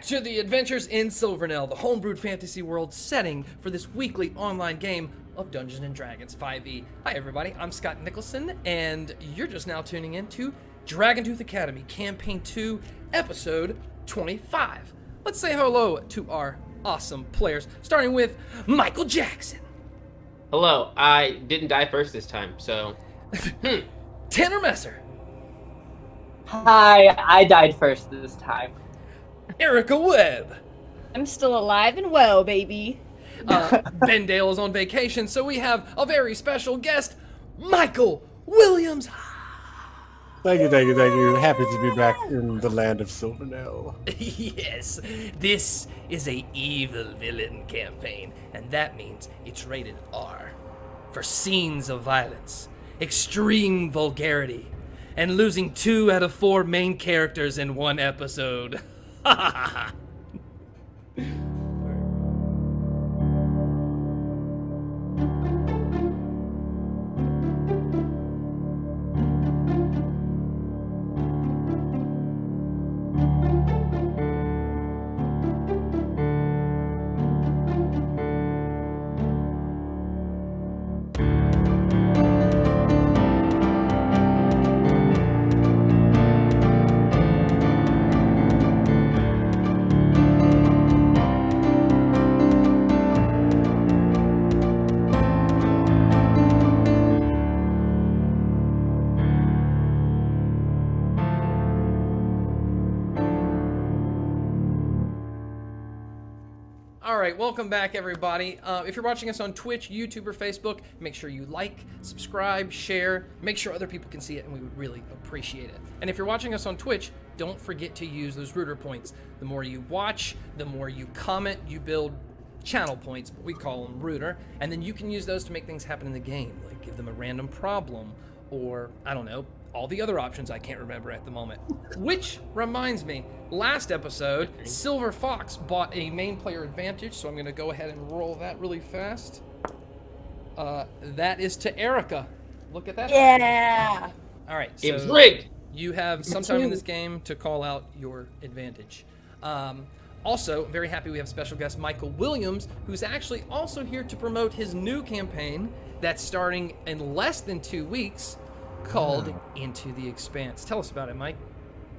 to the Adventures in Silvernell, the homebrewed fantasy world setting for this weekly online game of Dungeons & Dragons 5e. Hi everybody, I'm Scott Nicholson, and you're just now tuning in to Dragontooth Academy, Campaign 2, Episode 25. Let's say hello to our awesome players, starting with Michael Jackson. Hello, I didn't die first this time, so... Tanner Messer. Hi, I died first this time. Erica Webb. I'm still alive and well, baby. Ben Dale is on vacation, so we have a very special guest, Michael Williams. Thank you. Happy to be back in the land of Silvernell. Yes, this is a evil villain campaign, and that means it's rated R for scenes of violence, extreme vulgarity, and losing 2 out of 4 main characters in one episode. Ha ha ha. Alright, welcome back everybody. If you're watching us on Twitch, YouTube, or Facebook, make sure you like, subscribe, share, make sure other people can see it, and we would really appreciate it. And if you're watching us on Twitch, don't forget to use those rooter points. The more you watch, the more you comment, you build channel points, but we call them rooter, and then you can use those to make things happen in the game, like give them a random problem, or, I don't know, all the other options I can't remember at the moment. Which reminds me, last episode, Silver Fox bought a main player advantage, so I'm going to go ahead and roll that really fast. That is to Erica. Look at that. Yeah. All right, It was so rigged! you have some time in this game to call out your advantage. Also, very happy we have special guest Michael Williams, who's actually also here to promote his new campaign that's starting in less than 2 weeks, called Into the Expanse. Tell us about it, Mike.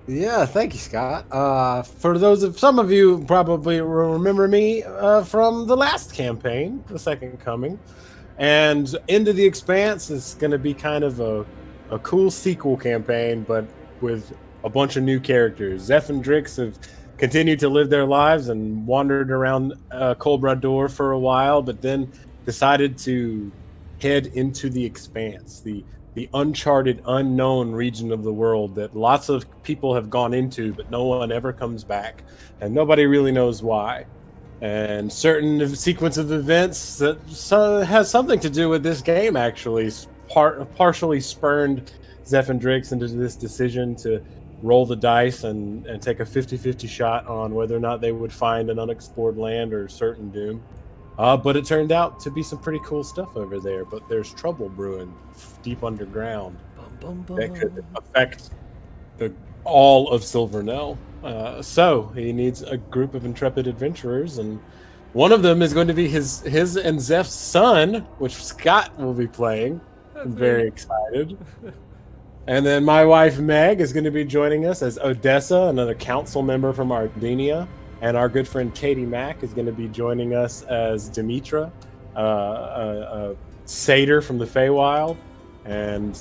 Yeah, thank you, Scott. Some of you probably remember me from the last campaign, the Second Coming, and Into the Expanse is going to be kind of a cool sequel campaign, but with a bunch of new characters. Zeph and Drix have continued to live their lives and wandered around Colbrador for a while, but then decided to head into the Expanse, the uncharted, unknown region of the world that lots of people have gone into, but no one ever comes back, and nobody really knows why. And certain sequence of events that has something to do with this game actually partially spurned Zeph and Drix into this decision to roll the dice and take a 50-50 shot on whether or not they would find an unexplored land or certain doom. But it turned out to be some pretty cool stuff over there. But there's trouble brewing deep underground that could affect all of Silvernell. So he needs a group of intrepid adventurers, and one of them is going to be his and Zeph's son, which Scott will be playing. I'm very excited. And then my wife Meg is going to be joining us as Odessa, another council member from Armenia. And our good friend Katie Mack is going to be joining us as Demetra, a satyr from the Feywild. And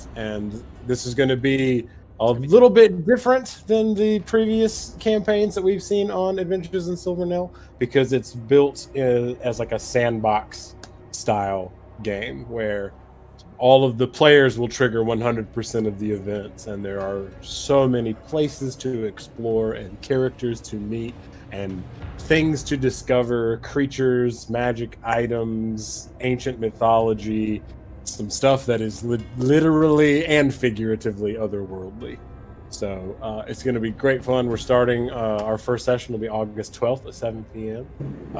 this is going to be a little bit different than the previous campaigns that we've seen on Adventures in Silvernell, because it's built as like a sandbox style game where all of the players will trigger 100% of the events. And there are so many places to explore and characters to meet and things to discover, creatures, magic items, ancient mythology, some stuff that is literally and figuratively otherworldly. So it's going to be great fun. We're starting, our first session will be August 12th at 7 p.m.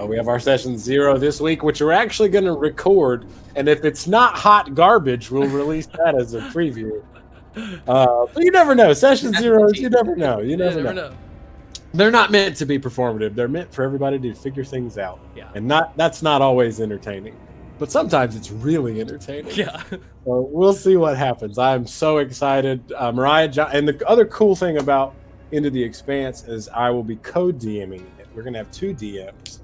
We have our session 0 this week, which we're actually going to record. And if it's not hot garbage, we'll release that as a preview. But you never know. Session 0, you never know. You never know. they're not meant to be performative. They're meant for everybody to figure things out. Yeah. And that's not always entertaining. But sometimes it's really entertaining. Yeah. So we'll see what happens. I'm so excited. And the other cool thing about Into the Expanse is I will be co-DMing it. We're going to have 2 DMs.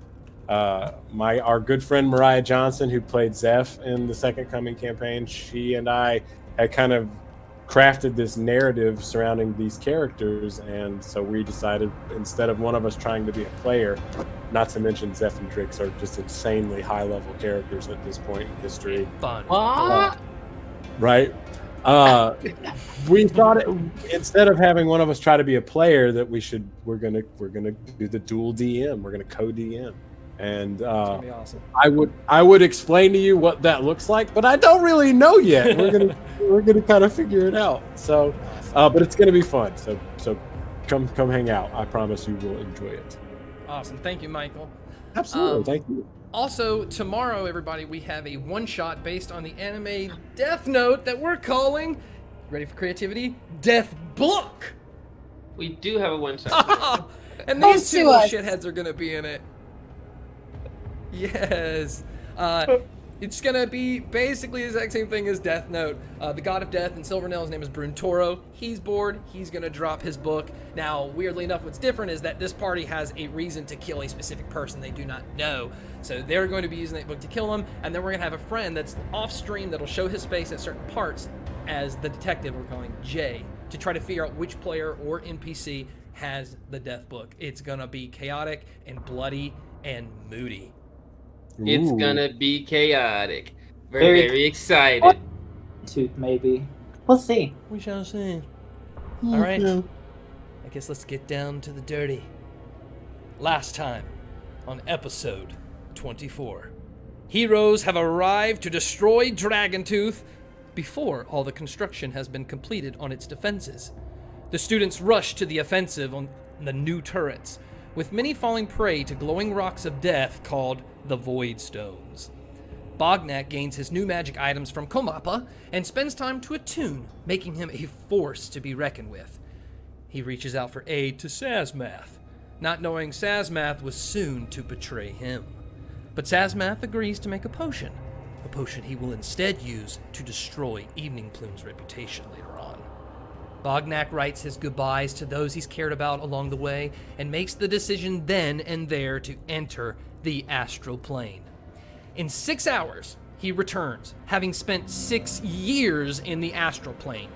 Our good friend Mariah Johnson, who played Zeph in the Second Coming campaign, she and I had kind of crafted this narrative surrounding these characters, and so we decided, instead of one of us trying to be a player, not to mention Zeph and Drix are just insanely high-level characters at this point in history. Fun. What? Right? We thought instead of having one of us try to be a player, that we're gonna do the dual DM. We're gonna co-DM. And It's gonna be awesome. I would explain to you what that looks like, but I don't really know yet. We're gonna kind of figure it out. So, but it's gonna be fun. So come hang out. I promise you will enjoy it. Awesome. Thank you, Michael. Absolutely. Thank you. Also, tomorrow, everybody, we have a one-shot based on the anime Death Note that we're calling, ready for creativity, Death Book. We do have a one-shot. And Oh, these 2 to little us. shitheads are gonna be in it. Yes. It's gonna be basically the exact same thing as Death Note. The God of Death in Silvernell, his name is Bruntoro. He's bored. He's gonna drop his book. Now, weirdly enough, what's different is that this party has a reason to kill a specific person they do not know. So they're going to be using that book to kill him, and then we're gonna have a friend that's off stream that'll show his face at certain parts as the detective we're calling Jay, to try to figure out which player or NPC has the Death Book. It's gonna be chaotic and bloody and moody. It's Ooh. gonna be chaotic. Very excited. Tooth, maybe. We'll see. We shall see. All right. I guess let's get down to the dirty. Last time on episode 24, heroes have arrived to destroy Dragontooth before all the construction has been completed on its defenses. The students rush to the offensive on the new turrets, with many falling prey to glowing rocks of death called the Voidstones. Bognak gains his new magic items from Komapa and spends time to attune, making him a force to be reckoned with. He reaches out for aid to Sazmath, not knowing Sazmath was soon to betray him. But Sazmath agrees to make a potion he will instead use to destroy Evening Plume's reputation later on. Bognak writes his goodbyes to those he's cared about along the way and makes the decision then and there to enter the astral plane. In 6 hours, he returns, having spent 6 years in the astral plane.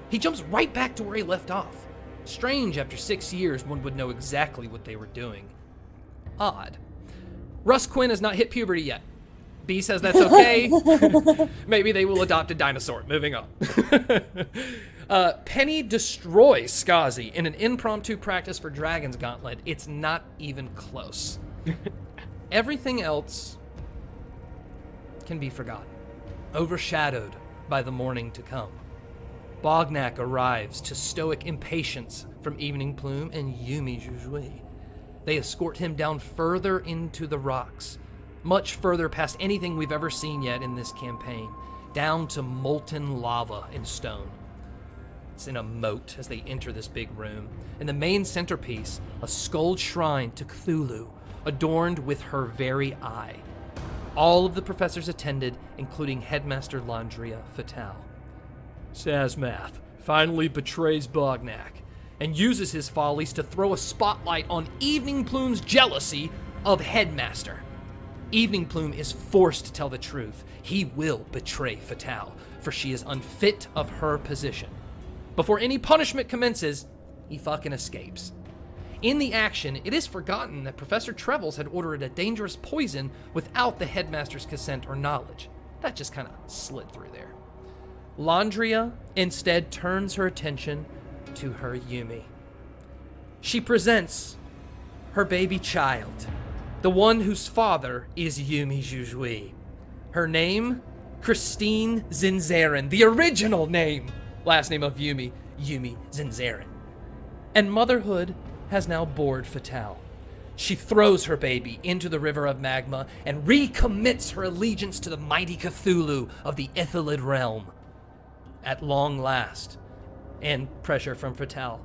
He jumps right back to where he left off. Strange, after 6 years, one would know exactly what they were doing. Odd. Russ Quinn has not hit puberty yet. B says that's okay. Maybe they will adopt a dinosaur. Moving on. Penny destroys Skazi in an impromptu practice for Dragon's Gauntlet. It's not even close. Everything else can be forgotten, overshadowed by the morning to come. Bognak arrives to stoic impatience from Evening Plume and Yumi Jujui. They escort him down further into the rocks, much further past anything we've ever seen yet in this campaign, down to molten lava and stone. It's in a moat as they enter this big room. In the main centerpiece, a skulled shrine to Cthulhu, adorned with her very eye. All of the professors attended, including Headmaster Landria Fatale. Sazmath finally betrays Bognak and uses his follies to throw a spotlight on Evening Plume's jealousy of Headmaster. Evening Plume is forced to tell the truth. He will betray Fatale, for she is unfit of her position. Before any punishment commences, he fucking escapes. In the action, it is forgotten that Professor Trevels had ordered a dangerous poison without the headmaster's consent or knowledge. That just kind of slid through there. Landria instead turns her attention to her Yumi. She presents her baby child, the one whose father is Yumi Jujui. Her name, Christine Zinzarin, the original name, last name of Yumi, Yumi Zinzarin. And motherhood has now bored Fatale. She throws her baby into the river of magma and recommits her allegiance to the mighty Cthulhu of the Ithilid realm. At long last, and pressure from Fatale,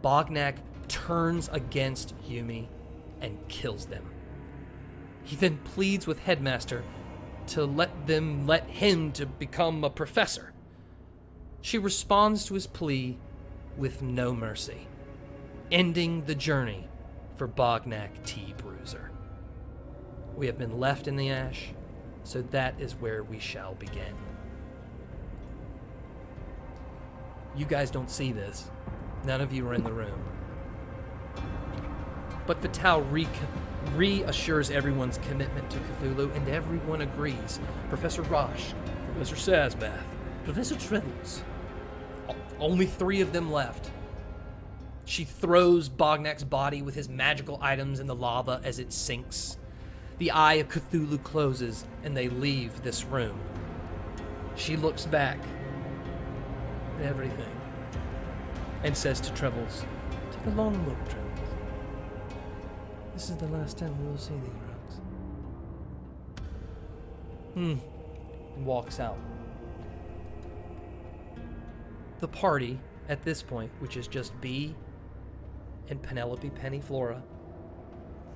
Bognak turns against Yumi and kills them. He then pleads with Headmaster to let him to become a professor. She responds to his plea with no mercy, ending the journey for Bognak T. Bruiser. We have been left in the ash, so that is where we shall begin. You guys don't see this. None of you are in the room. But Vital reassures everyone's commitment to Cthulhu, and everyone agrees. Professor Rosh, Professor Sazbath, Professor Trevels. Only 3 of them left. She throws Bognak's body with his magical items in the lava as it sinks. The eye of Cthulhu closes, and they leave this room. She looks back at everything and says to Trevels, "Take a long look, Trevels. This is the last time we will see these rocks." And walks out. The party, at this point, which is just Bee and Penelope, Penny, Flora,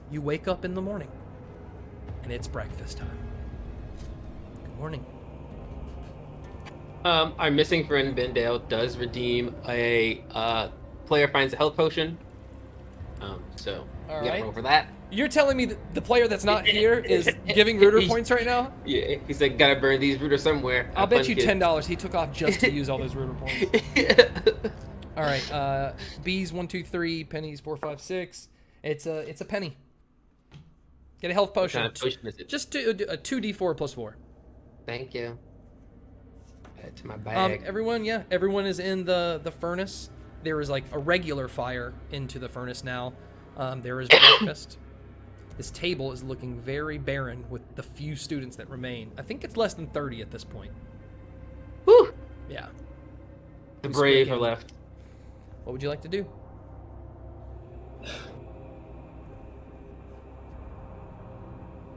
you wake up in the morning, and it's breakfast time. Good morning. Our missing friend Bendale does redeem a player finds a health potion. So All we gotta right. roll for that. You're telling me that the player that's not here is giving Rooter points right now? Yeah, he said gotta burn these Rooter somewhere. I'll Have bet fun, you kids. $10 he took off just to use all those Rooter points. All right, B's 1, 2, 3, Penny's 4, 5, 6. It's a penny. Get a health potion. What kind of potion is it? Just a 2d4 plus 4. Thank you. Add to my bag. Everyone is in the furnace. There is like a regular fire into the furnace now. There is breakfast. This table is looking very barren with the few students that remain. I think it's less than 30 at this point. Whew. Yeah. The brave are left. What would you like to do?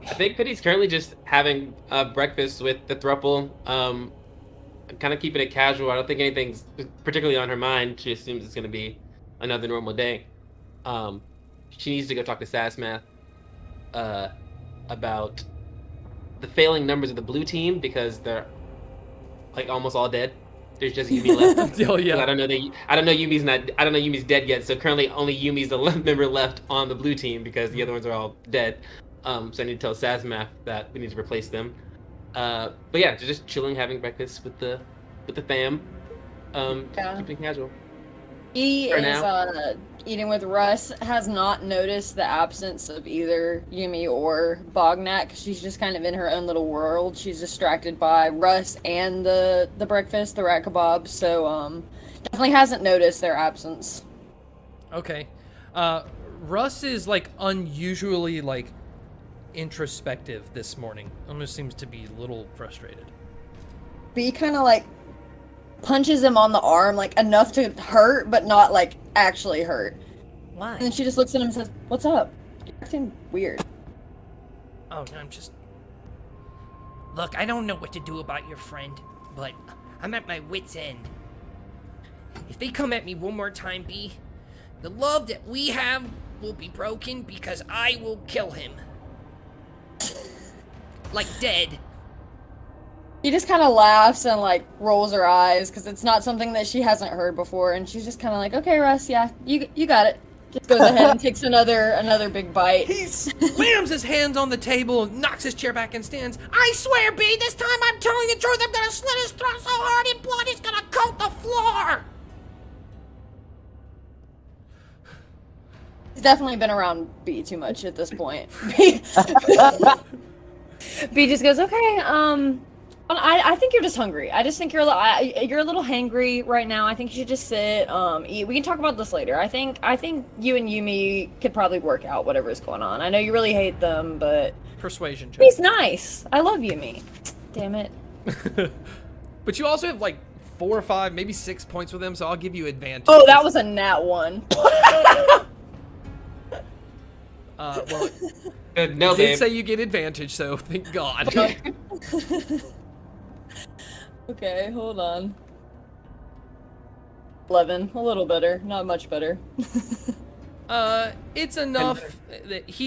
I think Penny's currently just having breakfast with the throuple. Kind of keeping it casual. I don't think anything's particularly on her mind. She assumes it's going to be another normal day. She needs to go talk to Sasmath about the failing numbers of the blue team because they're like almost all dead. There's just Yumi left. Oh yeah. I don't know Yumi's dead yet. So currently only Yumi's the member left on the blue team because the other ones are all dead. So I need to tell Sasmath that we need to replace them. But yeah, just chilling, having breakfast with the fam. Keeping it casual. He For is now. Eating with Russ, has not noticed the absence of either Yumi or Bognak. She's just kind of in her own little world. She's distracted by Russ and the breakfast, the rat kebab, so definitely hasn't noticed their absence. Okay. Russ is like unusually like introspective this morning. Almost seems to be a little frustrated. But he kind of like punches him on the arm, like enough to hurt, but not like actually hurt. Why? And then she just looks at him and says, "What's up? You're acting weird." Oh, no, I'm just... Look, I don't know what to do about your friend, but I'm at my wit's end. If they come at me one more time, B, the love that we have will be broken because I will kill him. Like dead. She just kind of laughs and like rolls her eyes because it's not something that she hasn't heard before, and she's just kind of like, "Okay, Russ, yeah, you got it." Just goes ahead and takes another big bite. He slams his hands on the table, knocks his chair back and stands. I swear, B, this time I'm telling the truth. I'm gonna slit his throat so hard in blood he's gonna coat the floor. He's definitely been around B too much at this point. B just goes, "Okay, I think you're just hungry. I just think you're a little hangry right now. I think you should just sit, eat. We can talk about this later. I think you and Yumi could probably work out whatever is going on. I know you really hate them, but Persuasion check. he's nice. I love Yumi. Damn it." But you also have like 4 or 5, maybe 6 points with him, so I'll give you advantage. Oh, that was a nat 1. Well, No, I did babe. say you get advantage, so thank God. Okay, hold on. 11, a little better, not much better. It's enough that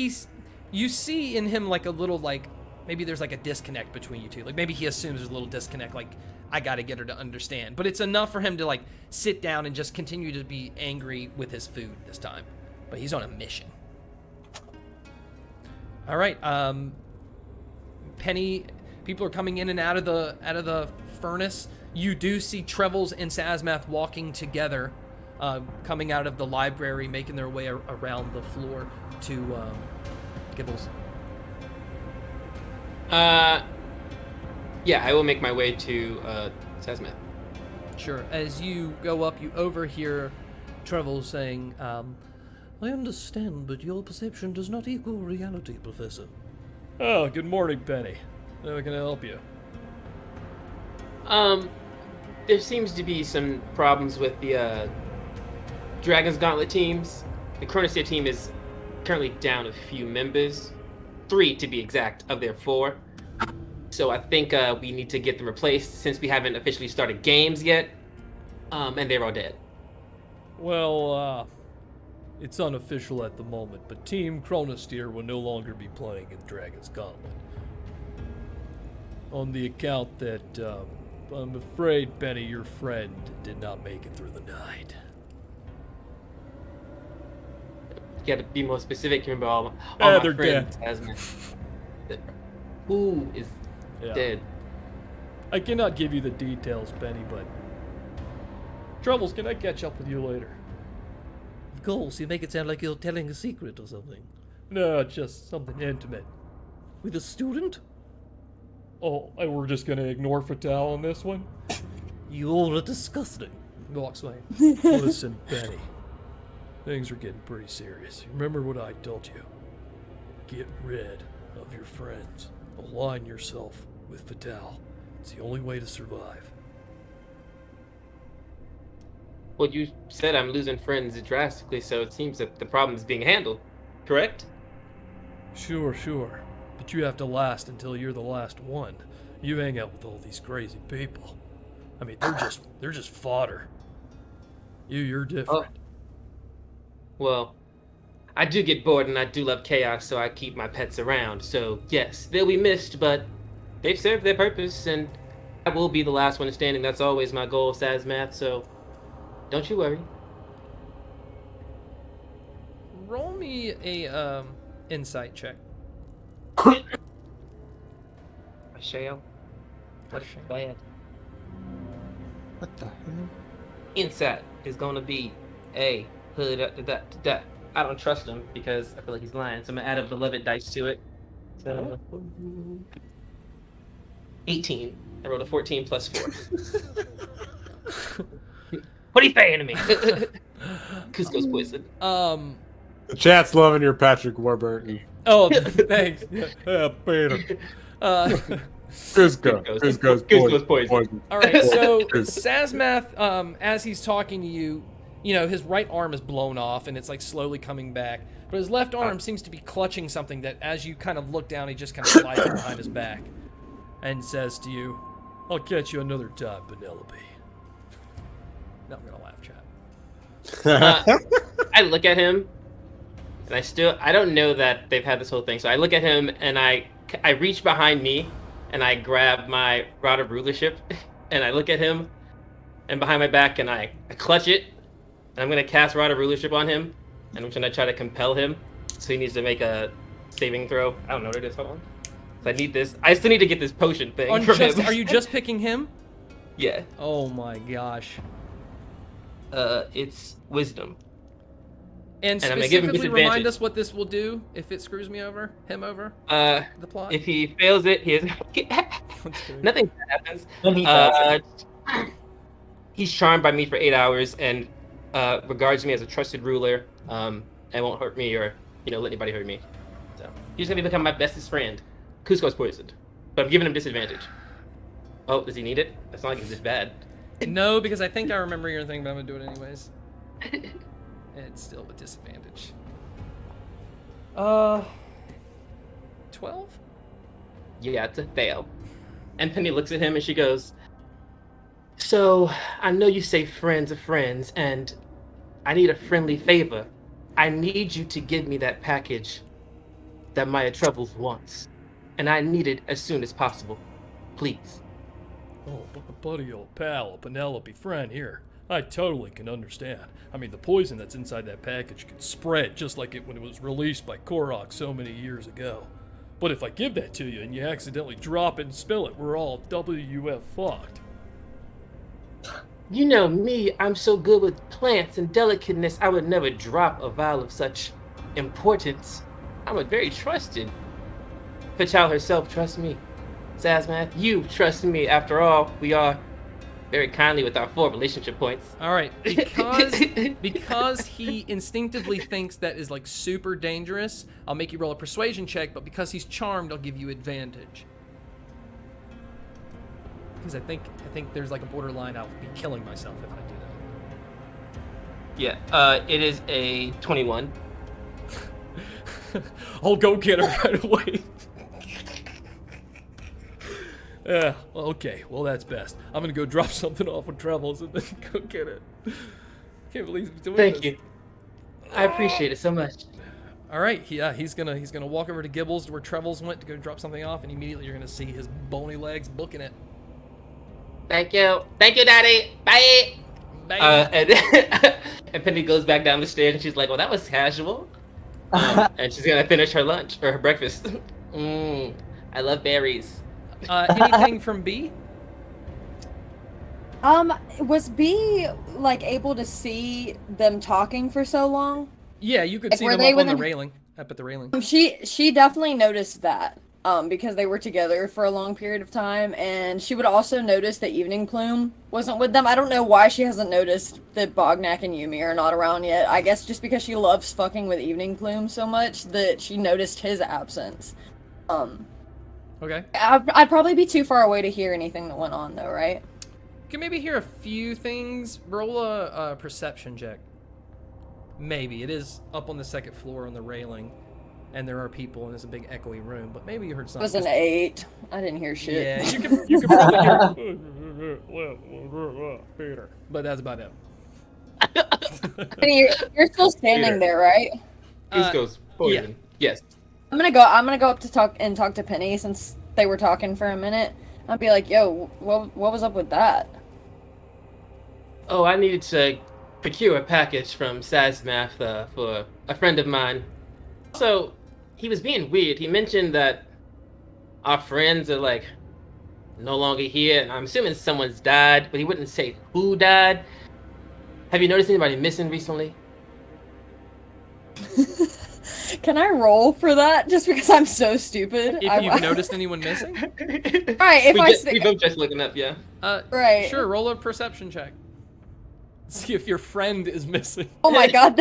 you see in him like a little like, maybe there's like a disconnect between you two. Like maybe he assumes there's a little disconnect, like I gotta get her to understand. But it's enough for him to like sit down and just continue to be angry with his food this time. But he's on a mission. All right, Penny, people are coming in and out of the furnace. You do see Trevels and Sazmath walking together, coming out of the library, making their way around the floor to Gibbles. Yeah, I will make my way to Sazmath. Sure. As you go up, you overhear Trevels saying, I understand, but your perception does not equal reality, Professor. Oh, good morning, Penny. How can I help you? There seems to be some problems with the Dragon's Gauntlet teams. The Chronosphere team is currently down a few members, 3 to be exact, of their 4. So I think we need to get them replaced since we haven't officially started games yet, and they're all dead. Well, it's unofficial at the moment, but Team Chronosphere will no longer be playing in Dragon's Gauntlet. On the account that, I'm afraid, Penny, your friend, did not make it through the night. You gotta be more specific. Remember all my they're friends dead. Who is dead? I cannot give you the details, Penny, but... Troubles, can I catch up with you later? Of course, you make it sound like you're telling a secret or something. No, just something intimate. With a student? Oh, we're just gonna ignore Fatale on this one? You're disgusting. Walks away. Listen, Penny. Things are getting pretty serious. Remember what I told you. Get rid of your friends. Align yourself with Fatale. It's the only way to survive. Well, you said I'm losing friends drastically, so it seems that the problem is being handled, correct? Sure. But you have to last until you're the last one. You hang out with all these crazy people. I mean, they're just fodder. You're different. Oh. Well, I do get bored and I do love chaos, so I keep my pets around. So yes, they'll be missed, but they've served their purpose, and I will be the last one standing. That's always my goal, Sazmath, so don't you worry. Roll me a insight check. I shall. What bad? What the hell? Insight is gonna be a hood. I don't trust him because I feel like he's lying, so I'm gonna add a beloved dice to it. So 18. I rolled a 14 plus 4. What are you saying to me? Cusco's poison. The chat's loving your Patrick Warburton. Oh, thanks. Yeah, Peter. Cusco's poison. All right, so Sazmath, as he's talking to you, you know, his right arm is blown off and it's like slowly coming back, but his left arm seems to be clutching something that, as you kind of look down, he just kind of slides it behind his back and says to you, "I'll catch you another time, Penelope." No, I'm gonna laugh, chat. I look at him, and I don't know that they've had this whole thing. So I look at him, and I reach behind me, and I grab my rod of rulership, and I look at him, and behind my back, and I clutch it, and I'm gonna cast rod of rulership on him, and I'm gonna try to compel him. So he needs to make a saving throw. I don't know what it is. Hold on. So I need this. I still need to get this potion thing from him. Are you just picking him? Yeah. Oh my gosh. It's wisdom. And I'm gonna give him specifically remind disadvantage. us what this will do if it screws him over. The plot. If he fails it, he has nothing bad happens. When he does He's charmed by me for 8 hours and regards me as a trusted ruler, and won't hurt me or let anybody hurt me. So he's gonna become my bestest friend. Cusco's poisoned, but I'm giving him disadvantage. Oh, does he need it? That's not like it's bad. No, because I think I remember your thing, but I'm gonna do it anyways. It's still with disadvantage. 12? Yeah, it's a fail. And Penny looks at him and she goes, "So, I know you say friends are friends, and I need a friendly favor. I need you to give me that package that Maya Troubles wants. And I need it as soon as possible. Please. Oh, buddy, old pal, Penelope, friend here. I totally can understand. I mean, the poison that's inside that package could spread just like it when it was released by Korok so many years ago. But if I give that to you and you accidentally drop it and spill it, we're all WF fucked. You know me, I'm so good with plants and delicateness, I would never drop a vial of such importance. I'm a very trusted. Fatal herself trusts me. Sazmath, you trust me. After all, we are very kindly with our 4 relationship points. All right, because he instinctively thinks that is like super dangerous, I'll make you roll a persuasion check, but because he's charmed, I'll give you advantage. Because I think there's like a borderline I'll be killing myself if I do that. Yeah, it is a 21. I'll go get her right away. Yeah, well, okay. Well, that's best. I'm gonna go drop something off with Travels and then go get it. Can't believe he's doing this. Thank you. I appreciate it so much. All right, he's gonna walk over to Gibbles to where Trevels went to go drop something off, and immediately you're gonna see his bony legs booking it. Thank you, Daddy. Bye. Bang. And Penny goes back down the stairs and she's like, "Well, that was casual." And she's gonna finish her lunch or her breakfast. I love berries. Anything from B? Was B like able to see them talking for so long? Yeah, you could Like, see were them they up on the within- railing, up at the railing. She definitely noticed that. Because they were together for a long period of time, and she would also notice that Evening Plume wasn't with them. I don't know why she hasn't noticed that Bognak and Yumi are not around yet. I guess just because she loves fucking with Evening Plume so much that she noticed his absence. Okay. I'd probably be too far away to hear anything that went on, though, right? You can maybe hear a few things. Roll a perception check. Maybe. It is up on the second floor on the railing, and there are people, and it's a big echoey room, but maybe you heard It something. was an 8. I didn't hear shit. Yeah, you can probably hear Peter, but that's about it. You're still standing there, right? Goes poison. Yes. I'm gonna go up to talk to Penny since they were talking for a minute. I'll be like, yo, what was up with that? Oh, I needed to procure a package from Sazmath for a friend of mine. So, he was being weird. He mentioned that our friends are like no longer here, and I'm assuming someone's died, but he wouldn't say who died. Have you noticed anybody missing recently? Can I roll for that? Just because I'm so stupid. If you've noticed anyone missing, Right, if we both just looking up, yeah. Right. Sure, roll a perception check. See if your friend is missing. Oh my god,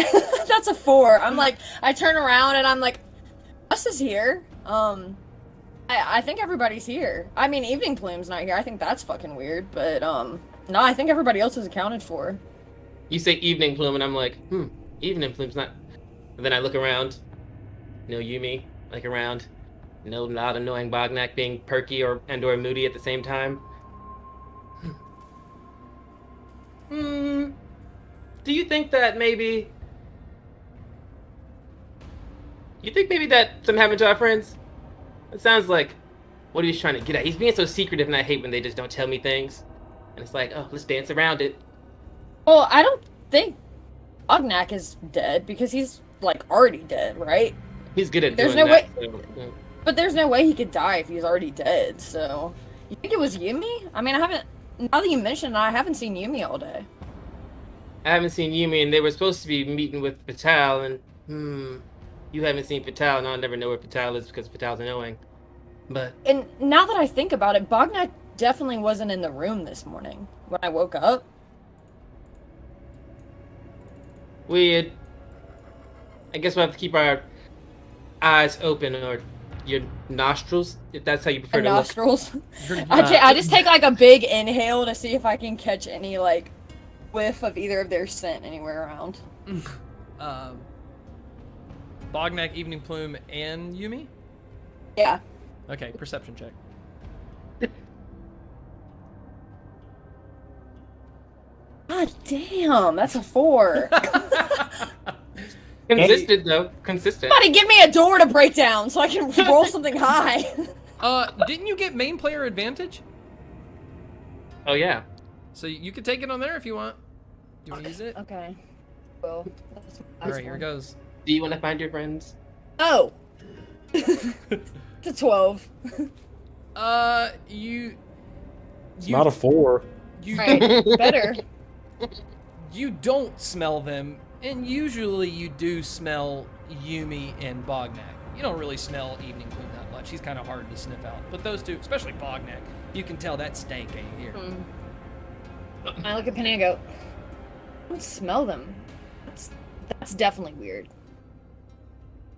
that's a 4. I'm like, I turn around and I'm like, Us is here. I think everybody's here. I mean, Evening Plume's not here. I think that's fucking weird, but no, I think everybody else is accounted for. You say Evening Plume, and I'm like, Evening Plume's not. And then I look around. No Yumi, like around. No loud annoying Bognak being perky or moody at the same time. Do you think that maybe... You think maybe that something happened to our friends? It sounds like what he was trying to get at. He's being so secretive, and I hate when they just don't tell me things. And it's like, oh, let's dance around it. Well, I don't think Bognak is dead because he's like already dead, right? He's good at There's doing no that. way- So, yeah. But there's no way he could die if he's already dead, so... You think it was Yumi? I mean, now that you mention it, I haven't seen Yumi all day. I haven't seen Yumi, and they were supposed to be meeting with Fatal, and you haven't seen Fatal, and I'll never know where Fatal is because Fatal's annoying. But And now that I think about it, Bognak definitely wasn't in the room this morning when I woke up. weird. I guess we'll have to keep our eyes open, or your nostrils, if that's how you prefer My to look. nostrils. I just take like a big inhale to see if I can catch any like whiff of either of their scent anywhere around. Bognak, Evening Plume, and Yumi? Yeah. Okay, perception check. God damn, that's a 4. Consistent though. Consistent. Somebody give me a door to break down so I can roll something high. Didn't you get main player advantage? Oh yeah. So you could take it on there if you want. Do you want to use it? Okay. Well, All right, here it goes. Do you want to find your friends? Oh. To 12. You. It's not a 4. You Right. Better. you don't smell them, and usually you do smell Yumi and Bognak. You don't really smell Evening Plume that much. He's kind of hard to sniff out. But those two, especially Bognak, you can tell that stank ain't here. I look at Penny and go, I don't smell them. That's definitely weird.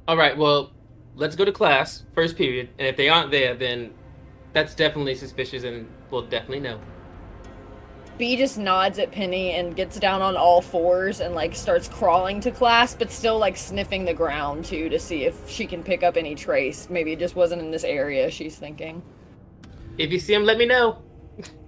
All right. Well, let's go to class first period, and if they aren't there, then that's definitely suspicious, and we'll definitely know. B just nods at Penny and gets down on all fours and like starts crawling to class, but still like sniffing the ground too to see if she can pick up any trace. Maybe it just wasn't in this area, she's thinking. If you see him, let me know.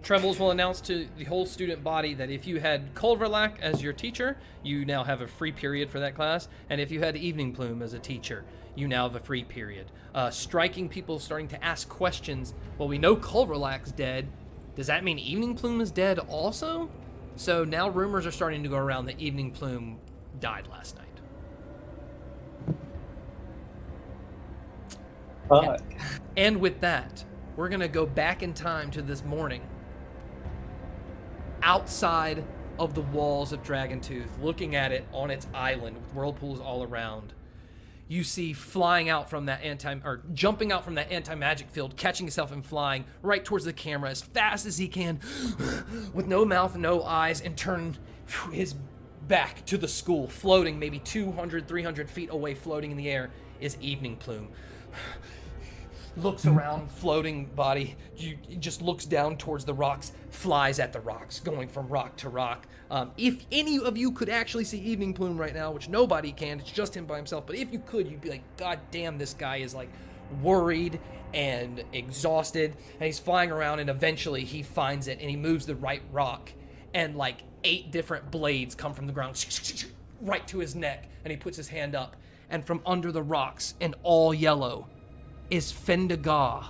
Trebles will announce to the whole student body that if you had Culverlac as your teacher, you now have a free period for that class, and if you had Evening Plume as a teacher, you now have a free period. Striking people starting to ask questions. Well, we know Culverlac's dead. Does that mean Evening Plume is dead also? So now rumors are starting to go around that Evening Plume died last night. Fuck. And with that, we're going to go back in time to this morning. Outside of the walls of Dragontooth, looking at it on its island with whirlpools all around, you see flying out from that jumping out from that anti-magic field, catching himself and flying right towards the camera as fast as he can, with no mouth, no eyes, and turn his back to the school, floating maybe 200, 300 feet away, floating in the air, is Evening Plume. Looks around, floating body, just looks down towards the rocks, flies at the rocks, going from rock to rock. If any of you could actually see Evening Plume right now, which nobody can, it's just him by himself, but if you could, you'd be like, God damn, this guy is like worried and exhausted, and he's flying around, and eventually he finds it, and he moves the right rock, and like 8 different blades come from the ground, right to his neck, and he puts his hand up, and from under the rocks, and all yellow, is Fendagar,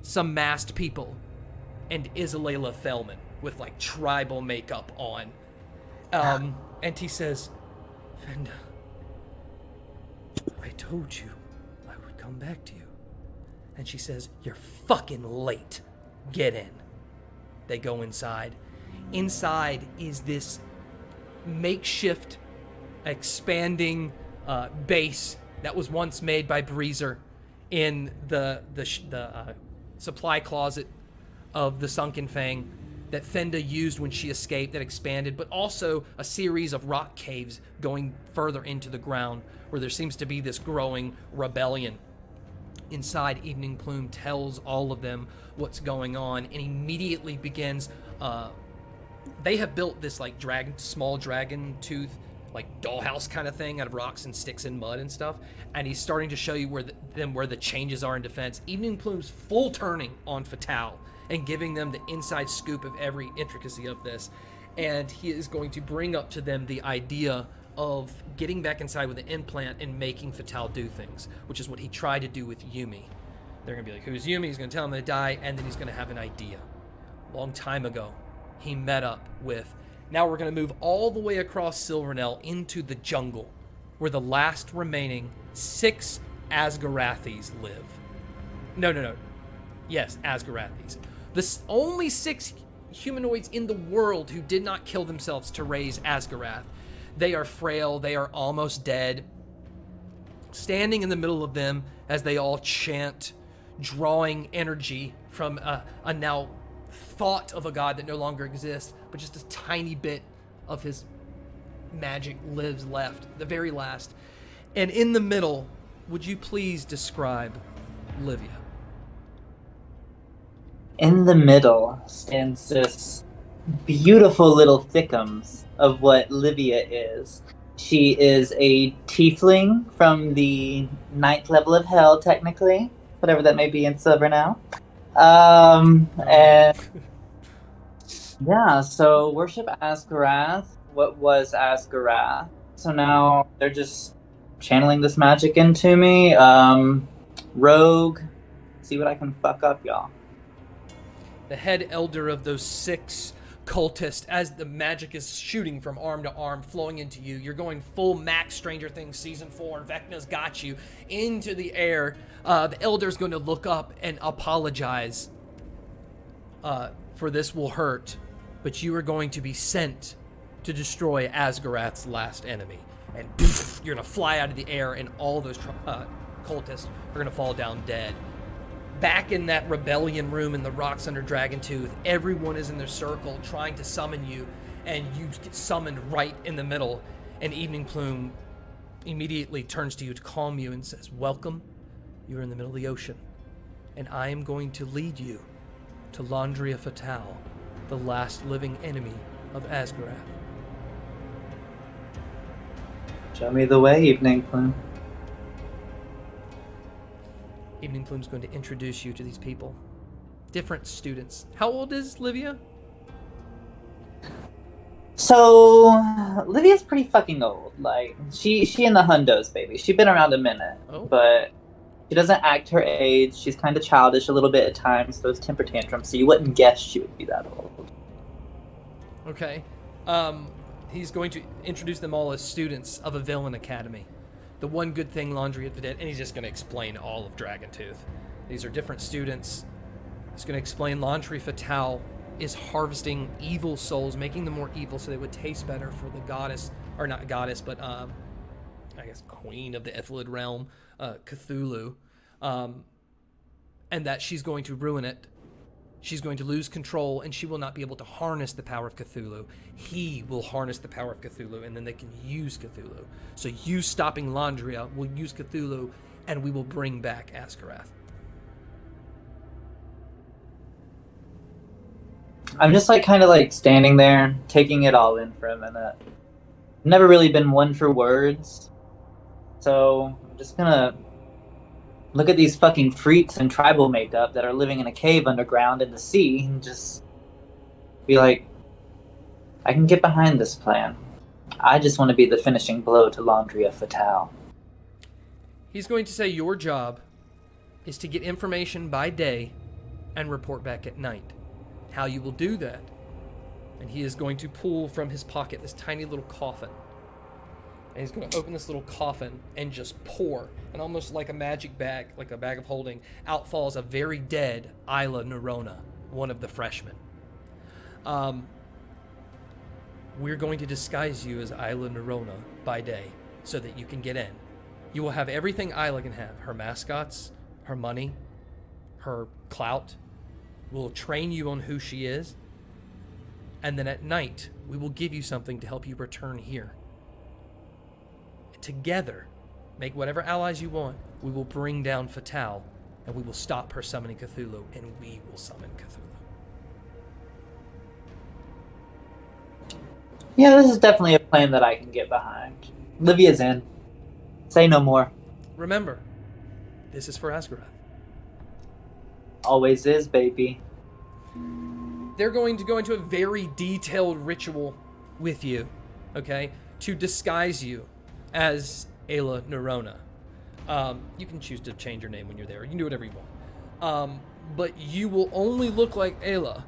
some masked people, and Isalela Thelman with like tribal makeup on. And he says, Fenda, I told you I would come back to you. And she says, you're fucking late. Get in. They go inside. Inside is this makeshift, expanding base that was once made by Breezer in the supply closet of the Sunken Fang that Fenda used when she escaped, that expanded, but also a series of rock caves going further into the ground where there seems to be this growing rebellion. Inside, Evening Plume tells all of them what's going on and immediately begins, they have built this like small dragon tooth like dollhouse kind of thing out of rocks and sticks and mud and stuff, and he's starting to show you where the changes are in defense. Evening Plume's full turning on Fatal and giving them the inside scoop of every intricacy of this, and he is going to bring up to them the idea of getting back inside with an implant and making Fatal do things, which is what he tried to do with Yumi. They're gonna be like, who's Yumi? He's gonna tell them they die, and then he's gonna have an idea. Long time ago, he met up with. Now we're going to move all the way across Silvernell into the jungle, where the last remaining 6 Asgarathis live. No. Yes, Asgarathis. The only 6 humanoids in the world who did not kill themselves to raise Asgarath. They are frail, they are almost dead. Standing in the middle of them as they all chant, drawing energy from a now thought of a god that no longer exists, but just a tiny bit of his magic lives left, the very last. And in the middle, would you please describe Livia? In the middle stands this beautiful little thickums of what Livia is. She is a tiefling from the 9th level of hell, technically, whatever that may be in Silvernell. And yeah, so worship Asgarath. What was Asgarath? So now they're just channeling this magic into me. Rogue. See what I can fuck up, y'all. The head elder of those 6 cultists, as the magic is shooting from arm to arm, flowing into you. You're going full Max Stranger Things Season 4. Vecna's got you into the air. The elder's going to look up and apologize. For this will hurt, but you are going to be sent to destroy Asgarath's last enemy. And poof, you're going to fly out of the air, and all those cultists are going to fall down dead. Back in that rebellion room in the rocks under Dragontooth, everyone is in their circle trying to summon you, and you get summoned right in the middle. And Evening Plume immediately turns to you to calm you and says, "Welcome. You're in the middle of the ocean, and I am going to lead you to Landria Fatale, the last living enemy of Asgarath." Show me the way, Evening Plume. Evening Plume's going to introduce you to these people. Different students. How old is Livia? So, Livia's pretty fucking old. Like, she in the hundos, baby. She's been around a minute. Oh. But she doesn't act her age. She's kind of childish a little bit at times, those temper tantrums, so you wouldn't guess she would be that old. Okay. He's going to introduce them all as students of a villain academy. The one good thing Landria did, and he's just going to explain all of Dragontooth. These are different students. He's going to explain Landria Fatale is harvesting evil souls, making them more evil so they would taste better for the goddess, or not goddess, but I guess queen of the Ithilid realm, Cthulhu, and that she's going to ruin it. She's going to lose control, and she will not be able to harness the power of Cthulhu. He will harness the power of Cthulhu, and then they can use Cthulhu. So you stopping Landria will use Cthulhu, and we will bring back Asgarath. I'm just kind of standing there, taking it all in for a minute. Never really been one for words, so I'm just gonna look at these fucking freaks in tribal makeup that are living in a cave underground in the sea and just be like, I can get behind this plan. I just want to be the finishing blow to Landria Fatale. He's going to say your job is to get information by day and report back at night. How you will do that. And he is going to pull from his pocket this tiny little coffin. And he's going to open this little coffin and just pour, and almost like a magic bag, like a bag of holding, out falls a very dead Isla Nerona, one of the freshmen. We're going to disguise you as Isla Nerona by day so that you can get in. You will have everything Isla can have. Her mascots, her money, her clout. We'll train you on who she is. And then at night, we will give you something to help you return here. Together, make whatever allies you want. We will bring down Fatale, and we will stop her summoning Cthulhu, and we will summon Cthulhu. Yeah, this is definitely a plan that I can get behind. Livia's in. Say no more. Remember, this is for Asgarath. Always is, baby. They're going to go into a very detailed ritual with you, okay, to disguise you as Ayla Nerona. You can choose to change your name when you're there. You can do whatever you want. But you will only look like Ayla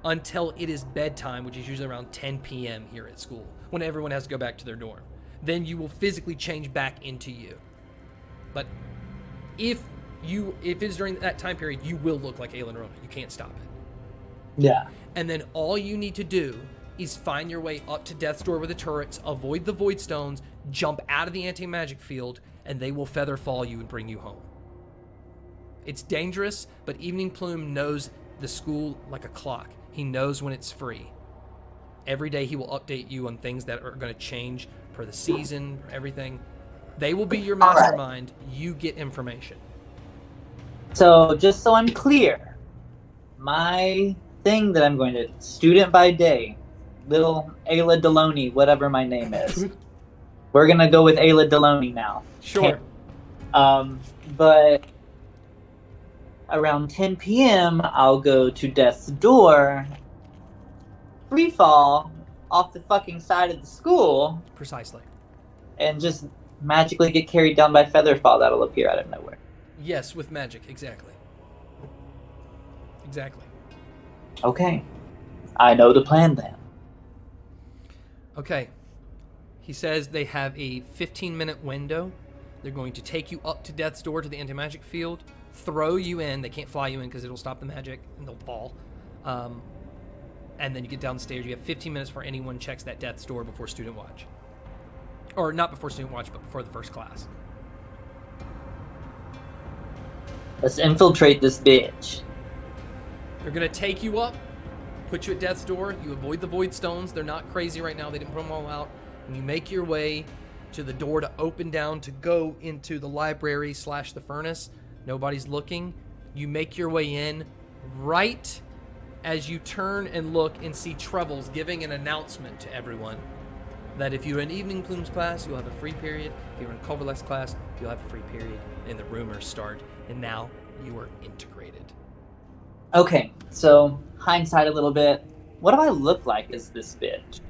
until it is bedtime, which is usually around 10 p.m. here at school, when everyone has to go back to their dorm. Then you will physically change back into you. But if it's during that time period, you will look like Ayla Nerona. You can't stop it. Yeah. And then all you need to do is find your way up to Death's Door with the turrets, avoid the Voidstones, jump out of the anti-magic field, and they will feather fall you and bring you home. It's dangerous, but Evening Plume knows the school like a clock. He knows when it's free. Every day he will update you on things that are going to change per the season, everything. They will be your mastermind. Right. You get information. So, just so I'm clear, my thing that I'm going to, student by day, little Ayla Deloney, whatever my name is. We're going to go with Ayla Deloney now. Sure. But around 10 p.m., I'll go to Death's Door, free fall off the fucking side of the school. Precisely. And just magically get carried down by Featherfall that'll appear out of nowhere. Yes, with magic, exactly. Exactly. Okay. I know the plan then. Okay. He says they have a 15-minute window. They're going to take you up to Death's Door to the anti-magic field, throw you in. They can't fly you in because it'll stop the magic and they'll fall. And then you get down the stairs. You have 15 minutes before anyone checks that Death's Door before student watch. Or not before student watch, but before the first class. Let's infiltrate this bitch. They're going to take you up, put you at Death's Door. You avoid the Voidstones. They're not crazy right now. They didn't put them all out. And you make your way to the door to open down to go into the library / the furnace. Nobody's looking. You make your way in right as you turn and look and see Trebles giving an announcement to everyone that if you're in Evening Plume's class, you'll have a free period. If you're in Culverlex class, you'll have a free period. And the rumors start. And now you are integrated. Okay, so hindsight a little bit. What do I look like as this bitch?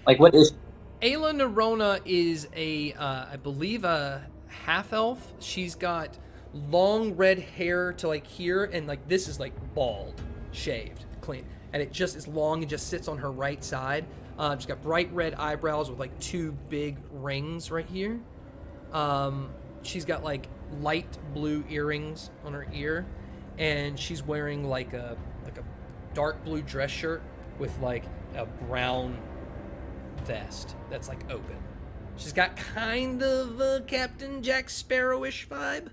Like, what is... Ayla Nerona is I believe a half-elf. She's got long red hair to like here, and like this is like bald, shaved, clean. And it just is long and just sits on her right side. She's got bright red eyebrows with like 2 big rings right here. She's got like light blue earrings on her ear, and she's wearing like a dark blue dress shirt with like a brown vest that's like open. She's got kind of a Captain Jack Sparrow-ish vibe.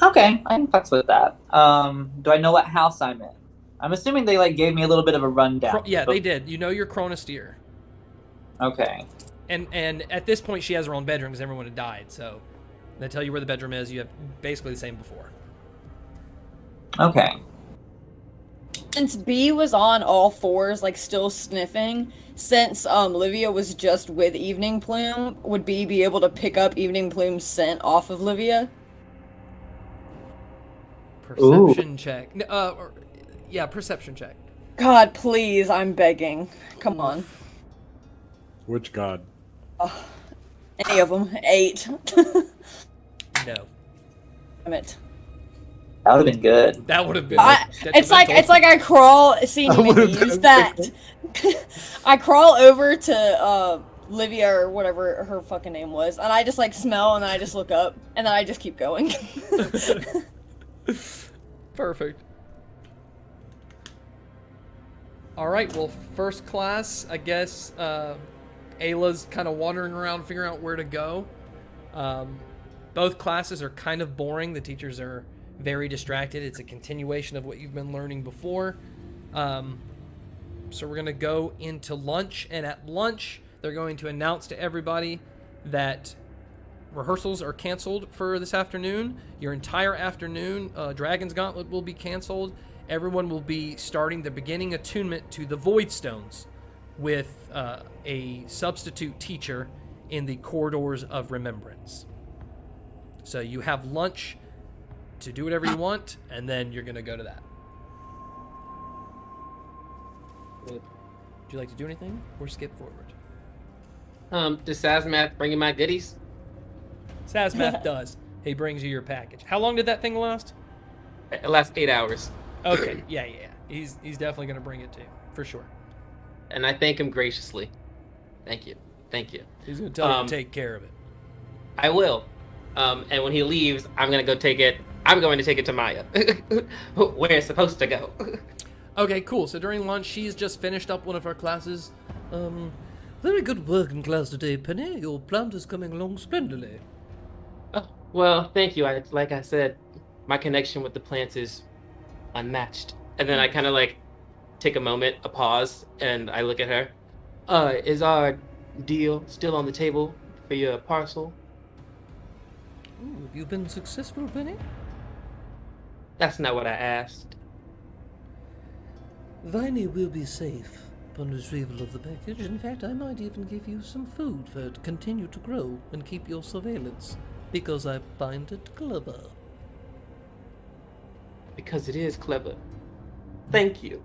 Okay, I can fucks with that. Do I know what house I'm in? I'm assuming they like gave me a little bit of a rundown. Yeah, they did. You know you're Chronosteer. Okay. And at this point she has her own bedroom because everyone had died, so they tell you where the bedroom is. You have basically the same before. Okay. Since B was on all fours, like still sniffing, since Livia was just with Evening Plume, would B be able to pick up Evening Plume's scent off of Livia? Perception check. Yeah, perception check. God, please, I'm begging. Come on. Which god? Any of them. 8. No. Damn it. That would have been good. That would have been. It's like I crawl. See, you made me use that. I crawl over to Livia or whatever her fucking name was, and I just like smell, and then I just look up, and then I just keep going. Perfect. All right. Well, first class, I guess. Ayla's kind of wandering around, figuring out where to go. Both classes are kind of boring. The teachers are very distracted. It's a continuation of what you've been learning before. So we're going to go into lunch, and at lunch, they're going to announce to everybody that rehearsals are canceled for this afternoon. Your entire afternoon, Dragon's Gauntlet will be canceled. Everyone will be starting the beginning attunement to the Voidstones with a substitute teacher in the Corridors of Remembrance. So you have lunch to do whatever you want, and then you're going to go to that. Would you like to do anything or skip forward? Does Sazmath bring you my goodies? Sazmath does. He brings you your package. How long did that thing last? It lasts 8 hours. Okay, yeah. He's definitely going to bring it to you, for sure. And I thank him graciously. Thank you. He's going to tell you to take care of it. I will. And when he leaves, I'm going to take it to Maya, where it's supposed to go. Okay, cool. So during lunch, she's just finished up one of her classes. Very good work in class today, Penny. Your plant is coming along splendidly. Oh, well, thank you. Like I said, my connection with the plants is unmatched. And then I kind of like take a moment, a pause, and I look at her. Is our deal still on the table for your parcel? Ooh, have you been successful, Penny? That's not what I asked. Viney will be safe upon retrieval of the package. In fact, I might even give you some food for it to continue to grow and keep your surveillance, because I find it clever. Because it is clever. Thank you.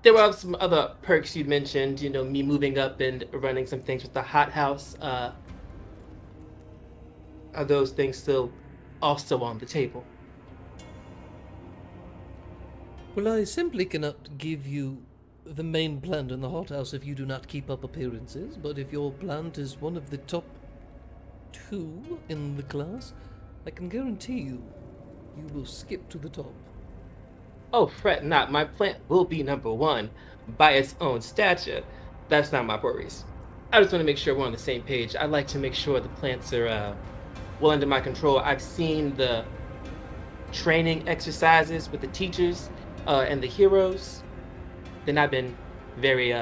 there were some other perks you mentioned. You know, me moving up and running some things with the hothouse. Are those things still also on the table? Well, I simply cannot give you the main plant in the hothouse if you do not keep up appearances, but if your plant is one of the top 2 in the class, I can guarantee you, you will skip to the top. Oh, fret not. My plant will be number 1 by its own stature. That's not my worries. I just want to make sure we're on the same page. I like to make sure the plants are well under my control. I've seen the training exercises with the teachers and the heroes. Then I've been very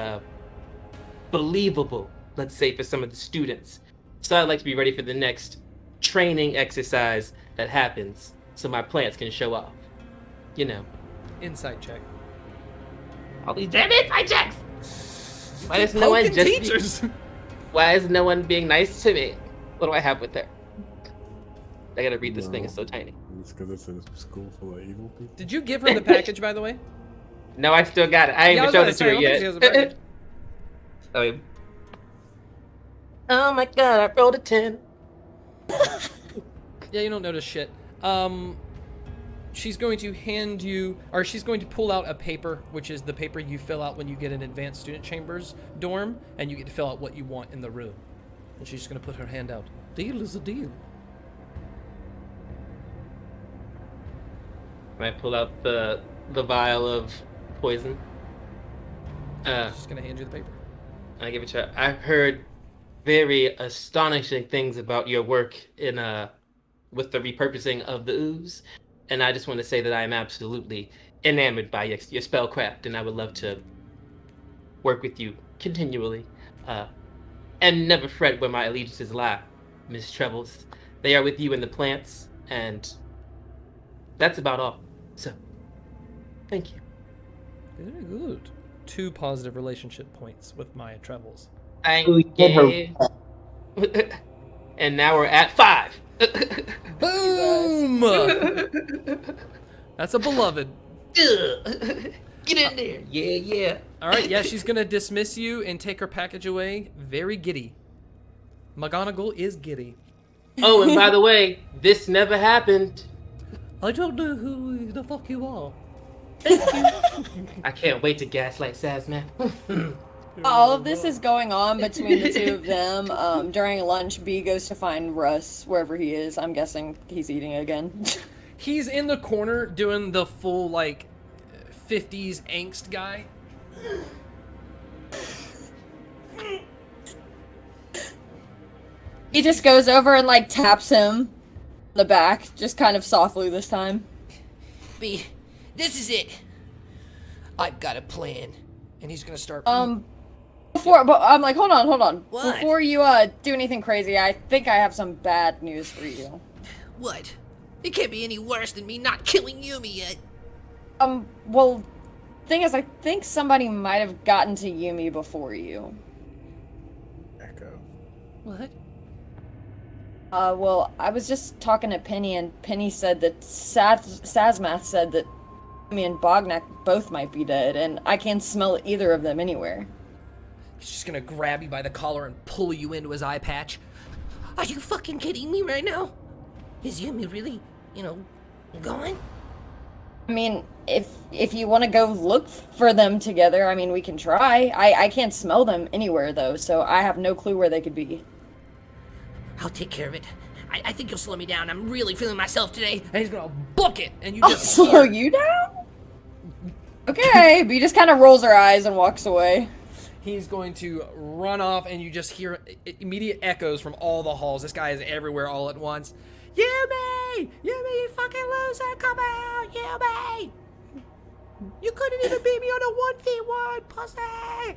believable, let's say, for some of the students. So I'd like to be ready for the next training exercise that happens so my plants can show off. You know. Insight check. All these damn insight checks! Why is no one just teachers? Why is no one being nice to me? What do I have with her? I gotta read this thing, it's so tiny. It's because it's in a school full of evil people. Did you give her the package, by the way? No, I still got it. I ain't even showed it to her yet. Oh, wait. Oh my god, I rolled a 10. Yeah, you don't notice shit. She's going to hand you, or she's going to pull out a paper, which is the paper you fill out when you get an advanced student chambers dorm, and you get to fill out what you want in the room. And she's just going to put her hand out. Deal is a deal. I pull out the vial of poison. She's going to hand you the paper. I give it to her. I've heard very astonishing things about your work in with the repurposing of the ooze, and I just want to say that I am absolutely enamored by your spellcraft, and I would love to work with you continually, and never fret where my allegiances lie, Miss Trebles. They are with you in the plants, and that's about all. So, thank you. Very good. 2 positive relationship points with Maya Trebles. Thank Ooh, get her. you. And now we're at 5. Boom! That's a beloved. Get in there. Yeah. All right, yeah, she's going to dismiss you and take her package away. Very giddy. McGonagall is giddy. Oh, and by the way, this never happened. I don't know who the fuck you are. I can't wait to gaslight Sazman. All of this is going on between the 2 of them. During lunch, B goes to find Russ wherever he is. I'm guessing he's eating again. He's in the corner doing the full, like, 50s angst guy. He just goes over and, like, taps him on the back, just kind of softly this time. B, this is it. I've got a plan. And he's gonna start... But I'm like, hold on. What? Before you, do anything crazy, I think I have some bad news for you. What? It can't be any worse than me not killing Yumi yet. Well, thing is, I think somebody might have gotten to Yumi before you. Echo. What? Well, I was just talking to Penny, and Penny said that Sazmath said that Yumi and Bognak both might be dead, and I can't smell either of them anywhere. He's just gonna grab you by the collar and pull you into his eye patch. Are you fucking kidding me right now? Is Yumi really, going? I mean, if you want to go look for them together, I mean, we can try. I can't smell them anywhere, though, so I have no clue where they could be. I'll take care of it. I think you'll slow me down. I'm really feeling myself today. And he's gonna book it, and you just slow you down? Okay, but he just kind of rolls her eyes and walks away. He's going to run off, and you just hear immediate echoes from all the halls. This guy is everywhere all at once. Yumi! Yumi, you fucking loser! Come out! Yumi! You couldn't even beat me on a 1v1, pussy!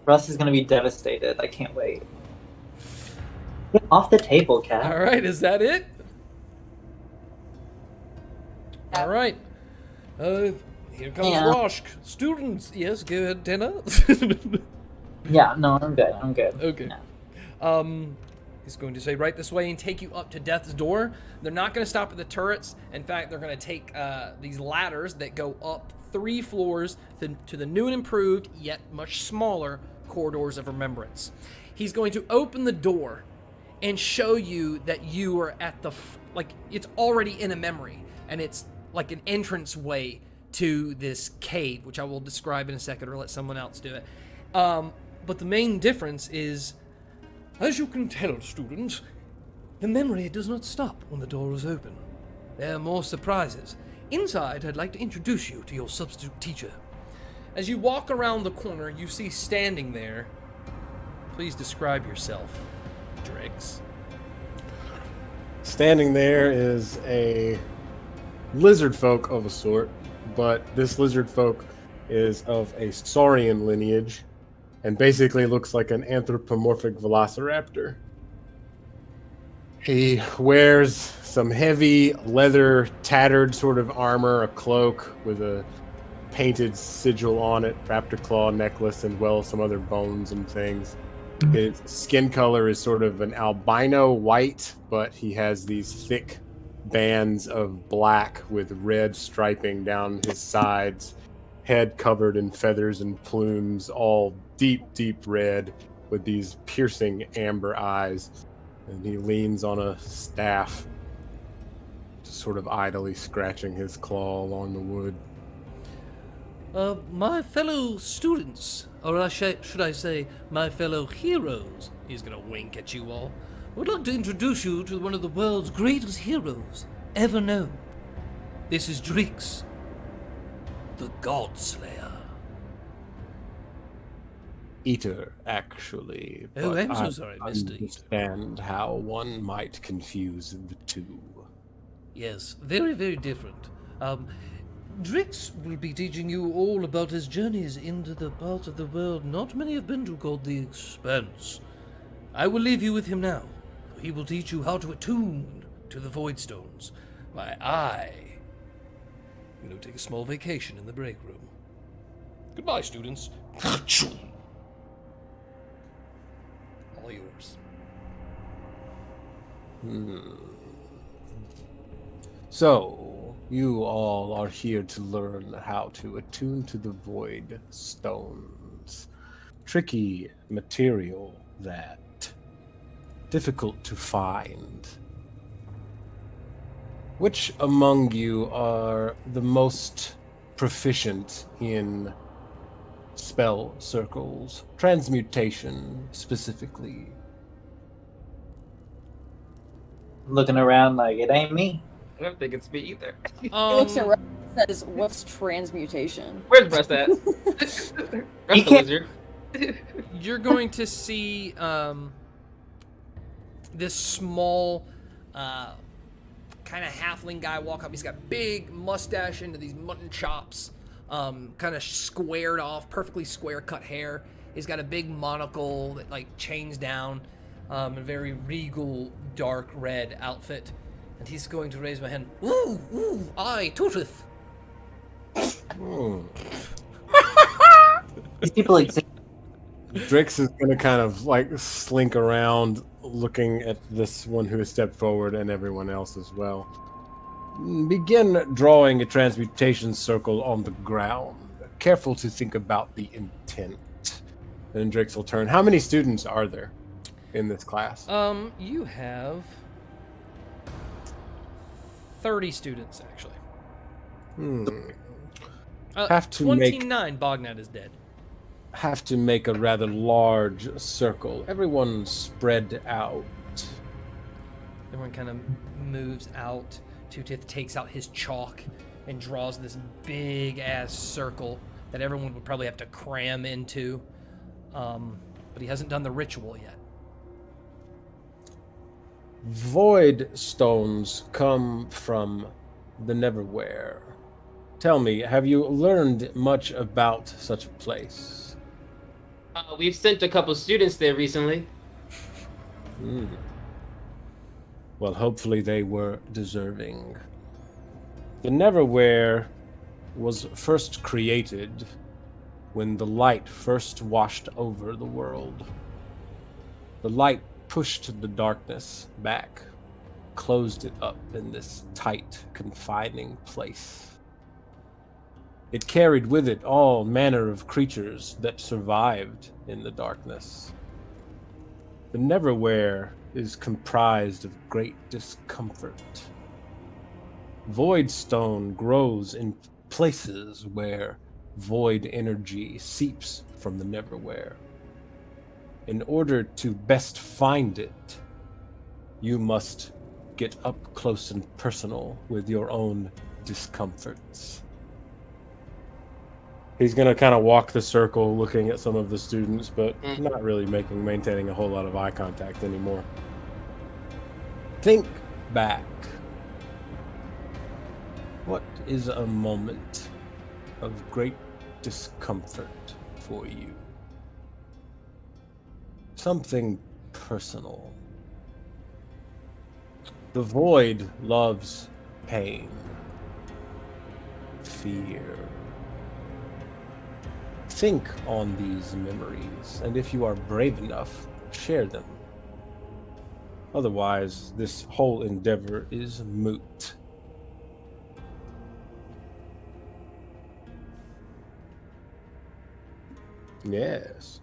Russ is gonna be devastated. I can't wait. Get off the table, cat. All right, is that it? All right. Here comes Roshk. Students, yes, go ahead, dinner. Yeah, no, I'm good. Okay. No. He's going to say right this way and take you up to Death's Door. They're not going to stop at the turrets. In fact, they're going to take these ladders that go up 3 floors to the new and improved, yet much smaller, corridors of remembrance. He's going to open the door and show you that you are at the, it's already in a memory, and it's like an entrance way to this cave, which I will describe in a second or let someone else do it. But the main difference is, as you can tell, students, the memory does not stop when the door is open. There are more surprises. Inside, I'd like to introduce you to your substitute teacher. As you walk around the corner, you see standing there. Please describe yourself, Drix. Standing there is a lizard folk of a sort, but this lizard folk is of a saurian lineage and basically looks like an anthropomorphic velociraptor. He wears some heavy leather, tattered sort of armor, a cloak with a painted sigil on it, raptor claw necklace, and some other bones and things. His skin color is sort of an albino white, but he has these thick bands of black with red striping down his sides, head covered in feathers and plumes, all deep, deep red with these piercing amber eyes. And he leans on a staff, just sort of idly scratching his claw along the wood. My fellow students, or should I say, my fellow heroes, he's gonna wink at you all. I would like to introduce you to one of the world's greatest heroes ever known. This is Drix, the God Slayer. Eater, actually. Oh, but I'm so I sorry, Mr. Eater. understand how one might confuse the two. Yes, very, very different. Drix will be teaching you all about his journeys into the part of the world not many have been to, called the Expanse. I will leave you with him now. He will teach you how to attune to the Voidstones, while I am going to take a small vacation in the break room. Goodbye, students. All yours. So, you all are here to learn how to attune to the Void Stones. Tricky material that difficult to find. Which among you are the most proficient in spell circles, transmutation specifically? Looking around like it ain't me. I don't think it's me either. He looks at Russ and says, "What's transmutation?" Where's Russ at? Russ the lizard. You're going to see this small kind of halfling guy walk up. He's got big mustache into these mutton chops, kind of squared off, perfectly square cut hair. He's got a big monocle that like chains down, a very regal dark red outfit. And he's going to raise my hand. Ooh, aye, Tootith. These people exist. Drix is going to kind of like slink around looking at this one who has stepped forward and everyone else as well. Begin drawing a transmutation circle on the ground. Careful to think about the intent. Then Drix will turn. How many students are there in this class? You have 30 students, actually. Have to 29, Bognet is dead. Have to make a rather large circle. Everyone spread out. Everyone kind of moves out. Tootith takes out his chalk and draws this big-ass circle that everyone would probably have to cram into. But he hasn't done the ritual yet. Voidstones come from the Neverwhere. Tell me, have you learned much about such a place? We've sent a couple students there recently. Well, hopefully they were deserving. The Neverwhere was first created when the light first washed over the world. The light pushed the darkness back, closed it up in this tight, confining place. It carried with it all manner of creatures that survived in the darkness. The Neverwhere is comprised of great discomfort. Voidstone grows in places where void energy seeps from the Neverwhere. In order to best find it, you must get up close and personal with your own discomforts. He's going to kind of walk the circle looking at some of the students, but not really maintaining a whole lot of eye contact anymore. Think back. What is a moment of great discomfort for you? Something personal. The void loves pain, fear. Think on these memories, and if you are brave enough, share them. Otherwise, this whole endeavor is moot. Yes.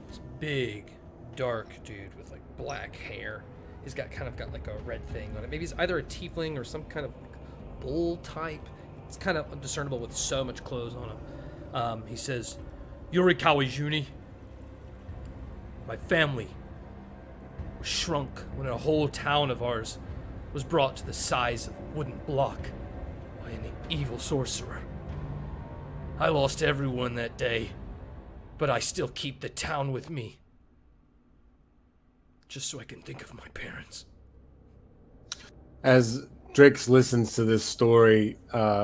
This big, dark dude with like black hair. He's got like a red thing on it. Maybe he's either a tiefling or some kind of like bull type. It's kind of undiscernible with so much clothes on him. He says, Yorikawa Juni, my family was shrunk when a whole town of ours was brought to the size of a wooden block by an evil sorcerer. I lost everyone that day, but I still keep the town with me, just so I can think of my parents. As Drix listens to this story,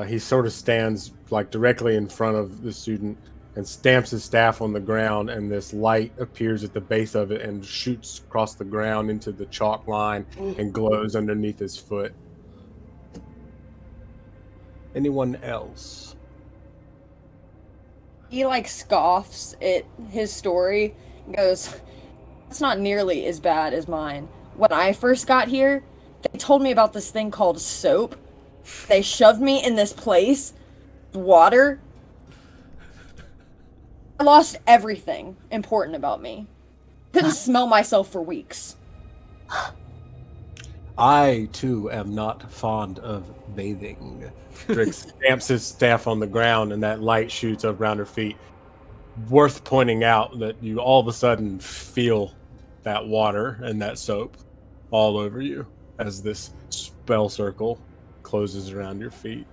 he sort of stands like directly in front of the student and stamps his staff on the ground, and this light appears at the base of it and shoots across the ground into the chalk line and glows underneath his foot. Anyone else? He like scoffs at his story and goes, "It's not nearly as bad as mine. When I first got here, they told me about this thing called soap. They shoved me in this place, water. I lost everything important about me. Couldn't smell myself for weeks." I, too, am not fond of bathing. Drix stamps his staff on the ground, and that light shoots up around her feet. Worth pointing out that you all of a sudden feel that water and that soap all over you as this spell circle closes around your feet.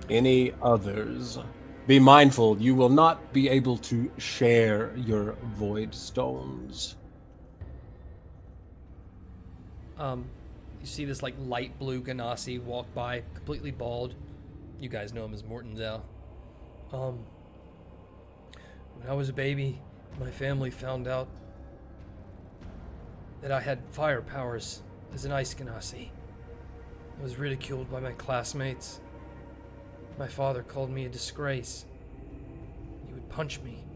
Any others? Be mindful, you will not be able to share your Voidstones. You see this like light blue Ganassi walk by, completely bald. You guys know him as Morton Zell. When I was a baby, my family found out that I had fire powers as an ice Ganassi. I was ridiculed by my classmates. My father called me a disgrace. He would punch me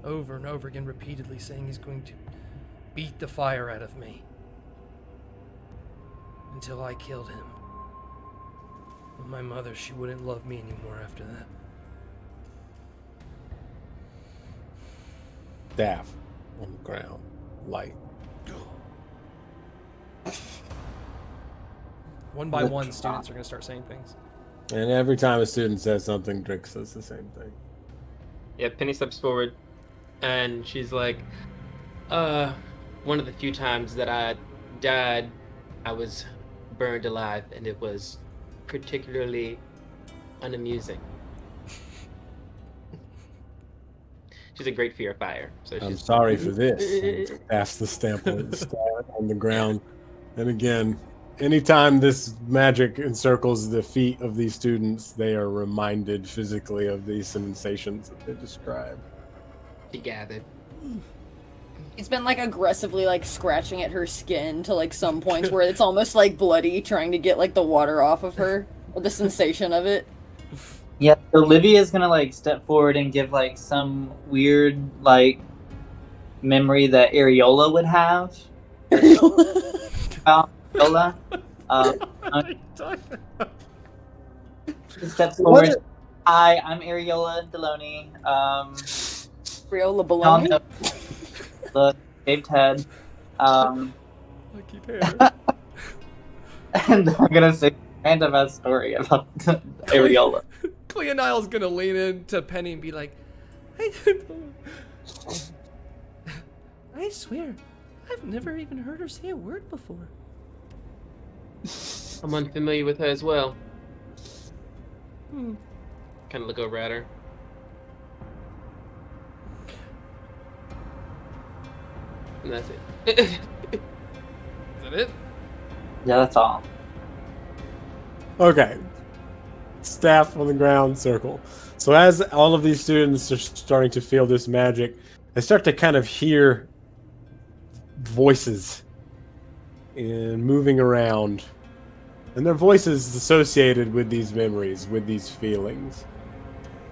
over and over again repeatedly, saying he's going to beat the fire out of me until I killed him. And my mother, she wouldn't love me anymore after that. Staff on the ground, light. One by one, students are going to start saying things. And every time a student says something, Drix says the same thing. Yeah, Penny steps forward, and she's like, one of the few times that I died, I was burned alive, and it was particularly unamusing. She's a great fear of fire. So I'm sorry for this. Pass the stamp on the ground. And again, anytime this magic encircles the feet of these students, they are reminded physically of these sensations that they describe. She gathered. It's been like aggressively like scratching at her skin to like some points where it's almost like bloody, trying to get like the water off of her, or the sensation of it. Yeah, so Livia is gonna like step forward and give like some weird like memory that Areola would have. Areola. Steps forward. What? Hi, I'm Areola Deloney. Riola baloney? Look, shaved head. I keep hearing. And I'm gonna say a random ass story about Areola. Cleonile's gonna lean into Penny and be like, I swear, I've never even heard her say a word before. I'm unfamiliar with her as well. Kind of look over at her. And that's it. Is that it? Yeah, that's all. Okay. Staff on the ground, circle. So as all of these students are starting to feel this magic, they start to kind of hear voices and moving around. And their voices associated with these memories, with these feelings.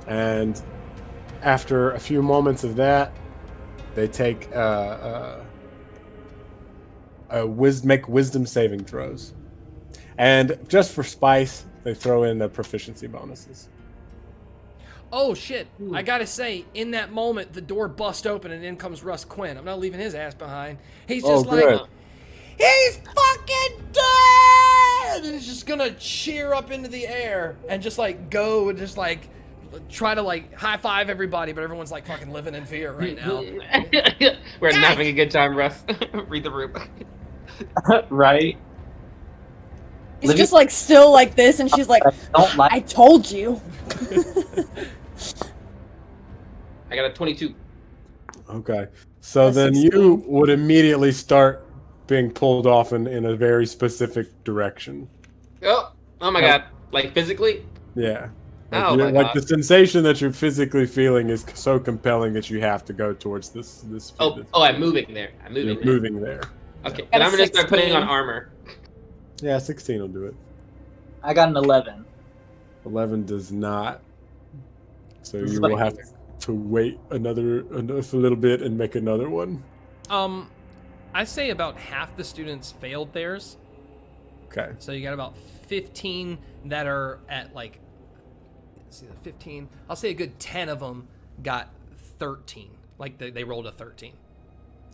And after a few moments of that, they take make wisdom saving throws. And just for spice, they throw in the proficiency bonuses. Oh shit! I gotta say, in that moment, the door busts open and in comes Russ Quinn. I'm not leaving his ass behind. He's just good. he's fucking dead! And he's just gonna cheer up into the air and just like go and just like try to like high five everybody, but everyone's like fucking living in fear right now. We're not having a good time, Russ. Read the room. Right? He's just like still like this, and she's like, Don't like. I told you. I got a 22. Okay. So That's then 16. you would immediately start being pulled off in a very specific direction. Oh my god. Like physically? Yeah. Oh my Like God. the sensation that you're physically feeling is so compelling that you have to go towards this. Oh, I'm moving there. I'm moving You're there. moving there. Okay. Got And a I'm gonna start putting 16. on armor. Yeah, 16 will do it. I got an 11. 11 does not. So This is you what will I have to wait a little bit and make another one. I say about half the students failed theirs. Okay. So you got about 15 that are at like, let's see, 15. I'll say a good 10 of them got 13. Like they rolled a 13.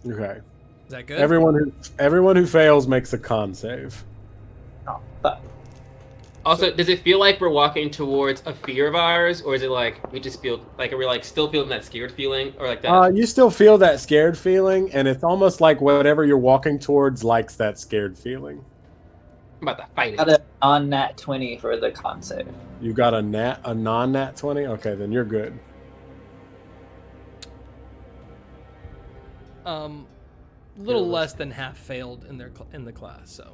Okay. Is that good? Everyone who fails makes a con save. Oh, fuck. Also, does it feel like we're walking towards a fear of ours, or is it like we just feel like we're like still feeling that scared feeling, or like that? You still feel that scared feeling, and it's almost like whatever you're walking towards likes that scared feeling. I'm about to fight Got it. a non-nat 20 for the con save. You got a non-nat 20? Okay, then you're good. A little less than half failed in the class, so.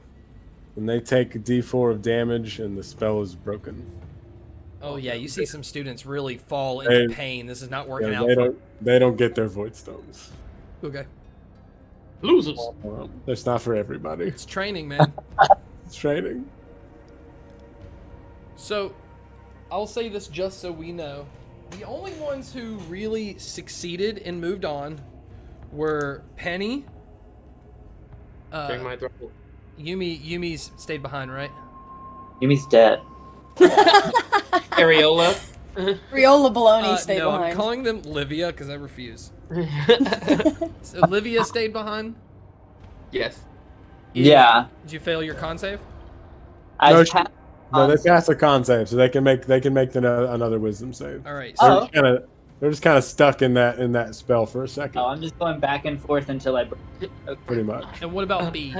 And they take a d4 of damage, and the spell is broken. Oh yeah, you see some students really fall into pain. This is not working Yeah, out. they don't get their Voidstones. Okay, Losers. Well, that's not for everybody. it's training, man. It's training. So, I'll say this just so we know. The only ones who really succeeded and moved on were Penny. During my throw. Yumi's stayed behind, right? Yumi's dead. Areola. Riola baloney stayed no, I'm behind. calling them Livia because I refuse. So Livia stayed behind? Yes. Yeah. Did you fail your con save? I No, they pass a con save, so they can make another wisdom save. All right. Oh. So, They're just kind of stuck in that spell for a second, I'm just going back and forth until I break. pretty much. and what about B?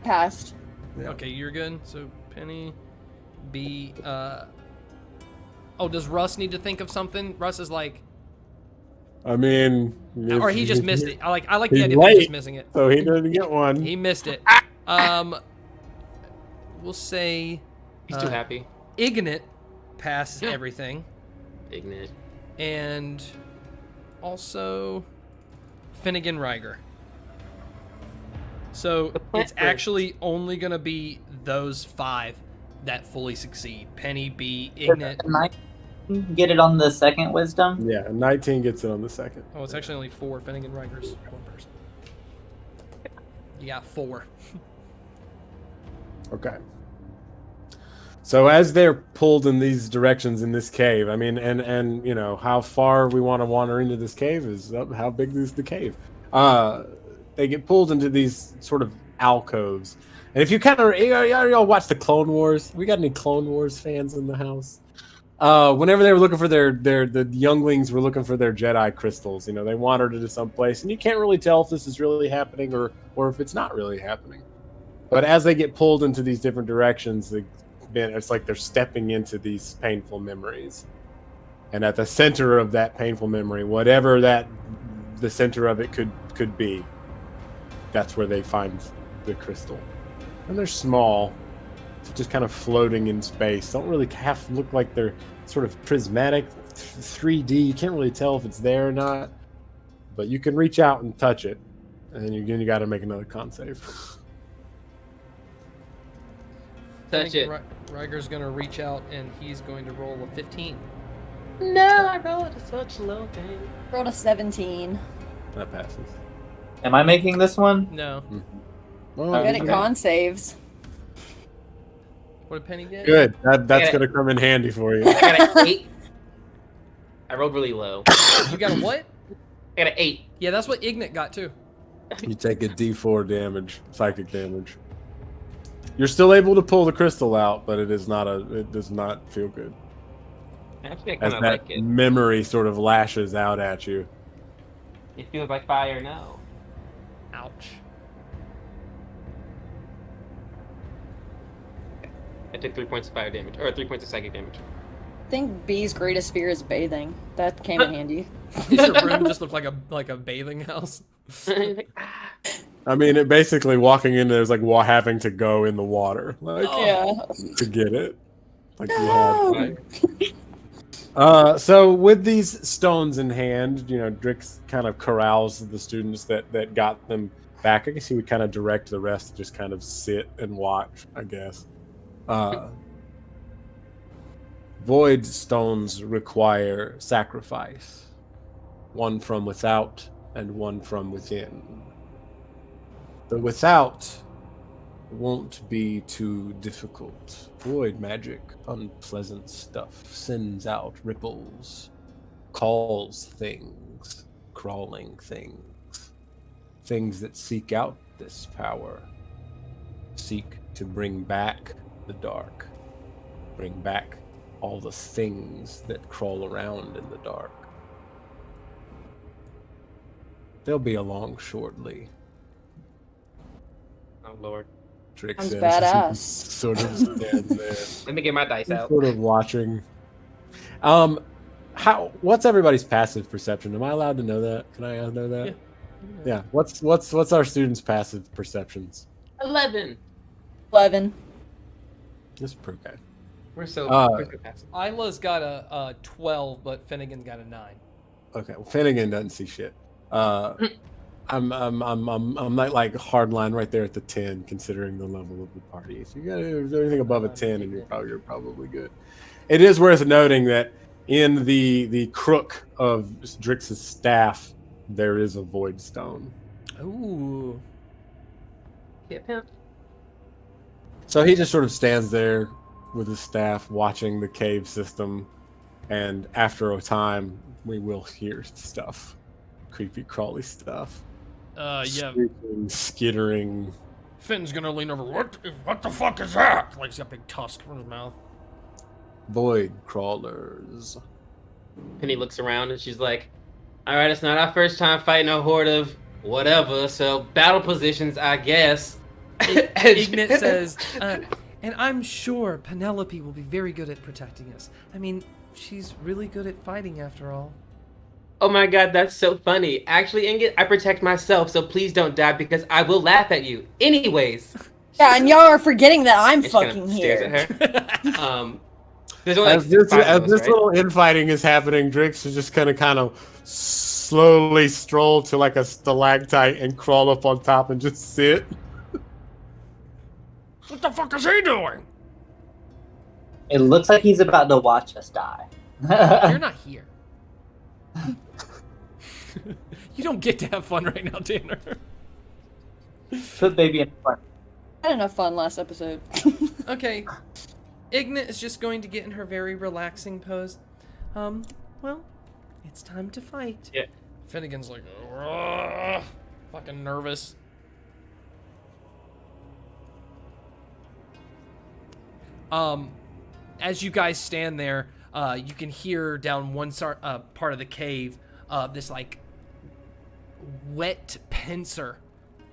Passed. Yeah. Okay, you're good. So Penny, B. Oh, does Russ need to think of something? Russ is like, I mean, or he just missed it. I like the He's idea of him late. just missing it. So he didn't get one. He missed it. We'll say He's too happy. Ignat passes everything, Ignorant. and also Finnegan Riger. So it's actually only gonna be those 5 that fully succeed. Penny, B, Ignat. get it on the second wisdom? Yeah, 19 gets it on the second. Oh, it's actually only 4. Finnegan Riker's one person. You got 4. Okay. So as they're pulled in these directions in this cave, I mean, and you know how far we want to wander into this cave is how big is the cave. They get pulled into these sort of alcoves, and if you kind of y'all watch the Clone Wars, we got any Clone Wars fans in the house? Whenever they were looking for the younglings were looking for their Jedi crystals, you know, they wandered into some place, and you can't really tell if this is really happening or if it's not really happening. But as they get pulled into these different directions, it's like they're stepping into these painful memories. And at the center of that painful memory, whatever the center of it could be, that's where they find the crystal. And they're small, just kind of floating in space. Don't really look like they're sort of prismatic, 3D. You can't really tell if it's there or not. But you can reach out and touch it. And then you got to make another con save. Touch it. Riker's gonna reach out and he's going to roll a 15. No, I rolled such low thing. Rolled a 17. That passes. Am I making this one? No. Well, Okay. Good at con saves. What did Penny get? good. That's Yeah. going to come in handy for you. I got an 8. I rolled really low. You got a what? I got an 8. Yeah, that's what Ignat got too. You take a D4 damage, psychic damage. You're still able to pull the crystal out, but it does not feel good. Actually, I As kind that of like it. memory sort of lashes out at you. It feels like fire now. Ouch. I took 3 points of fire damage, or 3 points of psychic damage. I think B's greatest fear is bathing. That came in handy. Does your room just look like a bathing house? Like, ah. I mean, it basically walking in there is like having to go in the water, like Yeah. to get it. Like you No. had. So with these stones in hand, you know, Drix kind of corrals the students that got them back. I guess he would kind of direct the rest to just kind of sit and watch, I guess. Voidstones require sacrifice, one from without and one from within. The without won't be too difficult. Void magic, unpleasant stuff, sends out ripples, calls things, crawling things, things that seek out this power, seek to bring back the dark, bring back all the things that crawl around in the dark. They'll be along shortly. Oh lord. Drix Sounds says, badass. sort of stands there, Let me get my dice out. sort of watching. What's everybody's passive perception? Am I allowed to know that? Can I know that? Yeah. What's our students' passive perceptions? 11. 11. Just okay. We're so passive. Isla's got a 12, but Finnegan got a 9. Okay. Well, Finnegan doesn't see shit. I'm not like hardline right there at the 10, considering the level of the party. If you got anything above a 10, and you're probably good. It is worth noting that in the crook of Drix's staff, there is a void stone. Ooh. Yeah, pimp. So he just sort of stands there with his staff, watching the cave system, and after a time, we will hear stuff, creepy, crawly stuff. Yeah. Squeaking, skittering. Finn's gonna lean over. What the fuck is that? Like he's got a big tusk from his mouth. Void crawlers. Penny looks around and she's like, alright, it's not our first time fighting a horde of whatever, so battle positions, I guess. Ignat says, and I'm sure Penelope will be very good at protecting us. I mean, she's really good at fighting after all. Oh my god, that's so funny. Actually, Ingrid, I protect myself, so please don't die because I will laugh at you. Anyways. Yeah, and y'all are forgetting that I'm And she kinda fucking stares here. at her. There's only like As this, 5 as of us, this right? little infighting is happening, Drix is just kind of slowly stroll to like a stalactite and crawl up on top and just sit. What the fuck is he doing? It looks like he's about to watch us die. You're not here. You don't get to have fun right now, Tanner. Put baby in front. I had enough fun last episode. Okay. Ignet is just going to get in her very relaxing pose. Well, it's time to fight. Yeah. Finnegan's like, "Ugh," fucking nervous. As you guys stand there, you can hear down one part of the cave, this like wet pincer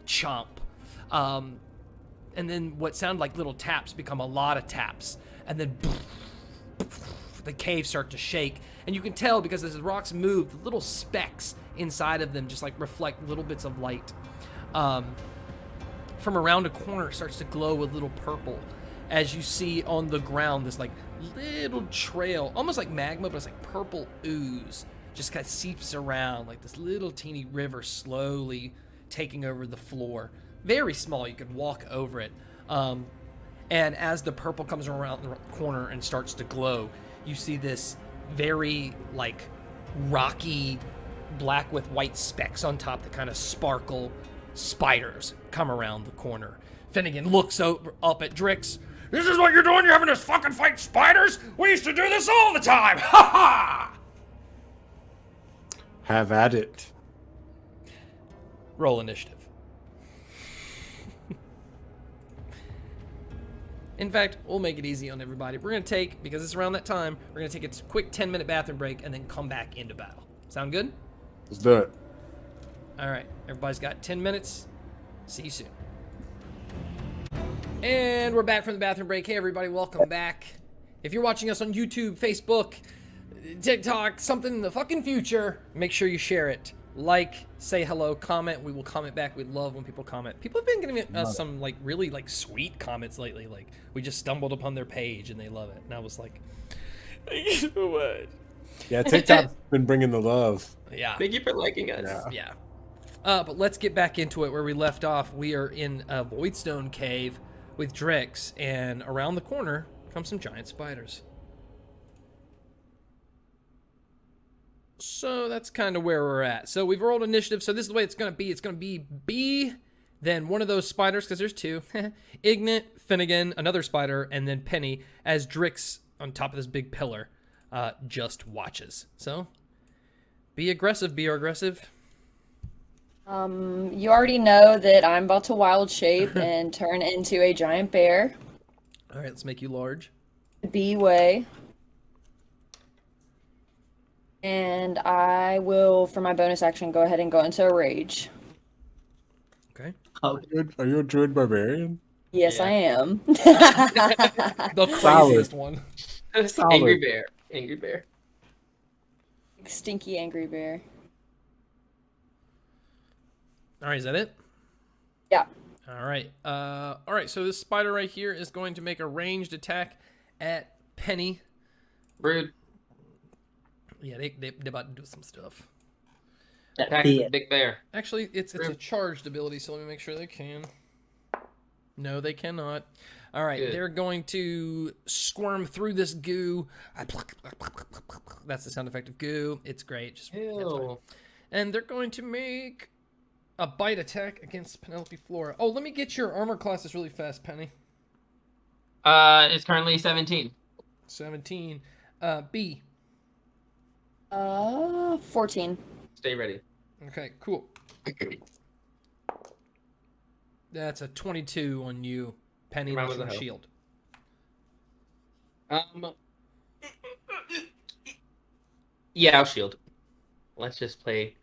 chomp. And then what sound like little taps become a lot of taps. And then the cave start to shake. And you can tell because as the rocks move, the little specks inside of them just like reflect little bits of light. From around a corner, it starts to glow a little purple. As you see on the ground, this like little trail, almost like magma, but it's like purple ooze, just kind of seeps around like this little teeny river slowly taking over the floor. Very small, you could walk over it. And as the purple comes around the corner and starts to glow, you see this very like rocky black with white specks on top that kind of sparkle spiders come around the corner. Finnegan looks up at Drix. This is what you're doing? You're having us fucking fight spiders? We used to do this all the time! Ha ha! Have at it. Roll initiative. In fact, we'll make it easy on everybody. We're going to take, because it's around that time, we're going to take a quick 10-minute bathroom break and then come back into battle. Sound good? Let's do it. All right. Everybody's got 10 minutes. See you soon. And we're back from the bathroom break. Hey, everybody. Welcome back. If you're watching us on YouTube, Facebook, TikTok, something in the fucking future, make sure you share it. Like, say hello, comment. We will comment back. We love when people comment. People have been giving us some like really like sweet comments lately. Like we just stumbled upon their page and they love it. And I was like, thank you so much. Yeah, TikTok's been bringing the love. Yeah. Thank you for liking us. Yeah. But let's get back into it where we left off. We are in a Voidstone cave with Drix, and around the corner come some giant spiders. So that's kind of where we're at. So we've rolled initiative. So this is the way it's going to be. It's going to be B, then one of those spiders, because there's two. Ignet, Finnegan, another spider, and then Penny, as Drix on top of this big pillar just watches. So be aggressive, be aggressive. You already know that I'm about to wild shape and turn into a giant bear. All right, let's make you large. B way. And I will, for my bonus action, go ahead and go into a rage. Okay. Oh, Are you a druid barbarian? Yes, Yeah. I am. The craziest one. Solid. Angry bear. Angry bear. Stinky angry bear. All right, is that it? Yeah. All right. All right, so this spider right here is going to make a ranged attack at Penny. Rude. Yeah, they about to do some stuff. Attack be the it. big bear. Actually, it's a charged ability, so let me make sure they can. No, they cannot. All right, Good. they're going to squirm through this goo. That's the sound effect of goo. It's great. Just that's fine. Ew. And they're going to make a bite attack against Penelope Flora. Oh, let me get your armor classes really fast, Penny. It's currently 17. 17. B. 14. Stay ready. Okay, cool. That's a 22 on you, Penny, Round with of your the hoe. shield. Yeah, I'll shield. Let's just play.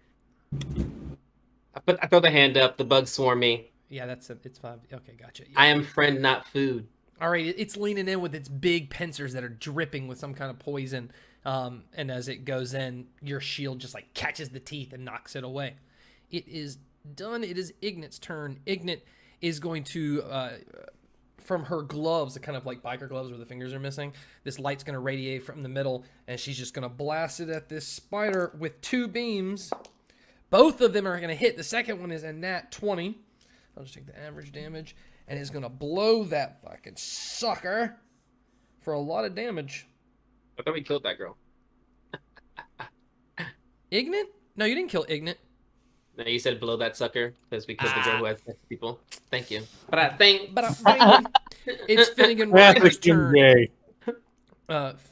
I throw the hand up. The bugs swarm me. Yeah, it's 5. Okay, gotcha. Yeah. I am friend, not food. All right, it's leaning in with its big pincers that are dripping with some kind of poison. And as it goes in, your shield just like catches the teeth and knocks it away. It is done. It is Ignat's turn. Ignet is going to, from her gloves, the kind of like biker gloves where the fingers are missing, this light's going to radiate from the middle, and she's just going to blast it at this spider with 2 beams. Both of them are going to hit. The second one is a nat 20. I'll just take the average damage, and it's going to blow that fucking sucker for a lot of damage. I thought we killed that girl. Ignit? No, you didn't kill Ignit. No, you said below that sucker because we killed the girl who has sex with people. Thank you. But I think. It's Finnegan That's Ryan's a turn. gay.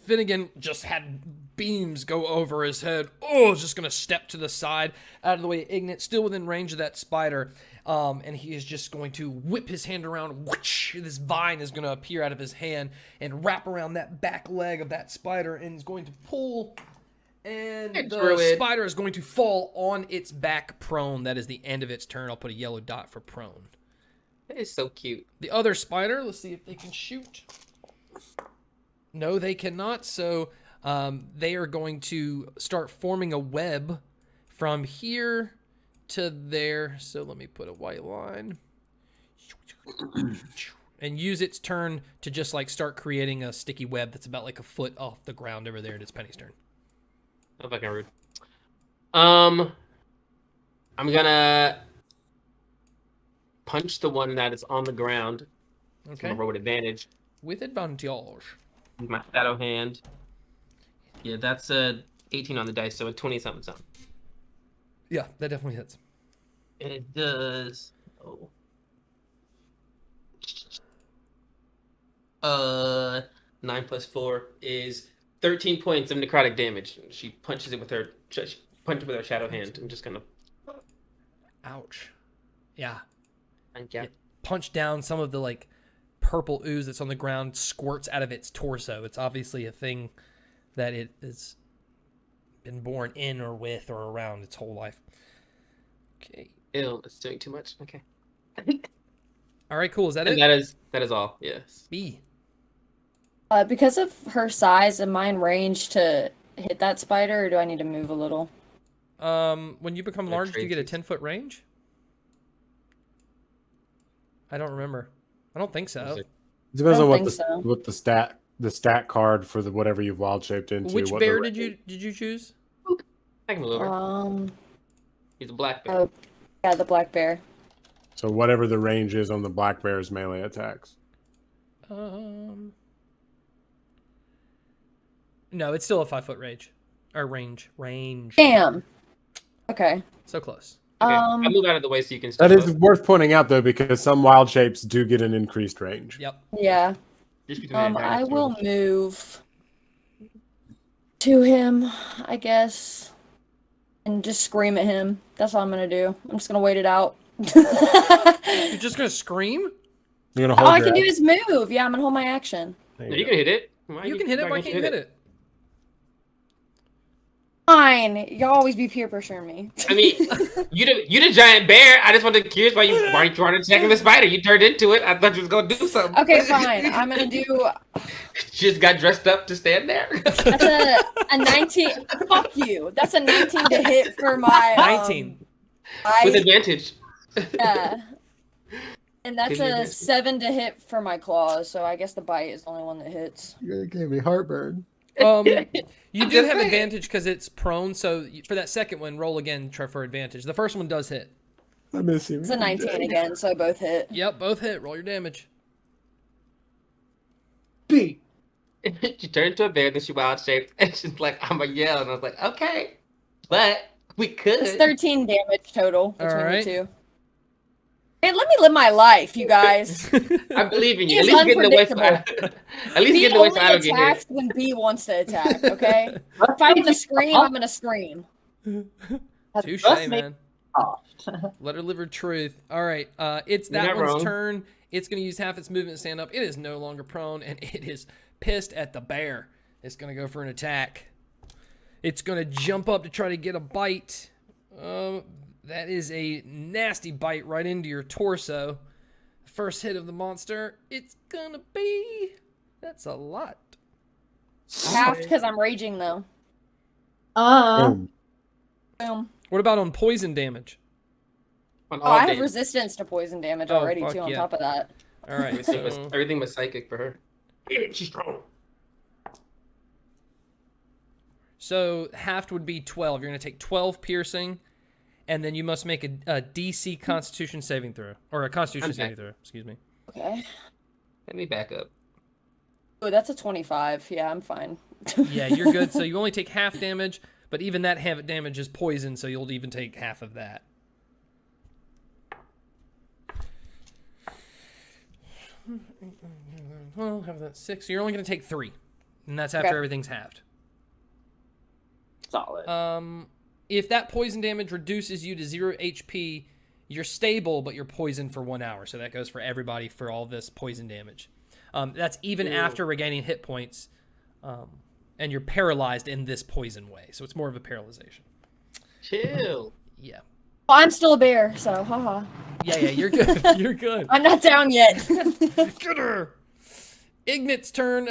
Finnegan just had beams go over his head. Oh, just going to step to the side, out of the way. Ignit, still within range of that spider. And he is just going to whip his hand around. Whoosh, this vine is going to appear out of his hand and wrap around that back leg of that spider and is going to pull. And the spider is going to fall on its back prone. That is the end of its turn. I'll put a yellow dot for prone. That is so cute. The other spider, let's see if they can shoot. No, they cannot. So they are going to start forming a web from here to there. So let me put a white line. And use its turn to just like start creating a sticky web that's about like a foot off the ground over there. It's Penny's turn. Oh, fucking rude. I'm gonna punch the one that is on the ground. Okay. I'm gonna roll with advantage. With advantage. With my shadow hand. Yeah, that's a 18 on the dice, so a 20-something something. Yeah, that definitely hits. And it does. 9 plus 4 is 13 points of necrotic damage. She punches it with her shadow hand. I'm just gonna. Ouch. Yeah. Thank you. Punch down some of the like purple ooze that's on the ground squirts out of its torso. It's obviously a thing that it has been born in or with or around its whole life. Okay. Ew, that's doing too much. Okay. All right, cool. Is that And it? that is all. Yes. B. Because of her size, am I in range to hit that spider, or do I need to move a little? When you become large, do you get a 10-foot range? I don't remember. I don't think so. It depends I on don't what think the stat card for the whatever you've wild shaped into. Which what bear the- did you choose? I can move over. He's a black bear. Oh, yeah, the black bear. So whatever the range is on the black bear's melee attacks. No, it's still a 5-foot range. Or range. Damn. Okay. So close. Okay, I'll move out of the way so you can step That is up. worth pointing out though, because some wild shapes do get an increased range. Yep. Yeah. I will move to him, I guess, and just scream at him. That's all I'm gonna do. I'm just gonna wait it out. You're just gonna scream? You're gonna Oh, hold I your can do action. his move. Yeah, I'm gonna hold my action. There No, you you go. can hit it. You can hit it. Why can't you hit it? Fine. Y'all always be peer pressuring me. I mean, you the giant bear. I just wanted curious why you weren't trying to check the spider. You turned into it. I thought you was gonna do something. Okay, fine. I'm gonna do. She just got dressed up to stand there. That's a 19. Fuck you. That's a 19 to hit for my. 19. With advantage. Yeah. And that's Give me a advantage. 7 to hit for my claws. So I guess the bite is the only one that hits. It gave me heartburn. You I'm do just have saying. advantage because it's prone. So for that second one, roll again. Try for advantage. The first one does hit. I miss you. It's a 19 again, so both hit. Yep, both hit. Roll your damage. B. She turned into a bear, then she wild shaped, and she's like, "I'm gonna yell," and I was like, "Okay, but we could." It's 13 damage total between Alright. the two. Hey, let me live my life, you guys. I believe in you. At He's least getting away so unpredictable. at least B getting away only so I don't get hit. attacks when B wants to attack, okay? If I want to scream, I'm going to scream. Touche, Let's make- man. Oh. Let her live her truth. All right, it's You're that not one's wrong. turn. It's going to use half its movement to stand up. It is no longer prone, and it is pissed at the bear. It's going to go for an attack. It's going to jump up to try to get a bite. That is a nasty bite right into your torso. First hit of the monster. It's going to be... That's a lot. Half because I'm raging, though. Boom. Boom. What about on poison damage? On Oh, all I have days. resistance to poison damage Oh, already, fuck too, on yeah. top of that. All right, Everything was, so... everything was psychic for her. She's strong. So halved would be 12. You're going to take 12 piercing, and then you must make a DC Constitution saving throw. Or a Constitution I'm saving back. throw, excuse me. Okay. Let me back up. Oh, that's a 25. Yeah, I'm fine. Yeah, you're good. So you only take half damage, But even that half damage is poison, so you'll even take half of that. Well, have that 6. So you're only going to take 3. And that's after everything's halved. Solid. If that poison damage reduces you to 0 HP, you're stable, but you're poisoned for 1 hour. So that goes for everybody for all this poison damage. That's even after regaining hit points. And you're paralyzed in this poison way. So it's more of a paralyzation. Chill. Yeah. Well, I'm still a bear, so haha. Yeah, you're good. You're good. I'm not down yet. Get her. Ignat's turn.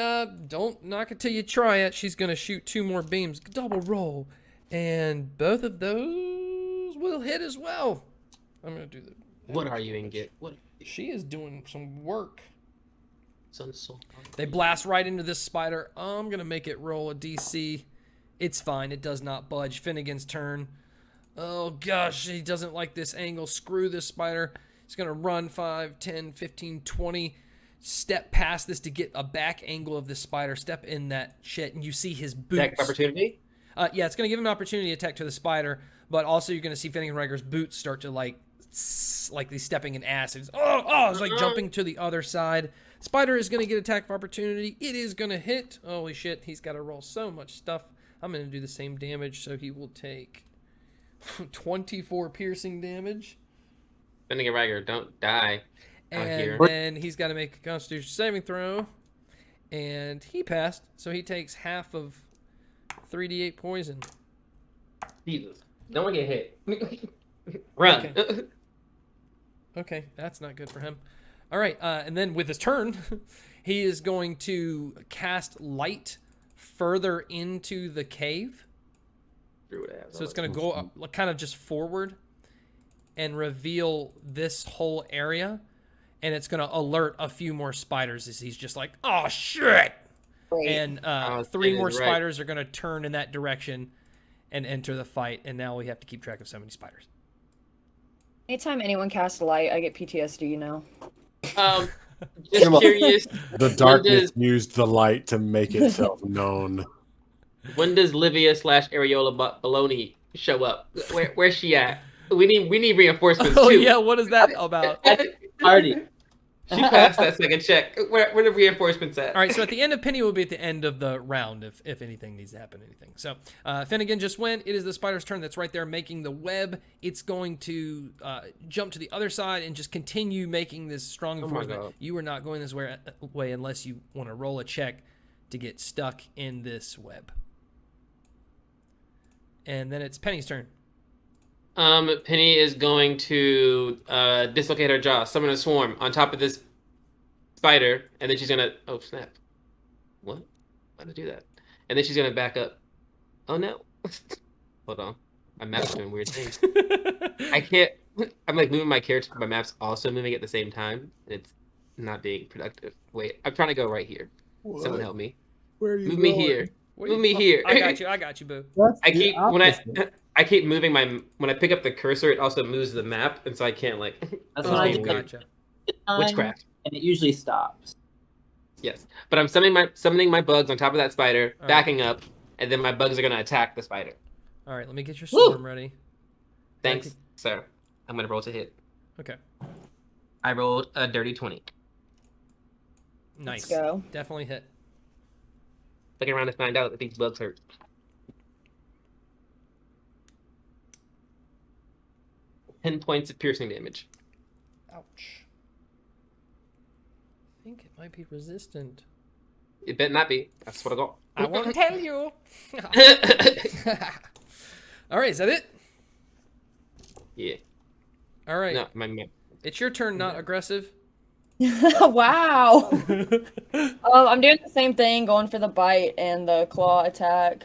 Don't knock it till you try it. She's going to shoot 2 more beams. Double roll. And both of those will hit as well. I'm going to do the... What are you, Ingot? What? She is doing some work. So They blast right into this spider. I'm going to make it roll a DC. It's fine. It does not budge. Finnegan's turn. Oh, gosh. He doesn't like this angle. Screw this spider. He's going to run 5, 10, 15, 20. Step past this to get a back angle of this spider. Step in that shit, and you see his boots. Attack opportunity? Yeah, it's going to give him an opportunity to attack to the spider, but also you're going to see Finnegan Riker's boots start to, like he's stepping in acid. It's like jumping to the other side. Spider is going to get attack of opportunity. It is going to hit. Holy shit, he's got to roll so much stuff. I'm going to do the same damage, so he will take 24 piercing damage. Finnegan Riker, don't die. And then he's got to make a Constitution saving throw. And he passed, so he takes half of 3d8 poison. Jesus. Don't want to get hit. Run. Okay, that's not good for him. All right, and then with his turn, he is going to cast light further into the cave. So it's going to go up, kind of just forward and reveal this whole area. And it's going to alert a few more spiders as he's just like, oh, shit! Great. And 3 more spiders are going to turn in that direction and enter the fight. And now we have to keep track of so many spiders. Anytime anyone casts light, I get PTSD, you know. Just curious. The darkness used the light to make itself known. When does Livia / Areola Baloney show up? Where's she at? We need reinforcements too. Oh yeah, what is that about? Party. She passed that second check. Where the reinforcements at? All right, so at the end of Penny will be at the end of the round if anything needs to happen, anything. So Finnegan just went. It is the spider's turn that's right there making the web. It's going to jump to the other side and just continue making this strong enforcement. God. You are not going this way unless you want to roll a check to get stuck in this web. And then it's Penny's turn. Penny is going to dislocate her jaw, summon a swarm on top of this spider, and then she's gonna. Oh snap! What? Why did I do that? And then she's gonna back up. Oh no! Hold on, my map's doing weird things. I can't. I'm like moving my character, but my map's also moving at the same time, and it's not being productive. Wait, I'm trying to go right here. What? Someone help me. Where are you Move going? me here. Move me here. I got you, boo. That's I the keep opposite. I keep moving when I pick up the cursor, it also moves the map, and so I can't like. That's Oh, what I being do. weird. gotcha. Witchcraft. And it usually stops. Yes, but I'm summoning my bugs on top of that spider, All right. backing up, and then my bugs are gonna attack the spider. All right, let me get your Woo! storm ready. Thanks, sir. I'm gonna roll to hit. Okay, I rolled a dirty 20. nice. Let's go. Definitely hit. Looking around to find out if these bugs hurt. Ten points of piercing damage. Ouch. I think it might be resistant. It better not be. That's what I got. I won't tell you. All right, is that it? Yeah. All right. No, my It's your turn, not aggressive. Wow. I'm doing the same thing, going for the bite and the claw attack.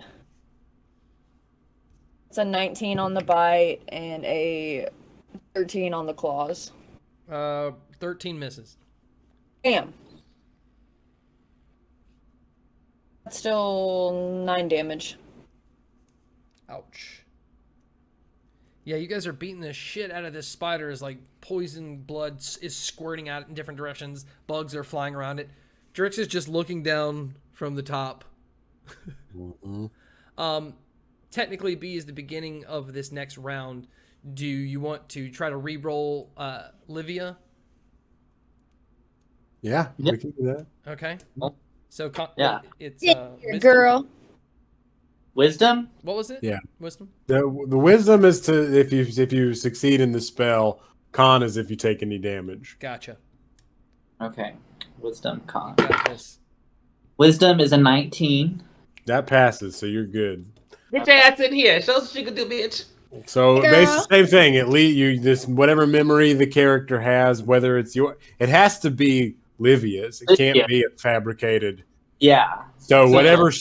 It's a 19 on the bite and a 13 on the claws. 13 misses. Damn. That's still 9 damage. Ouch. Yeah, you guys are beating the shit out of this spider as like poison blood is squirting out in different directions. Bugs are flying around it. Drix is just looking down from the top. Mhm. technically be as the beginning of this next round. Do you want to try to re-roll Livia? Yeah, Yep. we can do that. Okay. Well, So yeah. it's Yeah, wisdom? girl. Wisdom? What was it? Yeah. Wisdom. The wisdom is to if you succeed in the spell. Con is if you take any damage. Gotcha. Okay. Wisdom con. Got this. Wisdom is a 19. That passes, so you're good. Get your ass in here. Show us what you can do, bitch. So Girl. basically, same thing. It lead you this whatever memory the character has, whether it's it has to be Livia's. It can't Yeah. be a fabricated. Yeah. So So- whatever.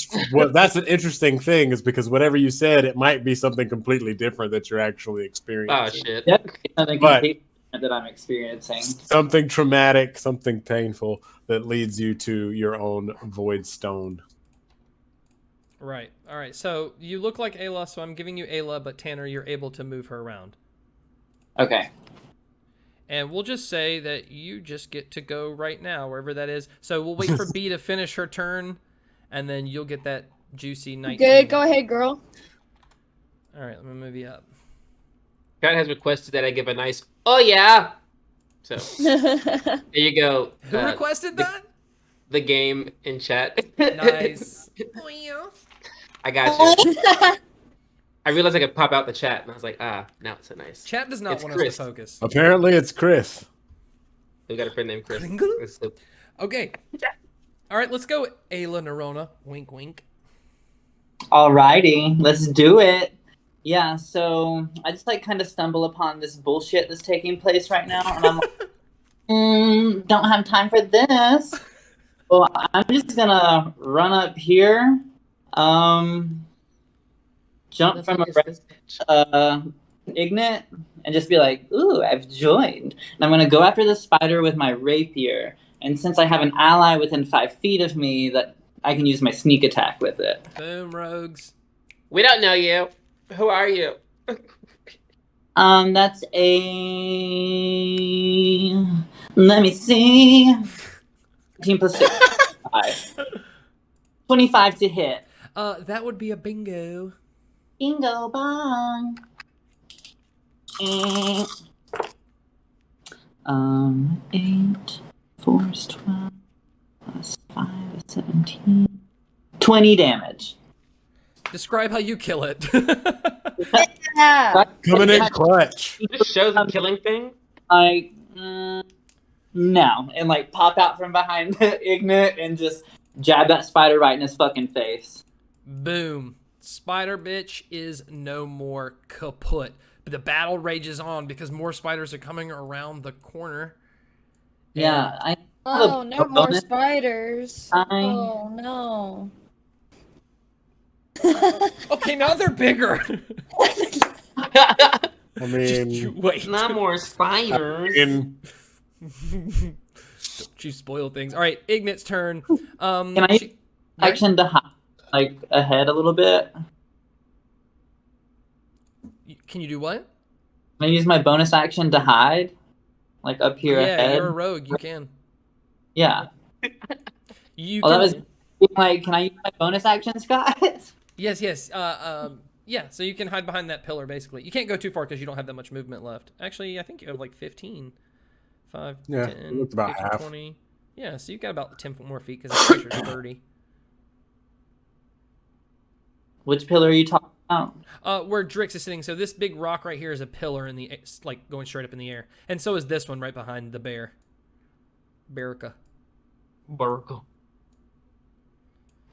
That's an interesting thing is because whatever you said, it might be something completely different that you're actually Oh experiencing. shit. Yep. Something But- completely different that I'm experiencing. Something traumatic, something painful that leads you to your own Voidstone. Right. All right. So you look like Ayla, so I'm giving you Ayla, but Tanner, you're able to move her around. Okay. And we'll just say that you just get to go right now, wherever that is. So we'll wait for B to finish her turn, and then you'll get that juicy 19. Good. Go ahead, girl. All right, let me move you up. God has requested that I give a nice, oh yeah. So there you go. Who requested that? The game in chat. Nice. Oh, yeah. I got you. I realized I could pop out the chat, and I was like, now it's so nice. Chat does not It's want Chris. us to focus. Apparently, it's Chris. We got a friend named Chris. Kringle? It's the- Okay. All right, let's go, Ayla Nerona. Wink, wink. Alrighty, let's do it. Yeah, so I just like kind of stumble upon this bullshit that's taking place right now, and I'm like, don't have time for this. Well, I'm just gonna run up here, jump from a Ignite, and just be like, ooh, I've joined. And I'm gonna go after the spider with my rapier, and since I have an ally within 5 feet of me, that I can use my sneak attack with it. Boom, rogues. We don't know you. Who are you? That's a. Let me see. 15 plus 6. 25 to hit. That would be a bingo. Bingo bong. 8, 4 is 12, plus 5 is 17. 20 damage. Describe how you kill it. Yeah. Coming in clutch. Just shows the killing thing. I no, and like pop out from behind the Ignite and just jab that spider right in his fucking face. Boom. Spider bitch is no more kaput. But the battle rages on because more spiders are coming around the corner. Yeah, I. Oh, no more bonus. spiders. Fine. Oh, no. Okay, now they're bigger. I mean, Wait. Not more spiders. Don't you spoil things. All right, Ignat's turn. Can I use action to hide, like ahead a little bit? Can you do what? Can I use my bonus action to hide, like up here Yeah, ahead? you're a rogue. You can. Yeah. You Well, can. that was like, can I use my bonus action, Scott? Yes. Yeah. So you can hide behind that pillar, basically. You can't go too far because you don't have that much movement left. Actually, I think you have like 15. 5, Yeah, 10, looked about 15, half. 20. Yeah, so you've got about 10 more feet because the picture's 30. Which pillar are you talking about? Where Drix is sitting. So this big rock right here is a pillar in the like going straight up in the air, and so is this one right behind the bear. Barica. Burgle.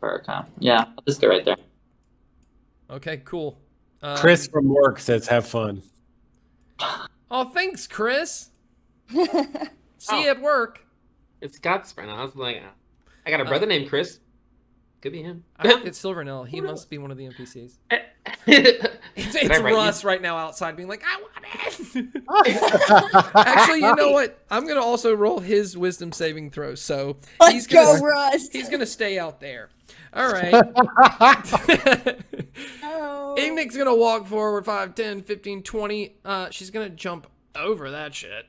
Okay. Yeah, I'll just go right there. Okay, cool. Chris from work says, "Have fun." Oh, thanks, Chris. See you at work. It's Scott's friend. I was like, I got a brother named Chris. Could be him. I think it's Silvernell. He must be one of the NPCs. It's Did I write Russ right now outside being like, I want it. Actually, you know what? I'm going to also roll his wisdom saving throw. So Let's go, Russ. he's going to stay out there. All right. No. Ignat's going to walk forward 5, 10, 15, 20. She's going to jump over that shit.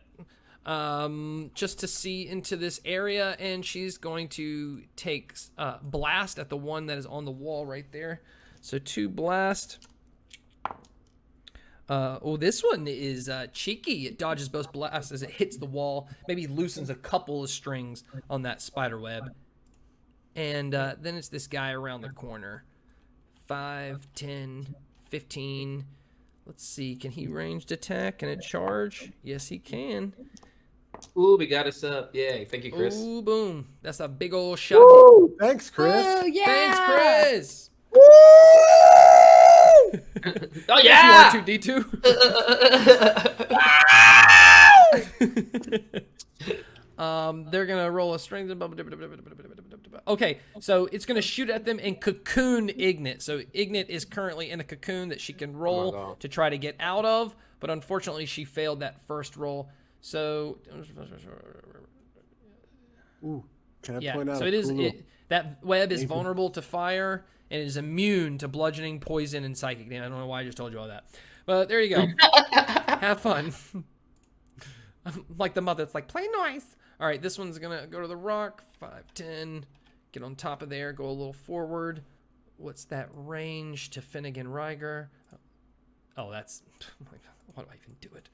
Just to see into this area, and she's going to take blast at the one that is on the wall right there. So 2 blast. This one is cheeky. It dodges both blasts as it hits the wall. Maybe loosens a couple of strings on that spider web. And then it's this guy around the corner. 5, 10, 15. Let's see. Can he ranged attack and a charge? Yes, he can. Ooh, we got us up. Yay. Thank you, Chris. Ooh, boom. That's a big old shot. Woo! Thanks, Chris. Oh, yeah. Thanks, Chris. Oh, yeah! R2D2. They're gonna roll a strength. Okay, so it's gonna shoot at them and cocoon Ignite. So Ignite is currently in a cocoon that she can roll to try to get out of, but unfortunately she failed that first roll. So Ooh, can I yeah, point out so a it is cool little- that web is vulnerable to fire and is immune to bludgeoning, poison, and psychic damage. I don't know why I just told you all that, but there you go. Have fun. Like the mother, it's like, play nice. All right, this one's gonna go to the rock. 5, 10. Get on top of there. Go a little forward. What's that range to Finnegan Ryger? Oh, that's... Why do I even do it?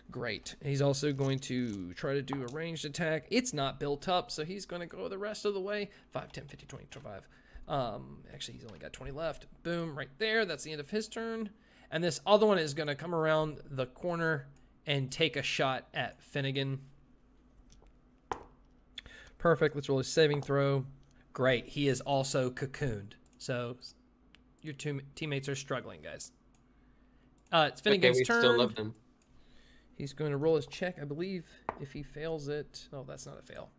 Great. He's also going to try to do a ranged attack. It's not built up, so he's going to go the rest of the way. 5, 10, 15, 20, 25. Actually, he's only got 20 left. Boom, right there. That's the end of his turn. And this other one is going to come around the corner and take a shot at Finnegan. Perfect. Let's roll a saving throw. Great. He is also cocooned. So your two teammates are struggling, guys. It's Finnegan's turn. Still love them. He's going to roll his check, I believe. If he fails it... Oh, that's not a fail.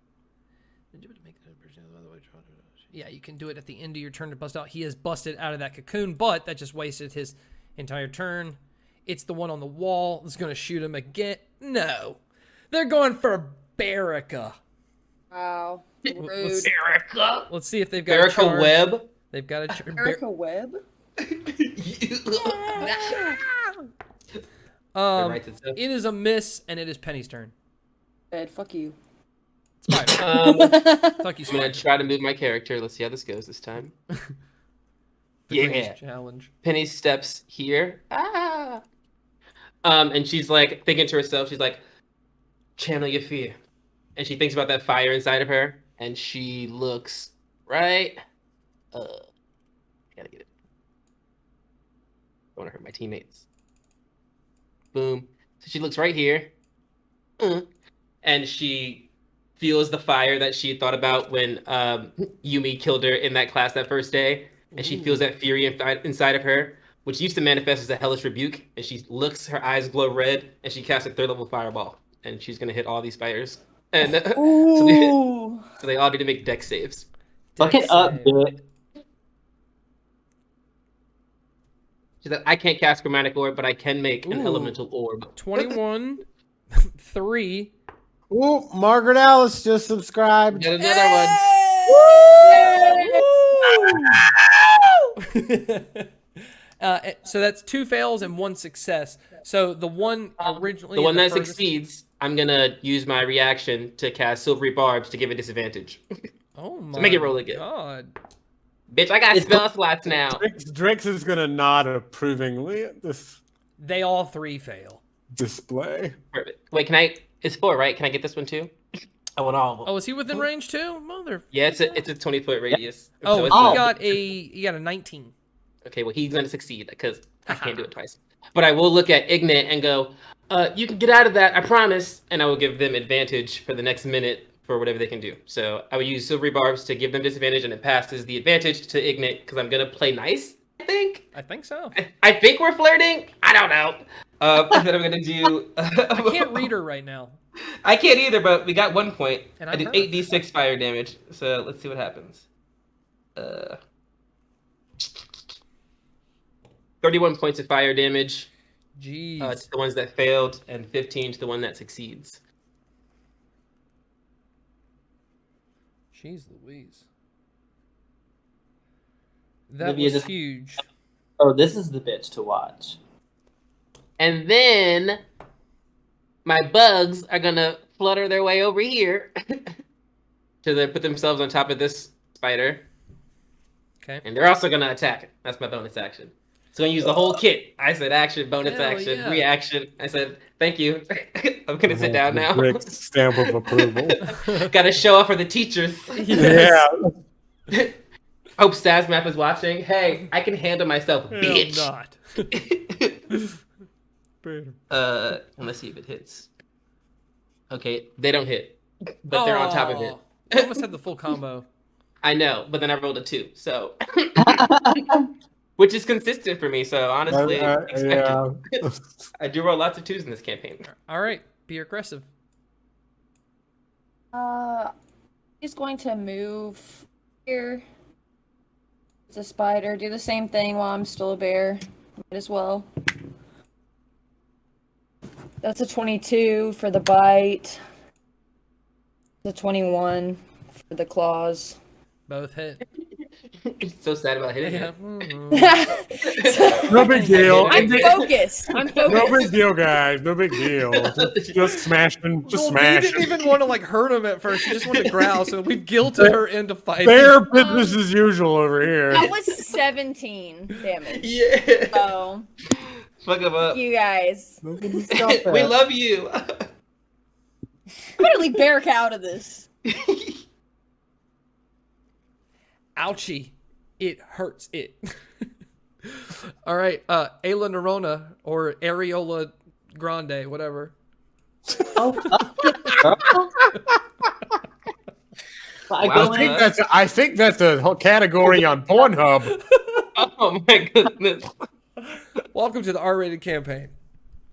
Yeah, you can do it at the end of your turn to bust out. He has busted out of that cocoon, but that just wasted his entire turn. It's the one on the wall that's going to shoot him again. No. They're going for Barrica. Wow. Rude. Let's see if they've got a Barrica charge. Webb. They've got a Erica Webb? It is a miss, and it is Penny's turn. Ed, fuck you. Spider. Fuck you, I'm gonna Spider. try to move my character. Let's see how this goes this time. Yeah. Challenge. Penny steps here. And she's like thinking to herself. She's like, channel your fear. And she thinks about that fire inside of her, and she looks right. Gotta get it. Don't want to hurt my teammates. Boom. So she looks right here, and she feels the fire that she thought about when Yumi killed her in that class that first day, and she feels that fury inside of her, which used to manifest as a hellish rebuke. And she looks, her eyes glow red, and she casts a 3rd level fireball, and she's gonna hit all these spiders. And so they all need to make dex saves. Fuck it up, dude. She's like, I can't cast chromatic orb, but I can make an elemental orb. 21, 3. Ooh, Margaret Alice just subscribed. Got another one. So that's 2 fails and 1 success. So the one originally... The one that succeeds, I'm gonna use my reaction to cast Silvery Barbs to give a disadvantage. Oh my So make it roll again. God. Bitch, I got spell slots now. Drix is gonna nod approvingly at this They all 3 fail. display. Perfect. Wait, can I? It's 4, right? Can I get this one too? I want all of them. Oh, is he within range too? Mother... Yeah, it's a 20-foot radius. Oh, so it's he got a 19. Okay, well, he's gonna succeed because I can't do it twice. But I will look at Ignite and go, you can get out of that, I promise. And I will give them advantage for the next minute for whatever they can do. So I will use Silvery Barbs to give them disadvantage, and it passes the advantage to Ignite because I'm gonna play nice, I think. I think so. I think we're flirting. I don't know. And then I'm gonna do... I can't read her right now. I can't either, but we got 1 point. And I did I'm 8d6 fire damage. So let's see what happens. 31 points of fire damage Jeez. to the ones that failed, and 15 to the one that succeeds. Jeez Louise. That Livia was just- huge. Oh, this is the bitch to watch. And then my bugs are gonna flutter their way over here to put themselves on top of this spider. Okay. And they're also gonna attack it. That's my bonus action. It's gonna use the whole kit. I said action, bonus Hell action, yeah. reaction. I said thank you. I'm gonna sit down now. Drix stamp of approval. Gotta show off for the teachers. Yeah. Hope Sazmap is watching. Hey, I can handle myself, Hell bitch. not. Let's see if it hits. Okay, they don't hit, but they're on top of it. I almost had the full combo. I know, but then I rolled a 2, so which is consistent for me. So honestly, expected. Yeah. I do roll lots of 2s in this campaign. All right, be aggressive. He's going to move here. It's a spider. Do the same thing while I'm still a bear. Might as well. That's a 22 for the bite. The 21 for the claws. Both hit. So sad about hitting Yeah. it. No big deal. I'm focused. I'm No focused. big deal, guys. No big deal. Just smashing. Just Well, smashing. we didn't even want to like hurt him at first. She just wanted to growl, so we've guilted her into fighting. Fair business as usual over here. That was 17 damage. Yeah. So, Fuck him up. you guys. We love you. I'm gonna leave Bear out of this. Ouchie. It hurts it. All right, Ayla Nerona or Areola Grande, whatever. I think that's a whole category on Pornhub. Oh my goodness. Welcome to the R-rated campaign.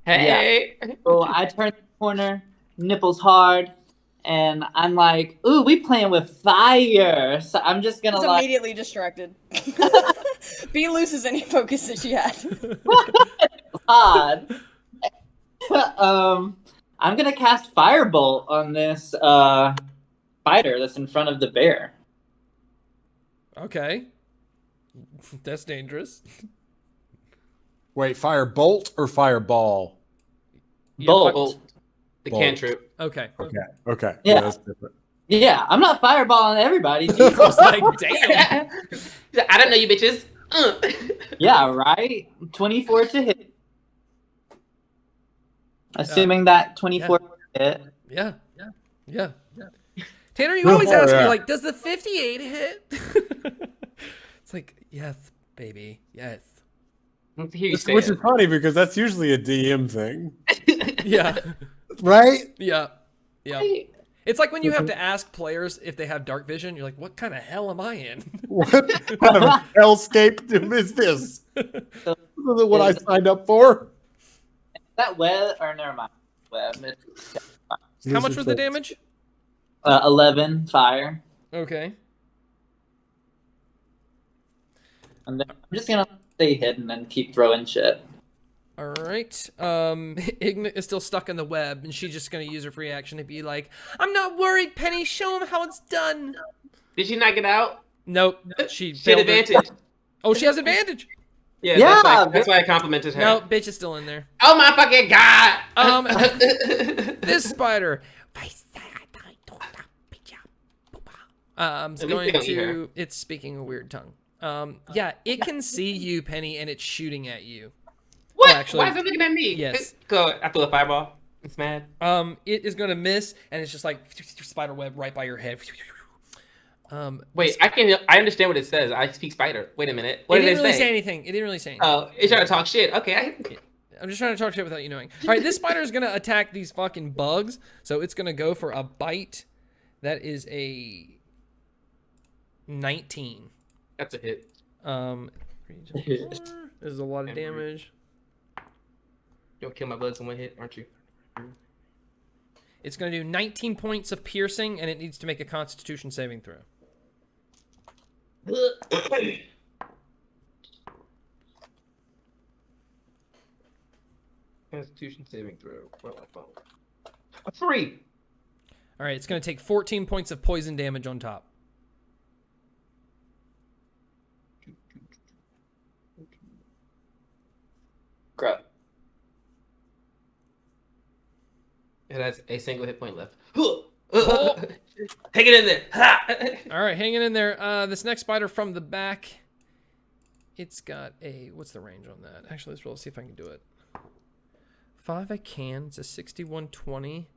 Hey. So I turn the corner, nipples hard, and I'm like, ooh, we playing with fire. So I'm just gonna It's like immediately distracted. B loses any focus that she had. odd. I'm gonna cast Firebolt on this spider that's in front of the bear. Okay. That's dangerous. Wait, fire bolt or fireball? Bolt. Bolt. The Bolt. cantrip. Okay. Okay. Yeah. That's different. Yeah, I'm not fireballing everybody. I was like, damn. I don't know you bitches. Yeah, right? 24 to hit. Assuming that 24 hit. Yeah. Tanner, you always ask me, Yeah. like, does the 58 hit? It's like, yes, baby, yes. Let's hear you say Which is it. funny because that's usually a DM thing, Yeah. right? Yeah. It's like when you have to ask players if they have dark vision. You're like, what kind of hell am I in? What kind of hellscape is this? This isn't what I signed up for. That Webb, or never mind. Webb. How much was the damage? 11 fire. Okay. And then I'm just gonna stay hidden and keep throwing shit. All right. Igna is still stuck in the web, and she's just going to use her free action to be like, I'm not worried, Penny. Show him how it's done. Did she not get out? Nope. She She had failed it. advantage. Oh, she has advantage. Yeah, Yeah, that's why I complimented her. No, bitch is still in there. Oh my fucking god! This spider is At least going they don't eat her. to. It's speaking a weird tongue. Yeah, it can see you, Penny, and it's shooting at you. What? Actually, Why is it looking at me? yes. Go. I threw a fireball. It's mad. It is going to miss, and it's just like spider web right by your head. Wait, I understand what it says. I speak spider. Wait a minute. What It did didn't it really say? say anything. It didn't really say anything. Oh, it's trying to talk shit. Okay. I'm just trying to talk shit without you knowing. All right, this spider is going to attack these fucking bugs, so it's going to go for a bite. That is a 19. That's a hit. This is a lot of damage. You'll kill my bloods in one hit, aren't you? It's going to do 19 points of piercing, and it needs to make a Constitution saving throw. Constitution saving throw. A 3. All right, it's going to take 14 points of poison damage on top. Crap. It has a single hit point left. Take it in there. All right, hanging in there. This next spider from the back It's got a, what's the range on that? Actually, let's roll, see if I can do it. 5 I can. It's a 6120.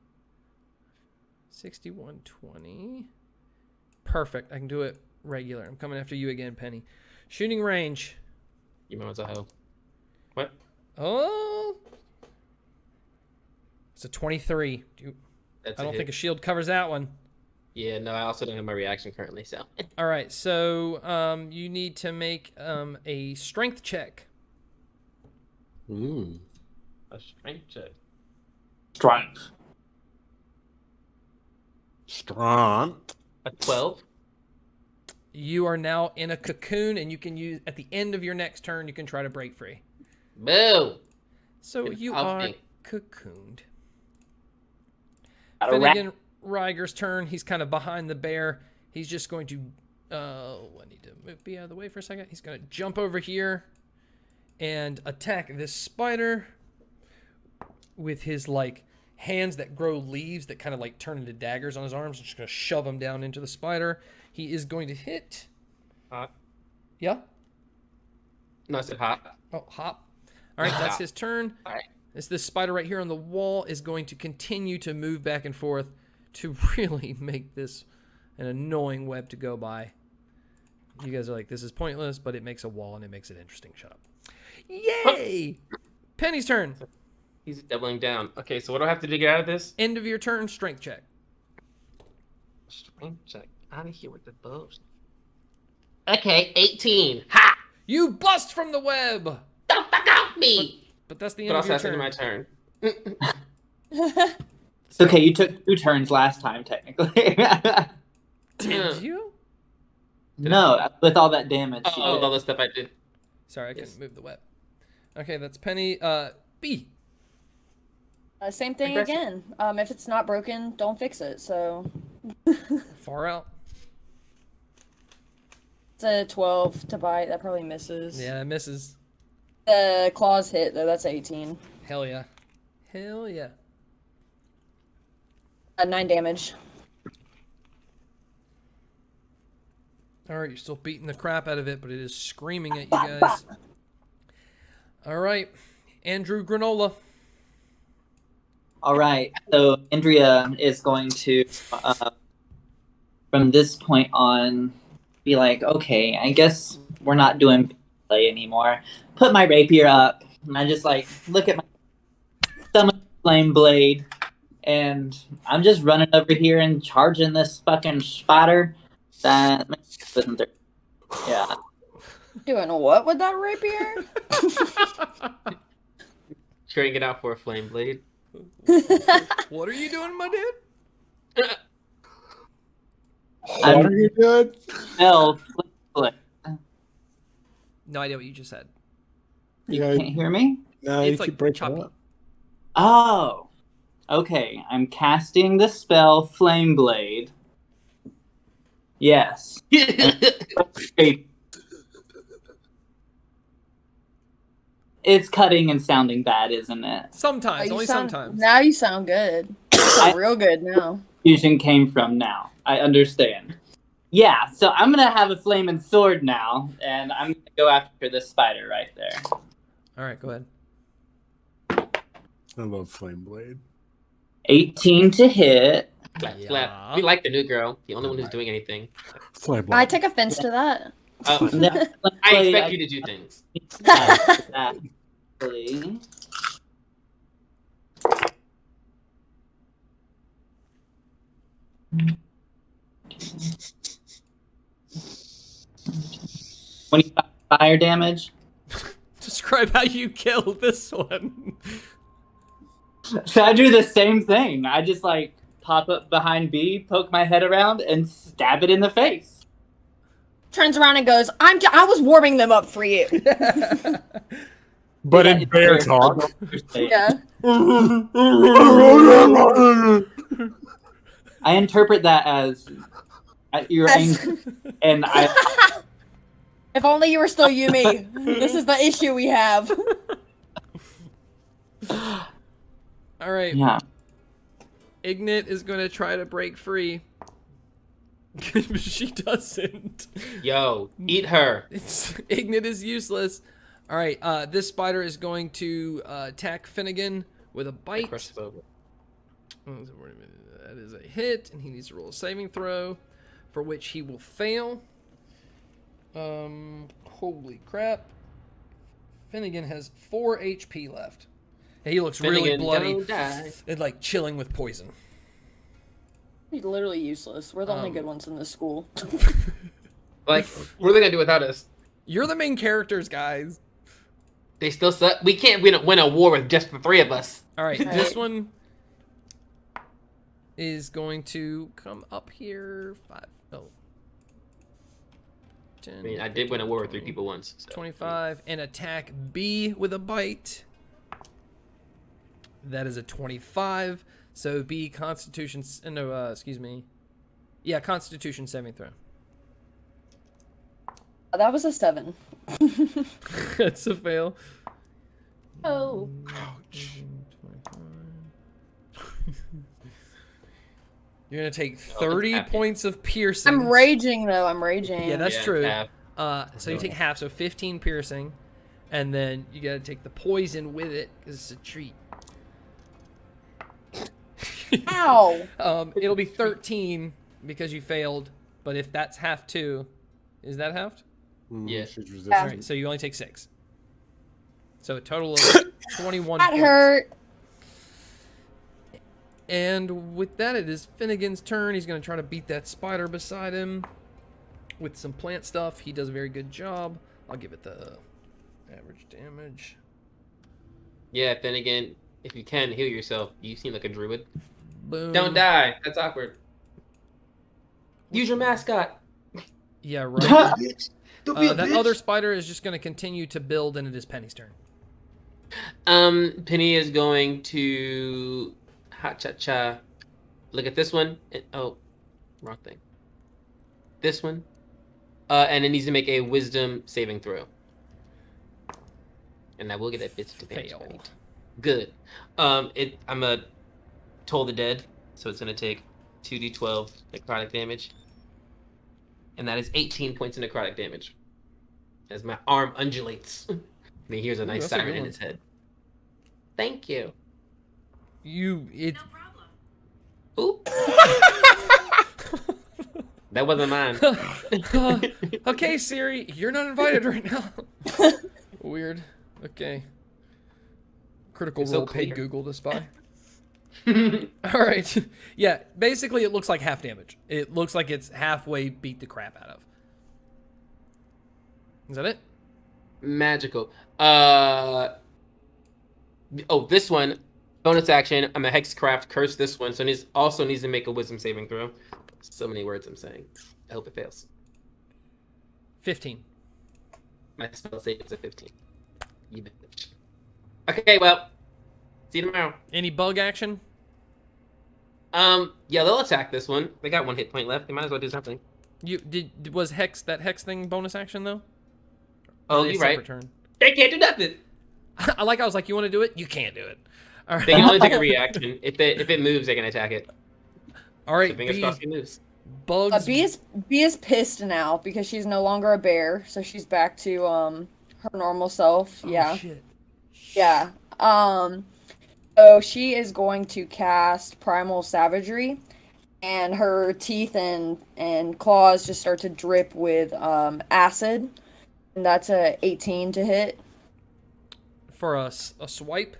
6120. Perfect. I can do it regular. I'm coming after you again, Penny. Shooting range. You know what's a hoe. What? Oh. It's a 23. That's I don't hit. think a shield covers that one. Yeah, no, I also don't have my reaction currently, so. All right, so you need to make a strength check. Ooh. A strength check. Strength. Strong. A 12. You are now in a cocoon, and you can use, at the end of your next turn, you can try to break free. Boo! So you I'll are think. cocooned. Got a rat. Finnegan Ryger's turn. He's kind of behind the bear. He's just going to, I need to be out of the way for a second. He's going to jump over here and attack this spider with his, like, hands that grow leaves that kind of, like, turn into daggers on his arms. I'm just going to shove him down into the spider. He is going to hit. Hot. Yeah? No, I said hot. Oh, hop. All right, that's his turn. All right. This spider right here on the wall is going to continue to move back and forth to really make this an annoying web to go by. You guys are like, this is pointless, but it makes a wall and it makes it interesting. Shut up. Yay! Penny's turn. He's doubling down. Okay, so what do I have to do to get out of this? End of your turn, strength check. Strength check. Out of here with the bows. Okay, 18. Ha! You bust from the web! Don't fuck off me! But that's the But end of also your that's turn. my turn. It's okay, you took 2 turns last time, technically. Did you? No, with all that damage. Oh, with all the stuff I did. Sorry, I Yes. couldn't move the web. Okay, that's Penny. B. Same thing Aggressive. again. If it's not broken, don't fix it. So Far out. it's a 12 to bite. That probably misses. Yeah, it misses. The claws hit though. That's 18. Hell yeah. Hell yeah. 9 damage. All right, you're still beating the crap out of it, but it is screaming at you guys. All right, Andrew Granola. All right, so Andrea is going to, from this point on, be like, okay, I guess we're not doing play anymore. Put my rapier up, and I just like look at my summon flame blade, and I'm just running over here and charging this fucking spider. That yeah. Doing what with that rapier? Trying it out for a flame blade. What are you doing, my dude? What are you doing? No, flip. No idea what you just said. You Yeah, can't hear me? no, It's you like keep breaking choppy. up. Oh, okay. I'm casting the spell Flame Blade. Yes. It's cutting and sounding bad, isn't it? Sometimes, You only sound- sometimes. Now you sound good. You sound real good now. Fusion came from now. I understand. Yeah, so I'm gonna have a flaming sword now, and I'm gonna go after this spider right there. All right, go ahead. I love Flame Blade. 18 to hit. Slap, Yeah. slap. We like the new girl. The only one who's doing anything. Flame Blade. I take offense to that. Oh, And then I expect you to do things. Actually. Fire damage. Describe how you killed this one. So I do the same thing. I just like pop up behind B, poke my head around, and stab it in the face. Turns around and goes, I was warming them up for you. But in bear talk. Yeah. I interpret that as you're angry, and I. If only you were still Yumi. This is the issue we have. All right, Yeah. Ignit is going to try to break free. She doesn't. Yo, eat her. Ignite is useless. All right, this spider is going to attack Finnegan with a bite. Crush is over. That is a hit, and he needs to roll a saving throw, for which he will fail. Holy crap. Finnegan has 4 HP left. He looks really Finnegan, bloody don't die. and like chilling with poison. He's literally useless. We're the only good ones in this school. Like, what are they gonna do without us? You're the main characters, guys. They still suck. We can't win a war with just the 3 of us. All right, this one is going to come up here. 10, I mean, I did win a war with 3 people once. So. 25, and attack B with a bite. That is a 25. So B Constitution. No, excuse me. Yeah, Constitution saving throw. That was a 7. That's a fail. Oh. Ouch. You're gonna take 30 points of piercing. I'm raging though. I'm raging. Yeah, that's Yeah, true. half. So you take half, so 15 piercing, and then you gotta take the poison with it because it's a treat. Ow. It'll be 13 because you failed, but if that's half too, is that halved? Yeah. She's All resistant. right, so you only take 6. So a total of 21 That points. hurt. And with that, it is Finnegan's turn. He's going to try to beat that spider beside him with some plant stuff. He does a very good job. I'll give it the average damage. Yeah, Finnegan, if you can, heal yourself. You seem like a druid. Boom. Don't die. That's awkward. Use your mascot. Yeah, right. Bitch. Don't be a That bitch. other spider is just going to continue to build, and it is Penny's turn. Penny is going to ha-cha-cha. Look at this one. Oh, wrong thing. This one. And it needs to make a wisdom saving throw. And I will get that bitch to Fail. Good. I'm a Toll the Dead, so it's gonna take 2d12 necrotic damage. And that is 18 points of necrotic damage. As my arm undulates. And he hears a nice that's a good siren in one. his head. Thank you. It's Oop. That wasn't mine. okay, Siri, you're not invited right now. Weird. Okay. Critical You're so role paid clear. Google to spy. All right. Yeah, basically it looks like half damage. It looks like it's halfway beat the crap out of. Is that it? Magical. Oh, this one. Bonus action. I'm a Hexcraft curse this one, so it also needs to make a wisdom saving throw. So many words I'm saying. I hope it fails. 15. My spell save is a 15. You bitch. Okay, well. See you tomorrow. Any bug action? Yeah, they'll attack this one. They got 1 hit point left. They might as well do something. Was that hex thing bonus action though? Oh, Or a you're separate right. Turn? They can't do nothing. I was like, you want to do it? You can't do it. All right. They can only take a reaction. If it moves, they can attack it. All right. So fingers crossed it moves. Bugs. B is pissed now because she's no longer a bear, so she's back to her normal self. Oh, Yeah. shit. Yeah. So she is going to cast Primal Savagery, and her teeth and claws just start to drip with acid, and that's a 18 to hit. For a swipe.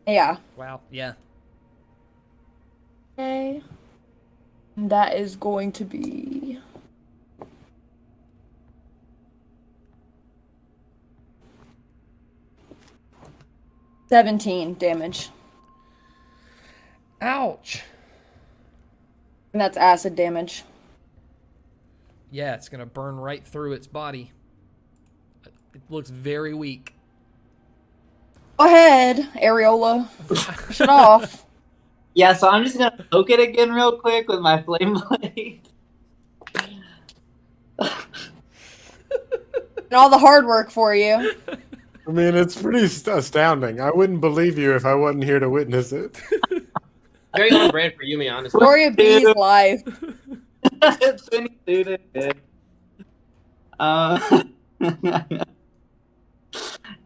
Yeah. Wow. Yeah. Okay. That is going to be 17 damage. Ouch. And that's acid damage. Yeah, it's gonna burn right through its body. It looks very weak. Go ahead, Areola. Push it off. Yeah, so I'm just gonna poke it again real quick with my flame blade. And all the hard work for you. I mean, it's pretty astounding. I wouldn't believe you if I wasn't here to witness it. Very on brand for Yumi, honestly. Glory of B's life. 22 to hit.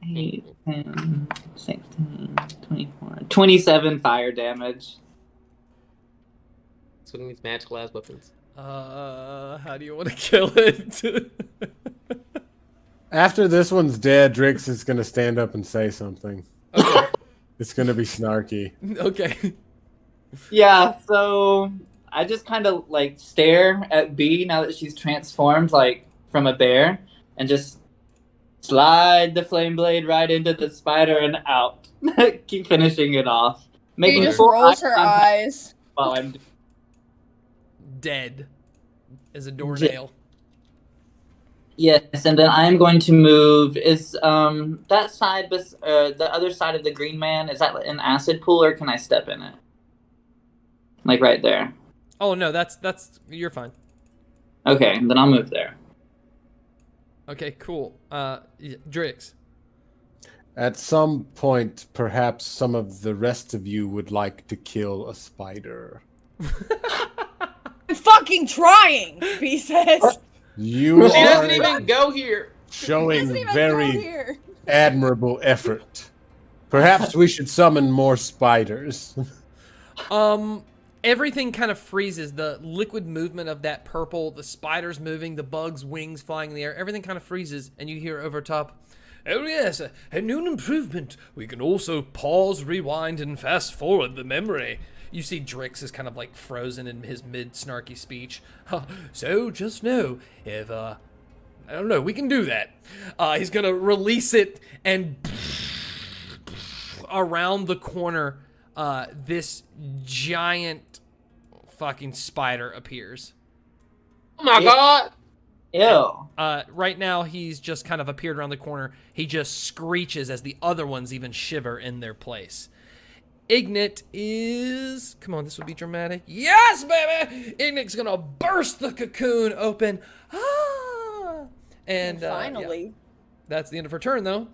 8, 10, 16, 24, 27 fire damage. Swinging these magical ass weapons. How do you want to kill it? After this one's dead, Drix is gonna stand up and say something. Okay. It's gonna be snarky. Okay. Yeah, so I just kind of like stare at B now that she's transformed like from a bear and just slide the flame blade right into the spider and out. Keep finishing it off. She Making just full rolls her contact eyes. while I'm Dead as a doornail. Yes, and then I'm going to move. Is that side, the other side of the green man, is that an acid pool or can I step in it? Like right there. Oh no, that's you're fine. Okay, then I'll move there. Okay, cool. Drix. At some point, perhaps some of the rest of you would like to kill a spider. I'm fucking trying, he says. You She doesn't are even go here. showing Doesn't even go very here. admirable effort. Perhaps we should summon more spiders. Everything kind of freezes. The liquid movement of that purple, the spiders moving, the bugs' wings flying in the air, everything kind of freezes, and you hear over top, Oh yes, a new improvement. We can also pause, rewind, and fast forward the memory. you see Drix is kind of like frozen in his mid-snarky speech. So just know, if I don't know, we can do that. He's gonna release it, and around the corner, this giant fucking spider appears. Oh my god! Ew. Right now, he's just kind of appeared around the corner. He just screeches as the other ones even shiver in their place. Ignit is... Come on, this would be dramatic. Yes, baby! Ignit's gonna burst the cocoon open. Ah! And finally. yeah. That's the end of her turn, though.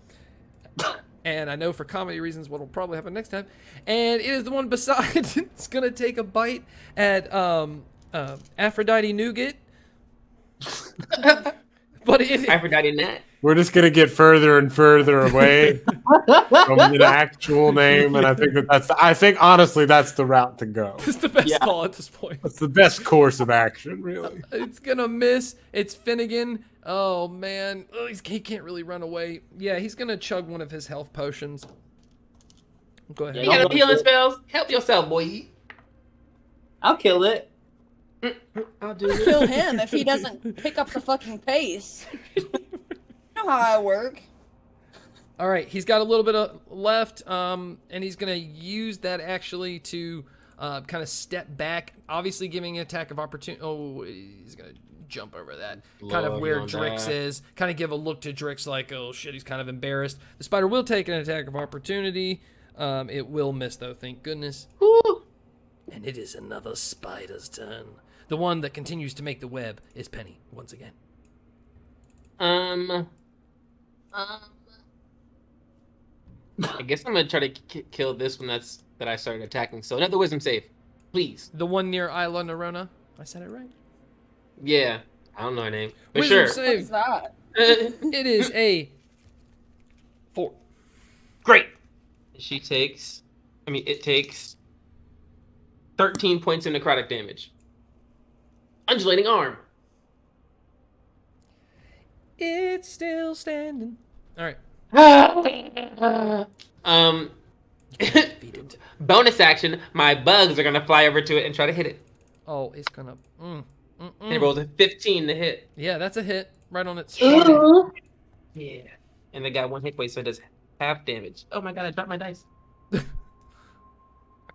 And I know for comedy reasons what will probably happen next time. And it is the one beside. It's gonna take a bite at Aphrodite Nougat. But Aphrodite net. We're just gonna get further and further away from an actual name, and I think honestly that's the route to go. it's the best call at this point. That's the best course of action, really. It's gonna miss. It's Finnegan. Oh man, he can't really run away. Yeah, he's gonna chug one of his health potions. Go ahead. You got healing spells? Help yourself, boy. I'll kill it. I'll do it. Kill him if he doesn't pick up the fucking pace. You know how I work. All right, he's got a little bit of left, and he's gonna use that actually to kind of step back, obviously giving an attack of opportunity. Oh, he's gonna jump over that. Kind of where Drix is. Kind of give a look to Drix like, oh shit, he's kind of embarrassed. The spider will take an attack of opportunity. It will miss though, thank goodness. Woo. And it is another spider's turn. The one that continues to make the web is Penny once again. I guess I'm gonna try to kill this one that I started attacking. So another wisdom save, please. The one near Isla Nerona. I said it right. Yeah, I don't know her name, but Wisdom sure. What save. is that? It is a 4. Great. It takes 13 points of necrotic damage. Undulating arm. It's still standing. All right. Defeated. Bonus action. My bugs are gonna fly over to it and try to hit it. Oh, it's gonna. And it rolls a 15 to hit. Yeah, that's a hit. Right on its. Yeah. And they got 1 hit point, so it does half damage. Oh my god, I dropped my dice.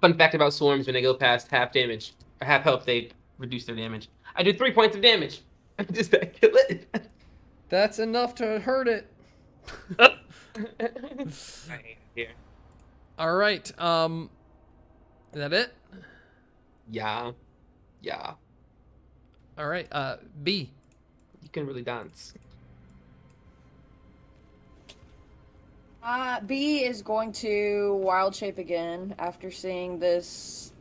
Fun fact about swarms: when they go past half damage or half health, they reduce their damage. I do 3 points of damage. Just to kill it. That's enough to hurt it. Here. All right. Is that it? Yeah. All right. B. You can really dance. B is going to wild shape again after seeing this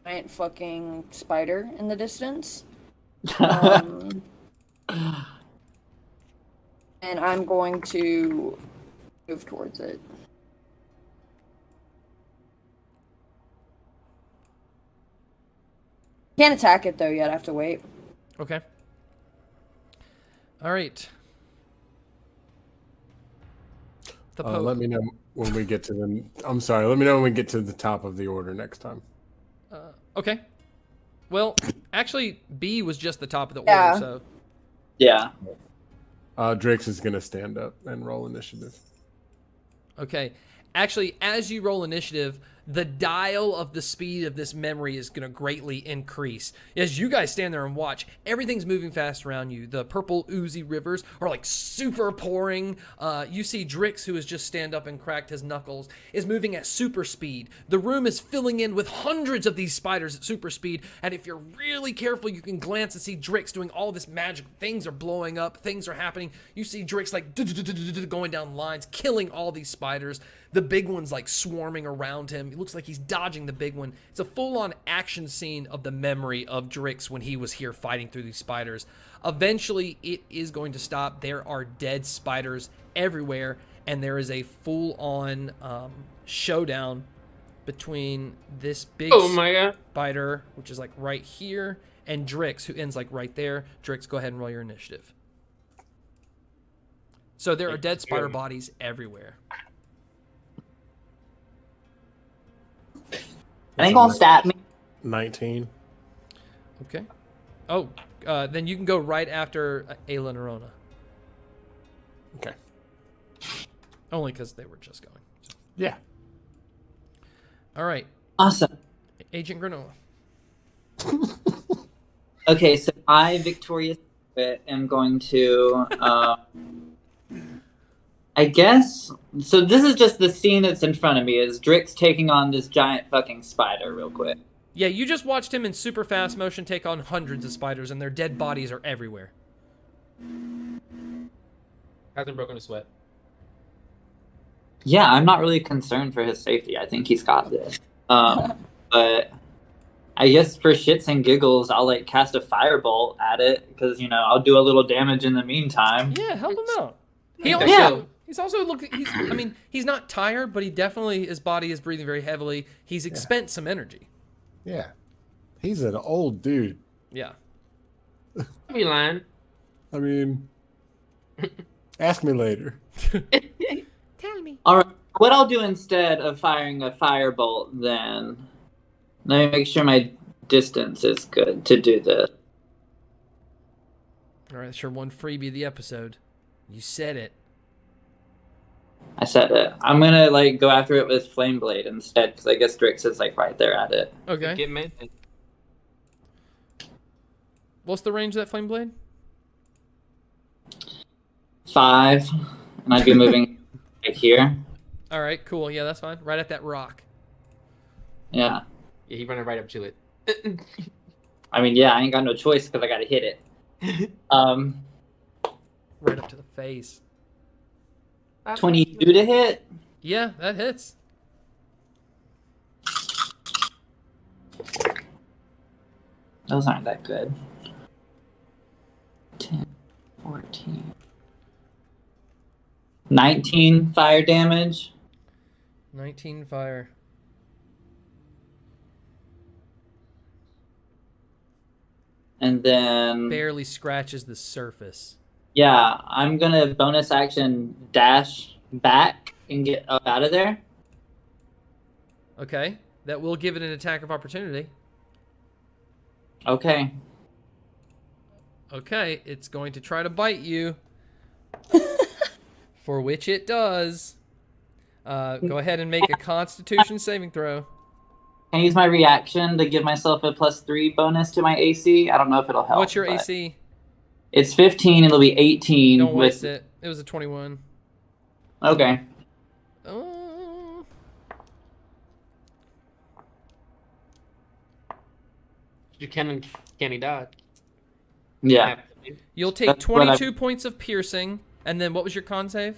giant fucking spider in the distance. And I'm going to move towards it. Can't attack it though yet. I have to wait. Okay. All right. The Pope. Let me know when we get to the. I'm sorry. Let me know when we get to the top of the order next time. Okay. Well, actually, B was just the top of the Yeah. order, so. Yeah. Drix is gonna stand up and roll initiative. Okay. Actually, as you roll initiative, the dial of the speed of this memory is going to greatly increase. As you guys stand there and watch, everything's moving fast around you. The purple oozy rivers are like super pouring. You see Drix, who has just stand up and cracked his knuckles, is moving at super speed. The room is filling in with hundreds of these spiders at super speed. And if you're really careful, you can glance and see Drix doing all this magic. Things are blowing up. Things are happening. You see Drix like going down lines, killing all these spiders. The big one's like swarming around him. It looks like he's dodging the big one. It's a full-on action scene of the memory of Drix when he was here fighting through these spiders. Eventually, it is going to stop. There are dead spiders everywhere, and there is a full-on showdown between this big spider, which is like right here, and Drix, who ends like right there. Drix, go ahead and roll your initiative. So there are dead spider bodies everywhere. Ain't gonna stab me. 19. Okay. Oh, then you can go right after Ayla and Arona. Okay. Only because they were just going. Yeah. All right. Awesome. Agent Granola. Okay, so I, Victorious, am going to, I guess, so this is just the scene that's in front of me, is Drix taking on this giant fucking spider real quick. Yeah, you just watched him in super fast motion take on hundreds of spiders, and their dead bodies are everywhere. Hasn't broken a sweat. Yeah, I'm not really concerned for his safety. I think he's got this. But I guess for shits and giggles, I'll like cast a firebolt at it, because, you know, I'll do a little damage in the meantime. Yeah, help him out. He's also looking. I mean, he's not tired, but he definitely, his body is breathing very heavily. He's expent some energy. Yeah. He's an old dude. Yeah. Be lying. I mean, ask me later. Tell me. All right, what I'll do instead of firing a firebolt, then, let me make sure my distance is good to do this. All right, sure. One freebie of the episode. You said it. I said it. I'm gonna like go after it with Flame Blade instead, because I guess Drix is like right there at it. Okay. Get mad. What's the range of that flame blade? 5, and I'd be moving right here. All right, cool. Yeah, that's fine. Right at that rock. Yeah. Yeah, he running right up to it. I mean, yeah, I ain't got no choice because I gotta hit it. Right up to the face. 22 to hit. Yeah, that hits. Those aren't that good. 10, 14. 19 fire damage. 19 fire. And then, Barely scratches the surface. yeah, I'm gonna bonus action dash back and get up out of there. Okay. That will give it an attack of opportunity. Okay. Okay, it's going to try to bite you. For which it does. Go ahead and make a Constitution saving throw. Can I use my reaction to give myself a +3 bonus to my AC? I don't know if it'll help. What's your but AC? It's 15. It'll be 18. Don't waste with... it. It was a 21. Okay. You can he dodge? Yeah. You'll take That's what 22 points of piercing, and then what was your con save?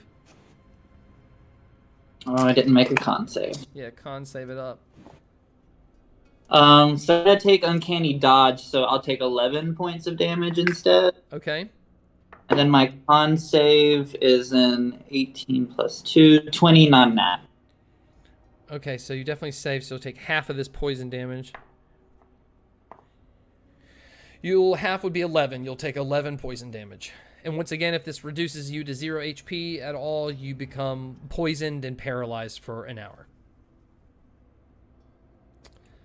Oh, I didn't make a con save. Yeah, con save it up. So I take uncanny dodge, so I'll take 11 points of damage instead. Okay. And then my con save is an 18 plus 2, 20 non-nat. Okay, so you definitely save, so take half of this poison damage. Half would be 11. You'll take 11 poison damage. And once again, if this reduces you to 0 HP at all, you become poisoned and paralyzed for an hour.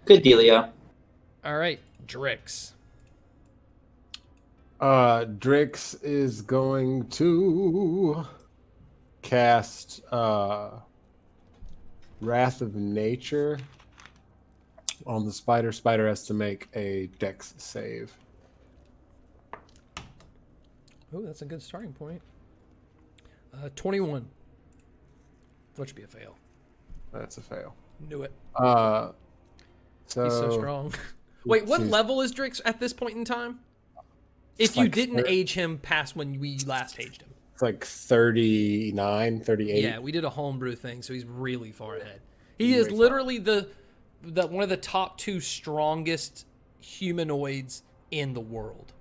Good dealio. All right, Drix. Drix is going to cast Wrath of Nature on the spider. Spider has to make a dex save. Oh, that's a good starting point. 21. That should be a fail. That's a fail. Knew it. So He's so strong. Wait, what level is Drix at this point in time? If you didn't age him past when we last aged him. It's like 39, 38. Yeah, we did a homebrew thing, so he's really far ahead. He is literally the one of the top 2 strongest humanoids in the world.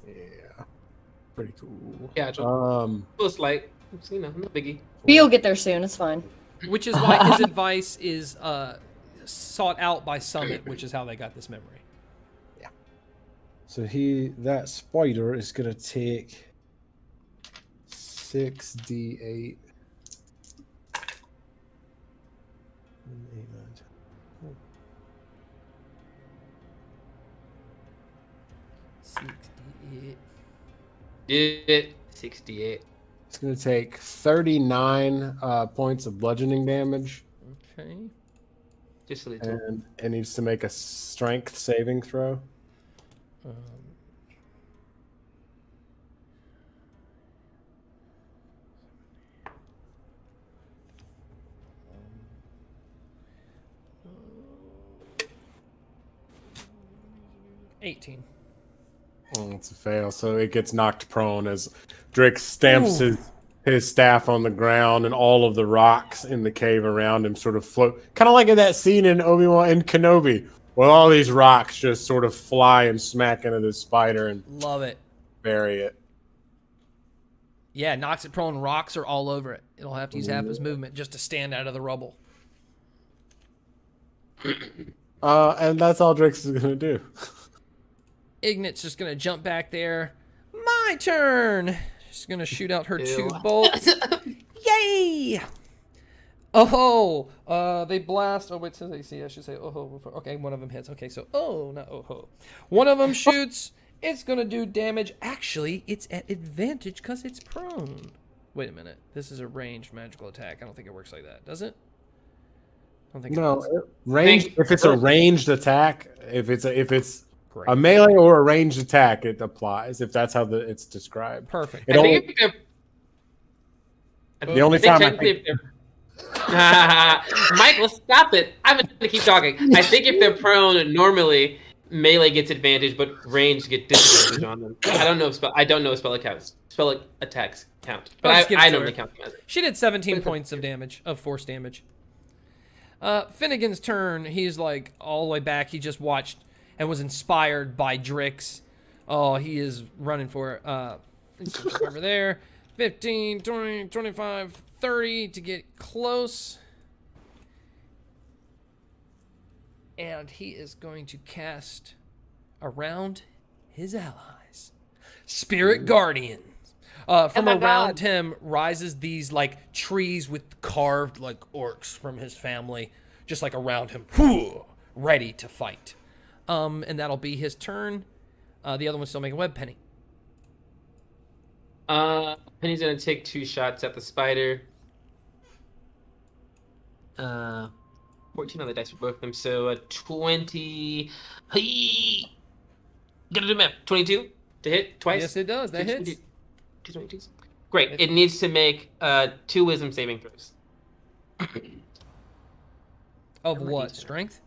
Yeah. Pretty cool. Yeah, looks like, you know, no biggie. You'll get there soon. It's fine. Which is why his advice is sought out by Summit, which is how they got this memory. Yeah. So that spider is gonna take 6d8. 68. Did it. 68. It's gonna take 39 points of bludgeoning damage. Okay. Just a little. And it needs to make a strength saving throw. 18. Oh, it's a fail. So it gets knocked prone as Drix stamps his staff on the ground, and all of the rocks in the cave around him sort of float. Kind of like in that scene in Obi-Wan and Kenobi, where all these rocks just sort of fly and smack into this spider and Love it. bury it. Yeah, knocks it prone. Rocks are all over it. It'll have to use half his movement just to stand out of the rubble. And that's all Drix is going to do. Ignat's just going to jump back there. My turn. She's going to shoot out her 2 bolts. Yay! Oh, they blast. Oh, wait, says AC. I should say, oh, okay, one of them hits. Okay, so, not oh. One of them shoots. It's going to do damage. Actually, it's at advantage because it's prone. Wait a minute. This is a ranged magical attack. I don't think it works like that, does it? I don't think it does. Range. If it's a ranged attack, if it's Great. a melee or a ranged attack, it applies. If that's how it's described. Perfect. The only time I think Michael, stop it! I'm gonna keep talking. I think if they're prone, normally melee gets advantage, but range get disadvantage on them. I don't know if spell attacks count, but I normally count them as it. She did 17 points of damage, of force damage. Finnegan's turn. He's like all the way back. He just watched and was inspired by Drix. Oh, he is running for it. Over there. 15, 20, 25, 30 to get close. And he is going to cast around his allies. Spirit Guardians. From around him rises these like trees with carved like orcs from his family, just like around him, ready to fight. And that'll be his turn. The other one's still making Webb. Penny. Penny's gonna take 2 shots at the spider. 14 on the dice for both of them, so a 20. Hey, gotta do math. 22 to hit twice. Yes, it does. That hits. 222s. Great. It needs to make 2 wisdom saving throws. Of what? Strength?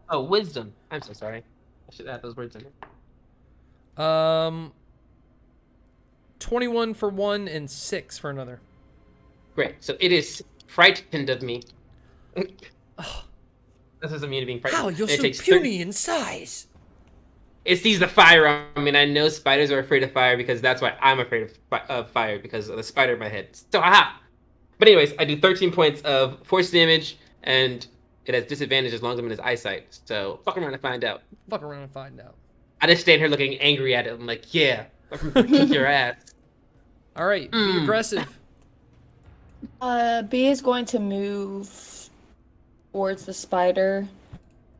Oh, wisdom. I'm so sorry. I should add those words in there. 21 for one and 6 for another. Great. So it is frightened of me. This is immune to being frightened. How you're And it so takes puny in size. It sees the fire on me, and I know spiders are afraid of fire because that's why I'm afraid of fire, because of the spider in my head. So, aha! But anyways, I do 13 points of force damage, and it has disadvantage as long as I'm in his eyesight. So, fuck around and find out. Fuck around and find out. I just stand here looking angry at it. I'm like, yeah, I'm gonna kick your ass. All right, be aggressive. B is going to move towards the spider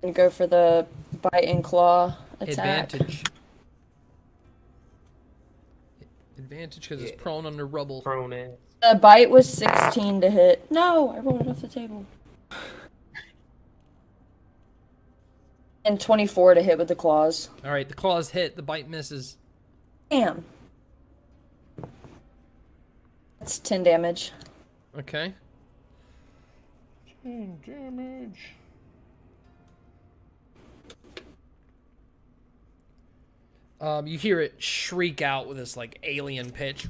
and go for the bite and claw attack. Advantage because it's prone under rubble. Prone ass. The bite was 16 to hit. No, I rolled it off the table. And 24 to hit with the claws. All right, the claws hit. The bite misses. Damn. That's 10 damage. Okay. 10 damage. You hear it shriek out with this like alien pitch,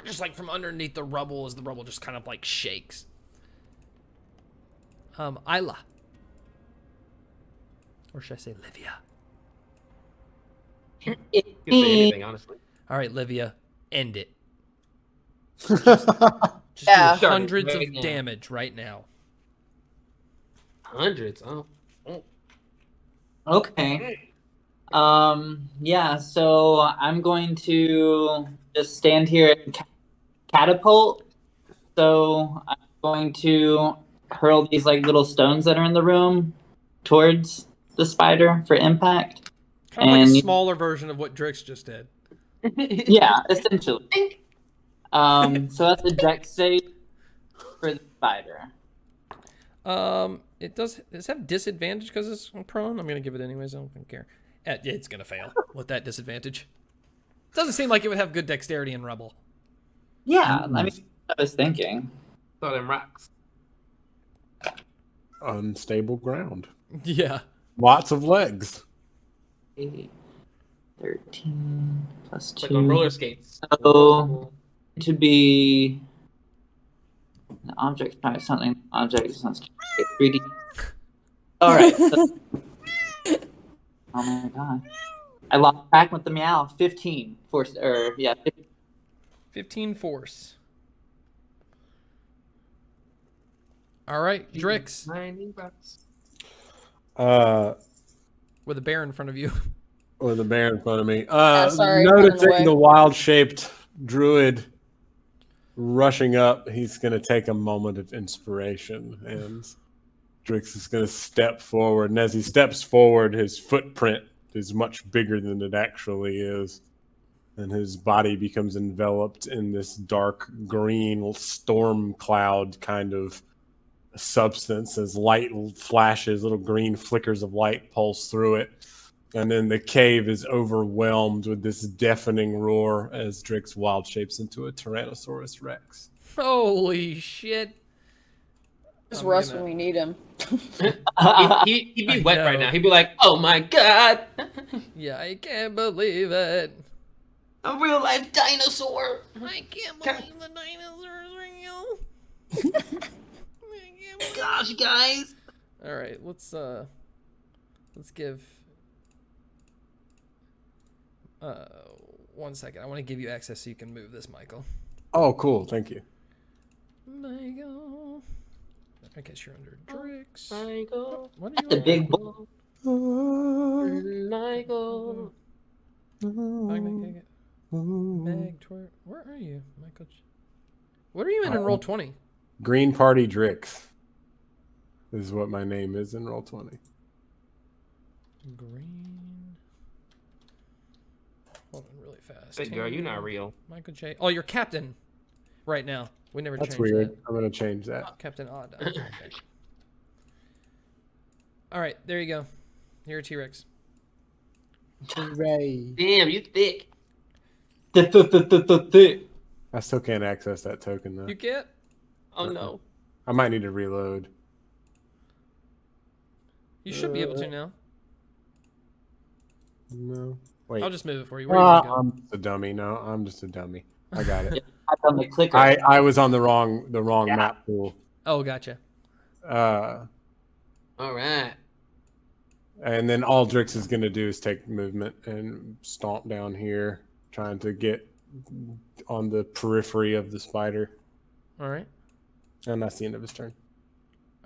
just like from underneath the rubble as the rubble just kind of like shakes. Isla, or should I say Livia? You can say anything, honestly. All right, Livia, end it. Just Yeah. do hundreds Right of now. damage right now. Hundreds. Oh. Okay. Yeah, so I'm going to just stand here and catapult. So I'm going to hurl these like little stones that are in the room towards the spider for impact. Kind of like a And- smaller version of what Drix just did. Yeah, essentially. So that's a dex save for the spider. Does it have disadvantage because it's prone? I'm gonna give it anyways. I don't care. It's gonna fail with that disadvantage. Doesn't seem like it would have good dexterity in rubble. Yeah, I mean, I was thinking. Throw them rocks. Unstable ground. Yeah. Lots of legs. 8, 13 plus It's 2. like on roller skates. So to be an object type something object sounds 3D. All right. So, oh my god, I lost track with the meow. 15 force, or yeah, 15. 15 force. All right, Drix, 90 bucks. with a bear in front of you. With a bear in front of me. sorry, got in the way. Noticing the wild-shaped druid rushing up, he's going to take a moment of inspiration, and Drix is going to step forward. And as he steps forward, his footprint is much bigger than it actually is, and his body becomes enveloped in this dark green storm cloud kind of substance as light flashes, little green flickers of light pulse through it. And then the cave is overwhelmed with this deafening roar as Drix wild shapes into a Tyrannosaurus Rex. Holy shit. It's I'm Russ gonna- when we need him. He'd be I wet know. right now. He'd be like, oh my god, Yeah, I can't believe it. a real life dinosaur. I can't Can- believe the dinosaurs are real. Gosh, guys. All right, let's give 1 second. I want to give you access so you can move this, Michael. Oh, cool. Thank you. Michael. I guess you're under Drix. Michael. What are That's a you big boy. Michael. Meg, where are you, Michael? What are you in roll 20? Green Party Drix is what my name is in roll 20. Green. Hold on really fast. Big girl, you're not real. Michael J. Oh, you're captain right now. We never That's changed weird. that. I'm going to change that. Captain Odd. Okay. All right, there you go. You're a T-Rex. Hooray. Damn, you thick. I still can't access that token, though. You can't? Oh no. I might need to reload. You should be able to now. No. Wait. I'll just move it for you. Where are you gonna go? I'm just a dummy. No, I'm just a dummy. I got it. On the clicker. I was on the wrong map pool. Oh, gotcha. All right. And then all Drix is going to do is take movement and stomp down here, trying to get on the periphery of the spider. All right. And that's the end of his turn.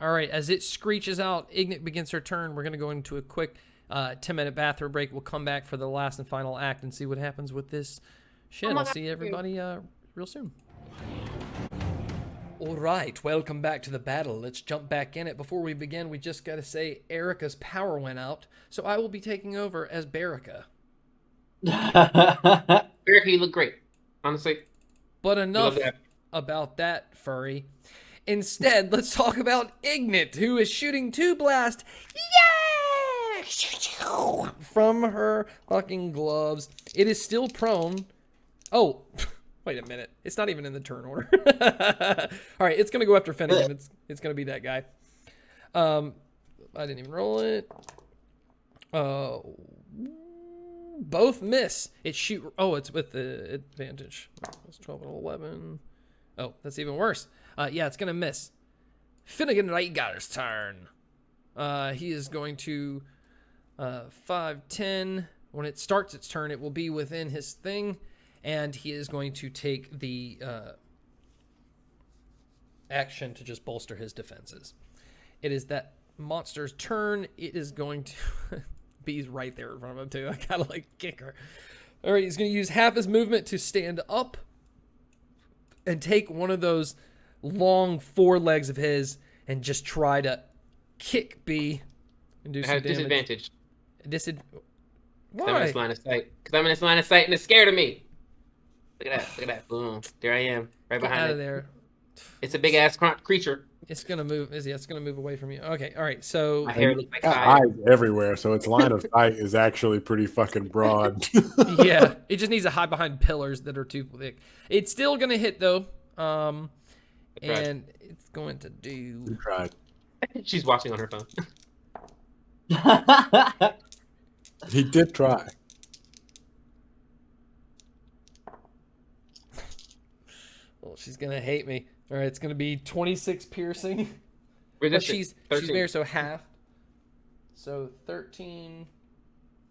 All right, as it screeches out, Ignis begins her turn. We're going to go into a quick 10-minute bathroom break. We'll come back for the last and final act and see what happens with this shit. I'll see everybody real soon. All right, welcome back to the battle. Let's jump back in it. Before we begin, we just got to say Erica's power went out, so I will be taking over as Berica. Erica, you look great. Honestly. But enough about that, furry. Instead, let's talk about Ignis, who is shooting 2 blasts. Yeah! From her fucking gloves. It is still prone. Oh, wait a minute. It's not even in the turn order. All right, it's going to go after Finnegan. It's going to be that guy. I didn't even roll it. Both miss. It shoot. Oh, it's with the advantage. That's 12 and 11. Oh, that's even worse. Yeah, it's going to miss. Finnegan Reitgar's turn. He is going to 5, 10. When it starts its turn, it will be within his thing. And he is going to take the action to just bolster his defenses. It is that monster's turn. It is going to... Bee's right there in front of him, too. I gotta, like, kick her. All right, he's going to use half his movement to stand up and take one of those long forelegs of his and just try to kick B and do some damage. Disadvantage. Why? I'm in his line of sight. Because I'm in his line of sight and it's scared of me. Look at that. Look at that. Boom. There I am. Right behind out it. of there. It's a big-ass creature. It's going to move. It's going to move away from you. Okay, all right. So My hair looks like eyes everywhere, so its line of sight is actually pretty fucking broad. Yeah, it just needs to hide behind pillars that are too thick. It's still going to hit, though. And it's going to do... You tried. She's watching on her phone. He did try. Well, she's going to hate me. All right, it's going to be 26 piercing. But she's there, so half. So 13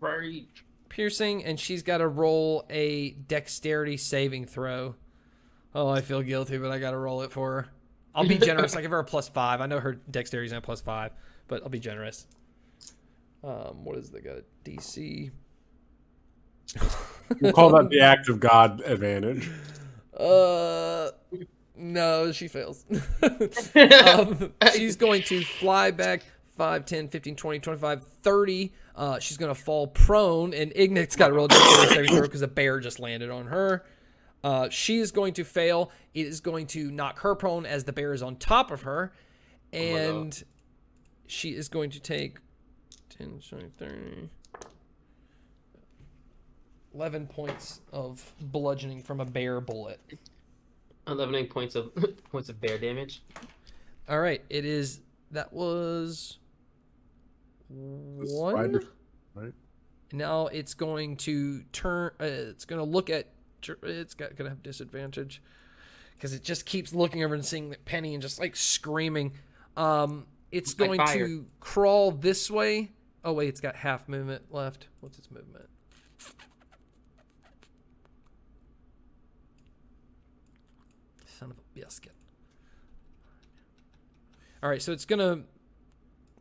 right. piercing, and she's got to roll a dexterity saving throw. Oh, I feel guilty, but I got to roll it for her. I'll be generous. I give her a +5. I know her dexterity's not +5, but I'll be generous. What is the good DC? We'll call that the act of God advantage. No, she fails. She's going to fly back 5, 10, 15, 20, 25, 30. She's going to fall prone, and Ignis got a roll dexterity saving throw because a bear just landed on her. She is going to fail. It is going to knock her prone as the bear is on top of her. And she is going to take 10, 20, 30, 11 points of bludgeoning from a bear bullet. 11 points of bear damage. All right, that was 1. Spider, right? Now it's going to turn. It's going to look at. It's going to have disadvantage because it just keeps looking over and seeing that Penny and just like screaming. It's going to crawl this way. Oh wait, it's got half movement left. What's its movement? Son of a biscuit. All right, so it's gonna.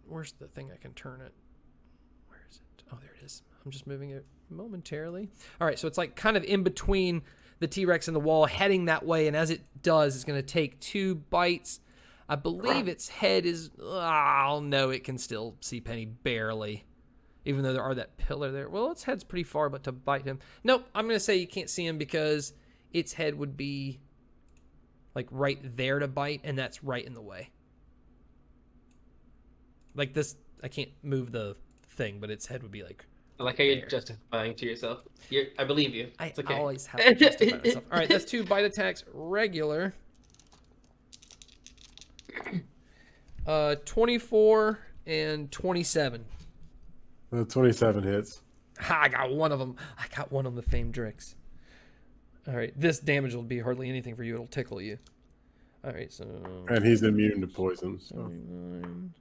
Where's the thing I can turn it? Where is it? Oh, there it is. I'm just moving it momentarily. All right, so it's like kind of in between the T-Rex and the wall, heading that way, and as it does, it's gonna take 2 bites. I believe its head is. Oh no, it can still see Penny barely, even though there are that pillar there. Well, its head's pretty far, but to bite him, nope. I'm gonna say you can't see him because its head would be like right there to bite, and that's right in the way. Like this, I can't move the thing, but its head would be like. I like how you're justifying to yourself. I believe you. It's okay. I always have to justify myself. All right, that's 2 bite attacks, regular. 24 and 27. 27 hits. Ha, I got one of them. I got one on the famed Drix. All right, this damage will be hardly anything for you. It'll tickle you. All right, so... And he's immune to poison. So. 79,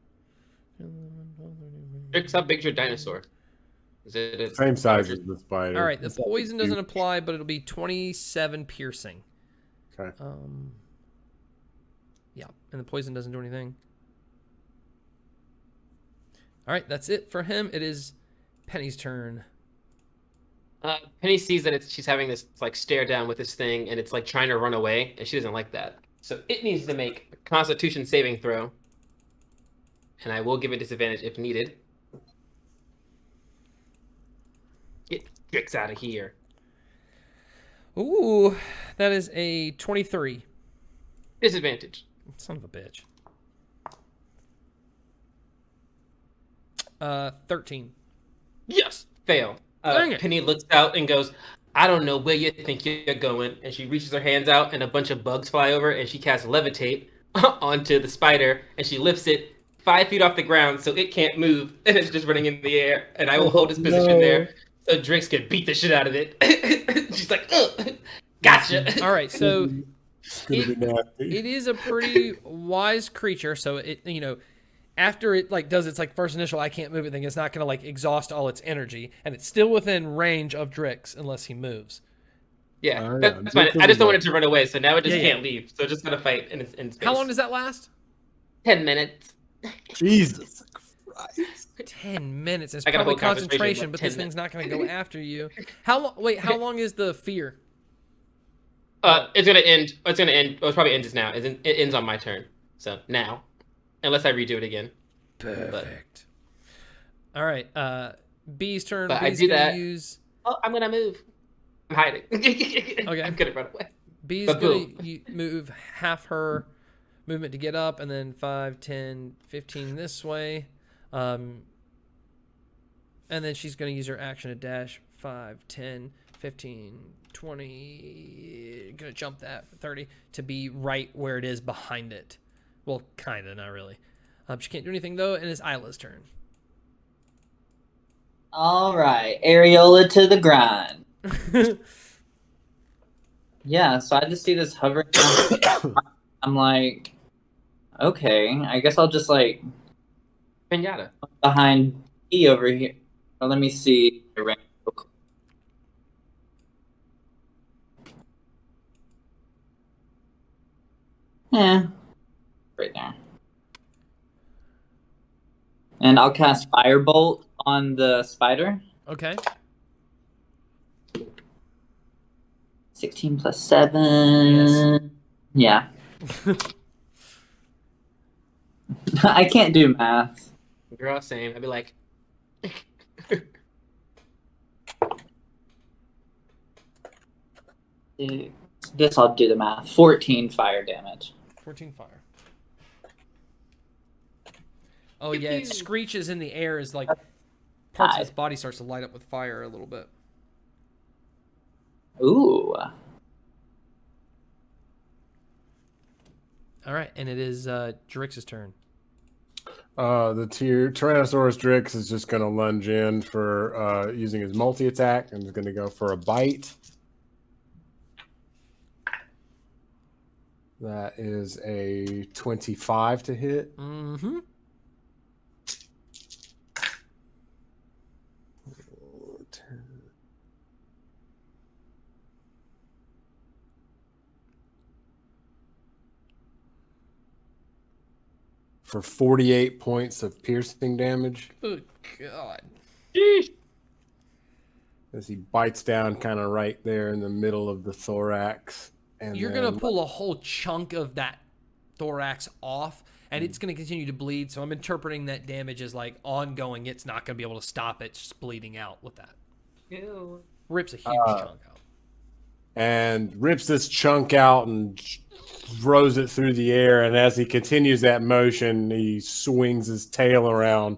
Drix, how big's your dinosaur? Is it a Same size as the spider. All right, the It's like poison doesn't huge. apply, but it'll be 27 piercing. Okay. Yeah, and the poison doesn't do anything. All right, that's it for him. It is Penny's turn. Penny sees that she's having this like stare down with this thing, and it's like trying to run away, and she doesn't like that. So it needs to make a Constitution saving throw, and I will give it disadvantage if needed. Get Drix out of here. Ooh, that is a 23. Disadvantage. Son of a bitch. 13. Yes, fail. Dang it. Penny looks out and goes, I don't know where you think you're going. And she reaches her hands out, and a bunch of bugs fly over, and she casts levitate onto the spider, and she lifts it 5 feet off the ground so it can't move, and it's just running in the air. And I will hold its position there so Drix can beat the shit out of it. She's like, ugh, gotcha. All right, so It's gonna be nasty. it is a pretty wise creature, so it, you know, after it like does its like first initial I can't move it thing, it's not gonna like exhaust all its energy, and it's still within range of Drix unless he moves. Yeah, yeah, that's fine. I just don't want it to run away, so now it just Yeah, yeah. can't leave. So it's just gonna fight in space. How long does that last? 10 minutes. Jesus Christ. 10 minutes. It's I gotta probably hold concentration, concentration, but but this 10 thing's not gonna go after you. How long? Wait, how long is the fear? It's gonna end. It's gonna end. Well, it probably ends now. It ends on my turn. So now, unless I redo it again. Perfect. All right. B's turn. But I B's do gonna that. use. Oh, I'm gonna move. I'm hiding. Okay. I'm gonna run away. B's But gonna boom. move half her movement to get up, and then 5, 10, 15 this way. And then she's gonna use her action to dash 5, 10, 15, 20. Gonna jump that for 30 to be right where it is behind it. Well, kinda, not really. She can't do anything though, and it's Isla's turn. All right, Areola to the grind. Yeah, so I just see this hovering. I'm like, okay, I guess I'll just like Pinata. behind E over here. Well, let me see. Yeah, right there. And I'll cast Firebolt on the spider. Okay. 16 plus 7. Yeah. I can't do math. Girl, same. I'd be like, This I'll do the math. 14 fire damage. 14 fire. Oh yeah, it screeches in the air as like parts of its body starts to light up with fire a little bit. Ooh. All right, and it is Drix's turn. The Tyrannosaurus Drix is just going to lunge in for using his multi-attack and is going to go for a bite. That is a 25 to hit. Mm-hmm. For 48 points of piercing damage. Oh God. As he bites down kind of right there in the middle of the thorax. And You're then, gonna pull a whole chunk of that thorax off, and it's gonna continue to bleed. So I'm interpreting that damage as like ongoing. It's not gonna be able to stop it just bleeding out with that. ew. Rips a huge chunk out. and rips this chunk out and throws it through the air. And as he continues that motion, he swings his tail around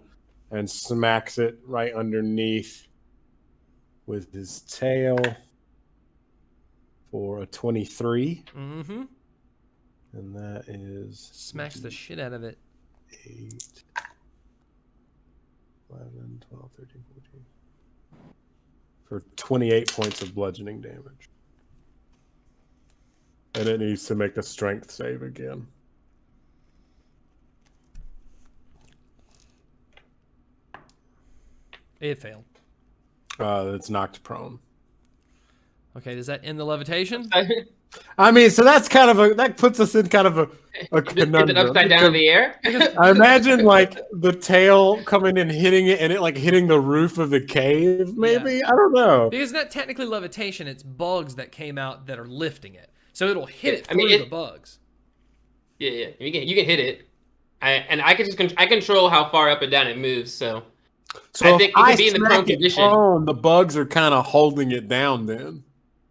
and smacks it right underneath with his tail for a 23. Mm-hmm. And that is Smacks the shit out of it. 8, 11, 12, 13, 14. For 28 points of bludgeoning damage. And it needs to make a strength save again. It failed. It's knocked prone. Okay, does that end the levitation? I mean, so that's kind of that puts us in kind of a Is conundrum. it upside down in the air? I imagine like the tail coming and hitting it, and it like hitting the roof of the cave. Maybe I don't know. Because it's not technically levitation; it's bugs that came out that are lifting it. So it'll hit it through the bugs. Yeah. You can hit it. I control how far up and down it moves. So I think it can be in the prone position. The bugs are kind of holding it down then.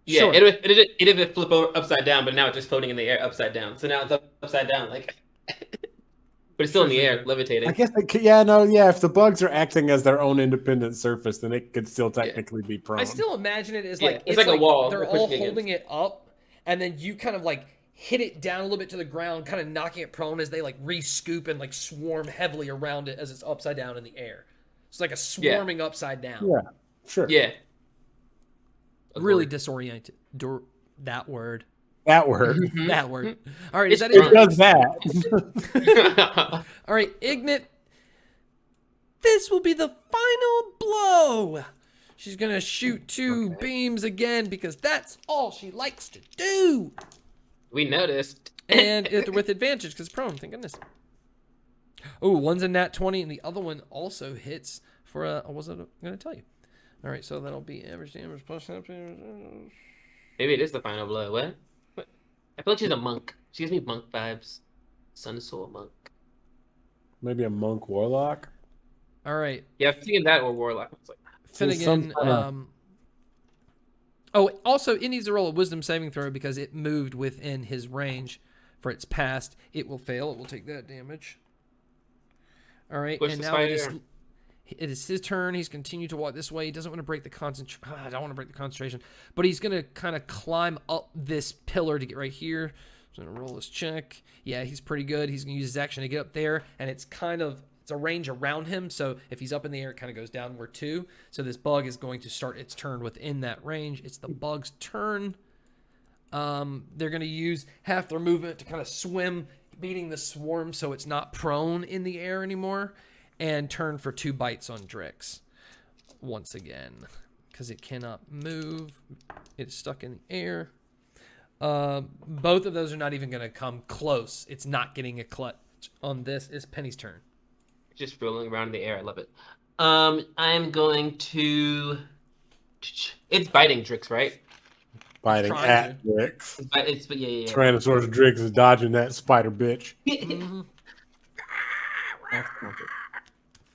Yeah, Sure. it'll flip over upside down, but now it's just floating in the air upside down. So now it's upside down, like, but it's still in the air, levitating. I guess, if the bugs are acting as their own independent surface, then it could still technically be prone. I still imagine it as like it's like a wall. They're all holding it up, and then you kind of like hit it down a little bit to the ground, kind of knocking it prone as they like re-scoop and like swarm heavily around it as it's upside down in the air. It's like a swarming upside down. Yeah, sure. Yeah. Really disoriented. That word. That word. That word. All right, is that it? Does that. All right, Ignat. This will be the final blow. She's going to shoot 2 beams again because that's all she likes to do. We noticed. And with advantage because prone, thank goodness. Oh, one's a nat 20 and the other one also hits for I wasn't going to tell you. All right, so that'll be average damage plus. Maybe it is the final blow. What? I feel like she's a monk. She gives me monk vibes. Sun Soul monk. Maybe a monk warlock. All right. Yeah, I'm thinking that or warlock. It's like Finnegan. Also, it needs to roll a wisdom saving throw because it moved within his range for its past. It will fail. It will take that damage. All right, push and the now spider. it is his turn. He's continued to walk this way. He doesn't want to break the concentration. I don't want to break the concentration, but he's going to kind of climb up this pillar to get right here. So I'm going to roll this check. Yeah, he's pretty good. He's going to use his action to get up there, and it's a range around him. So if he's up in the air, it kind of goes downward too. So this bug is going to start its turn within that range. It's the bug's turn. They're going to use half their movement to kind of swim, beating the swarm so it's not prone in the air anymore. And turn for 2 bites on Drix once again because it cannot move. It's stuck in the air. Both of those are not even going to come close. It's not getting a clutch on this. It's Penny's turn. Just rolling around in the air. I love it. I'm going to. It's biting Drix, right? Biting at Drix. Yeah. Tyrannosaurus Drix is dodging that spider bitch. Mm-hmm.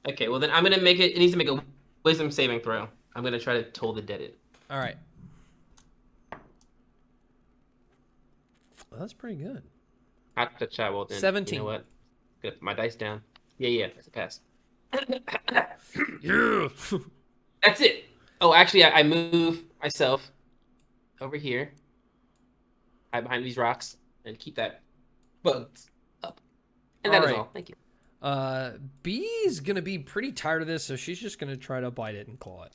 Okay, well then I'm gonna make it. It needs to make a wisdom saving throw. I'm gonna try to toll the dead. All right. Well, that's pretty good. Have to try. Well then, 17. You know what? Gonna put my dice down. Yeah, that's a pass. Yeah. That's it. Oh, actually, I move myself over here. Hide behind these rocks and keep that bugs up. And that is all. Thank you. B's gonna be pretty tired of this, so she's just gonna try to bite it and claw it.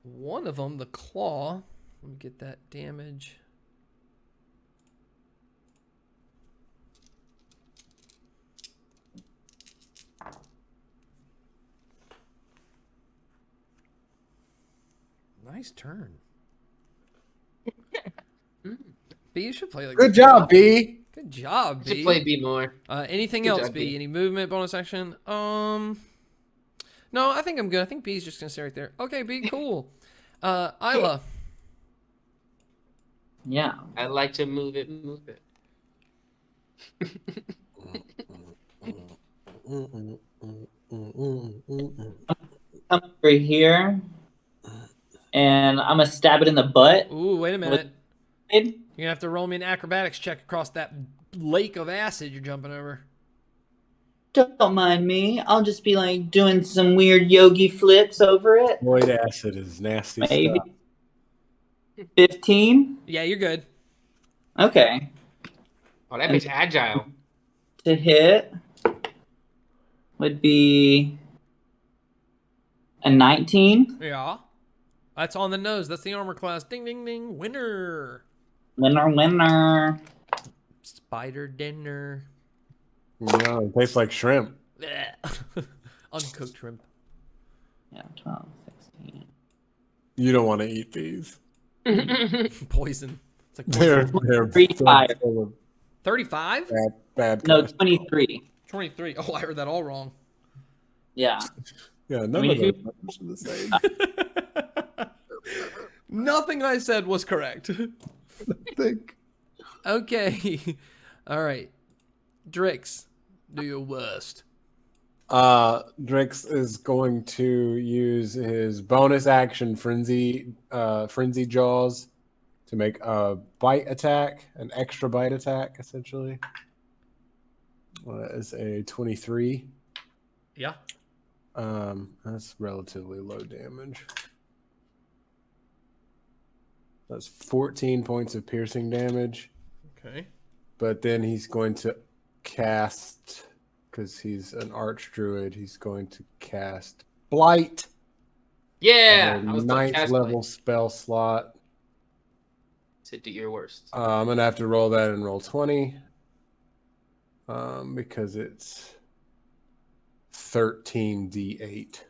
One of them, the claw. Let me get that damage. Nice turn. B, you should play like. Good job, B. Good job, B. You should play B more. Anything Good else, job, B? B. Any movement, bonus action? No, I think I'm good. I think B's just gonna stay right there. Okay, B, cool. Isla. Yeah. I like to move it. Come over here, and I'm gonna stab it in the butt. Ooh, wait a minute. You're You're gonna have to roll me an acrobatics check across that lake of acid you're jumping over. Don't mind me. I'll just be like doing some weird yogi flips over it. Void acid is nasty Maybe. stuff. 15? Yeah, you're good. Okay. Oh, that bitch agile. To hit would be a 19. Yeah. That's on the nose. That's the armor class. Ding, ding, ding. Winner. Winner. Spider dinner. No, it tastes like shrimp. Blech. Uncooked shrimp. Yeah, 12, 16. You don't want to eat these. Poison. It's like They're poison. Free fire. full of 35? bad No, cholesterol. 23. 23. Oh, I heard that all wrong. Yeah. Yeah, none mean, of if those numbers are the same. Nothing I said was correct. I think. Okay. All right. Drix, do your worst. Drix is going to use his bonus action frenzy jaws to make a bite attack, an extra bite attack, essentially. That is a 23. Yeah. That's relatively low damage. That's 14 points of piercing damage. Okay. But then he's going to cast, because he's an archdruid, he's going to cast Blight. Yeah, on I a was ninth cast level Blight. spell slot. To do your worst. I'm going to have to roll that and roll 20. Because it's 13d8.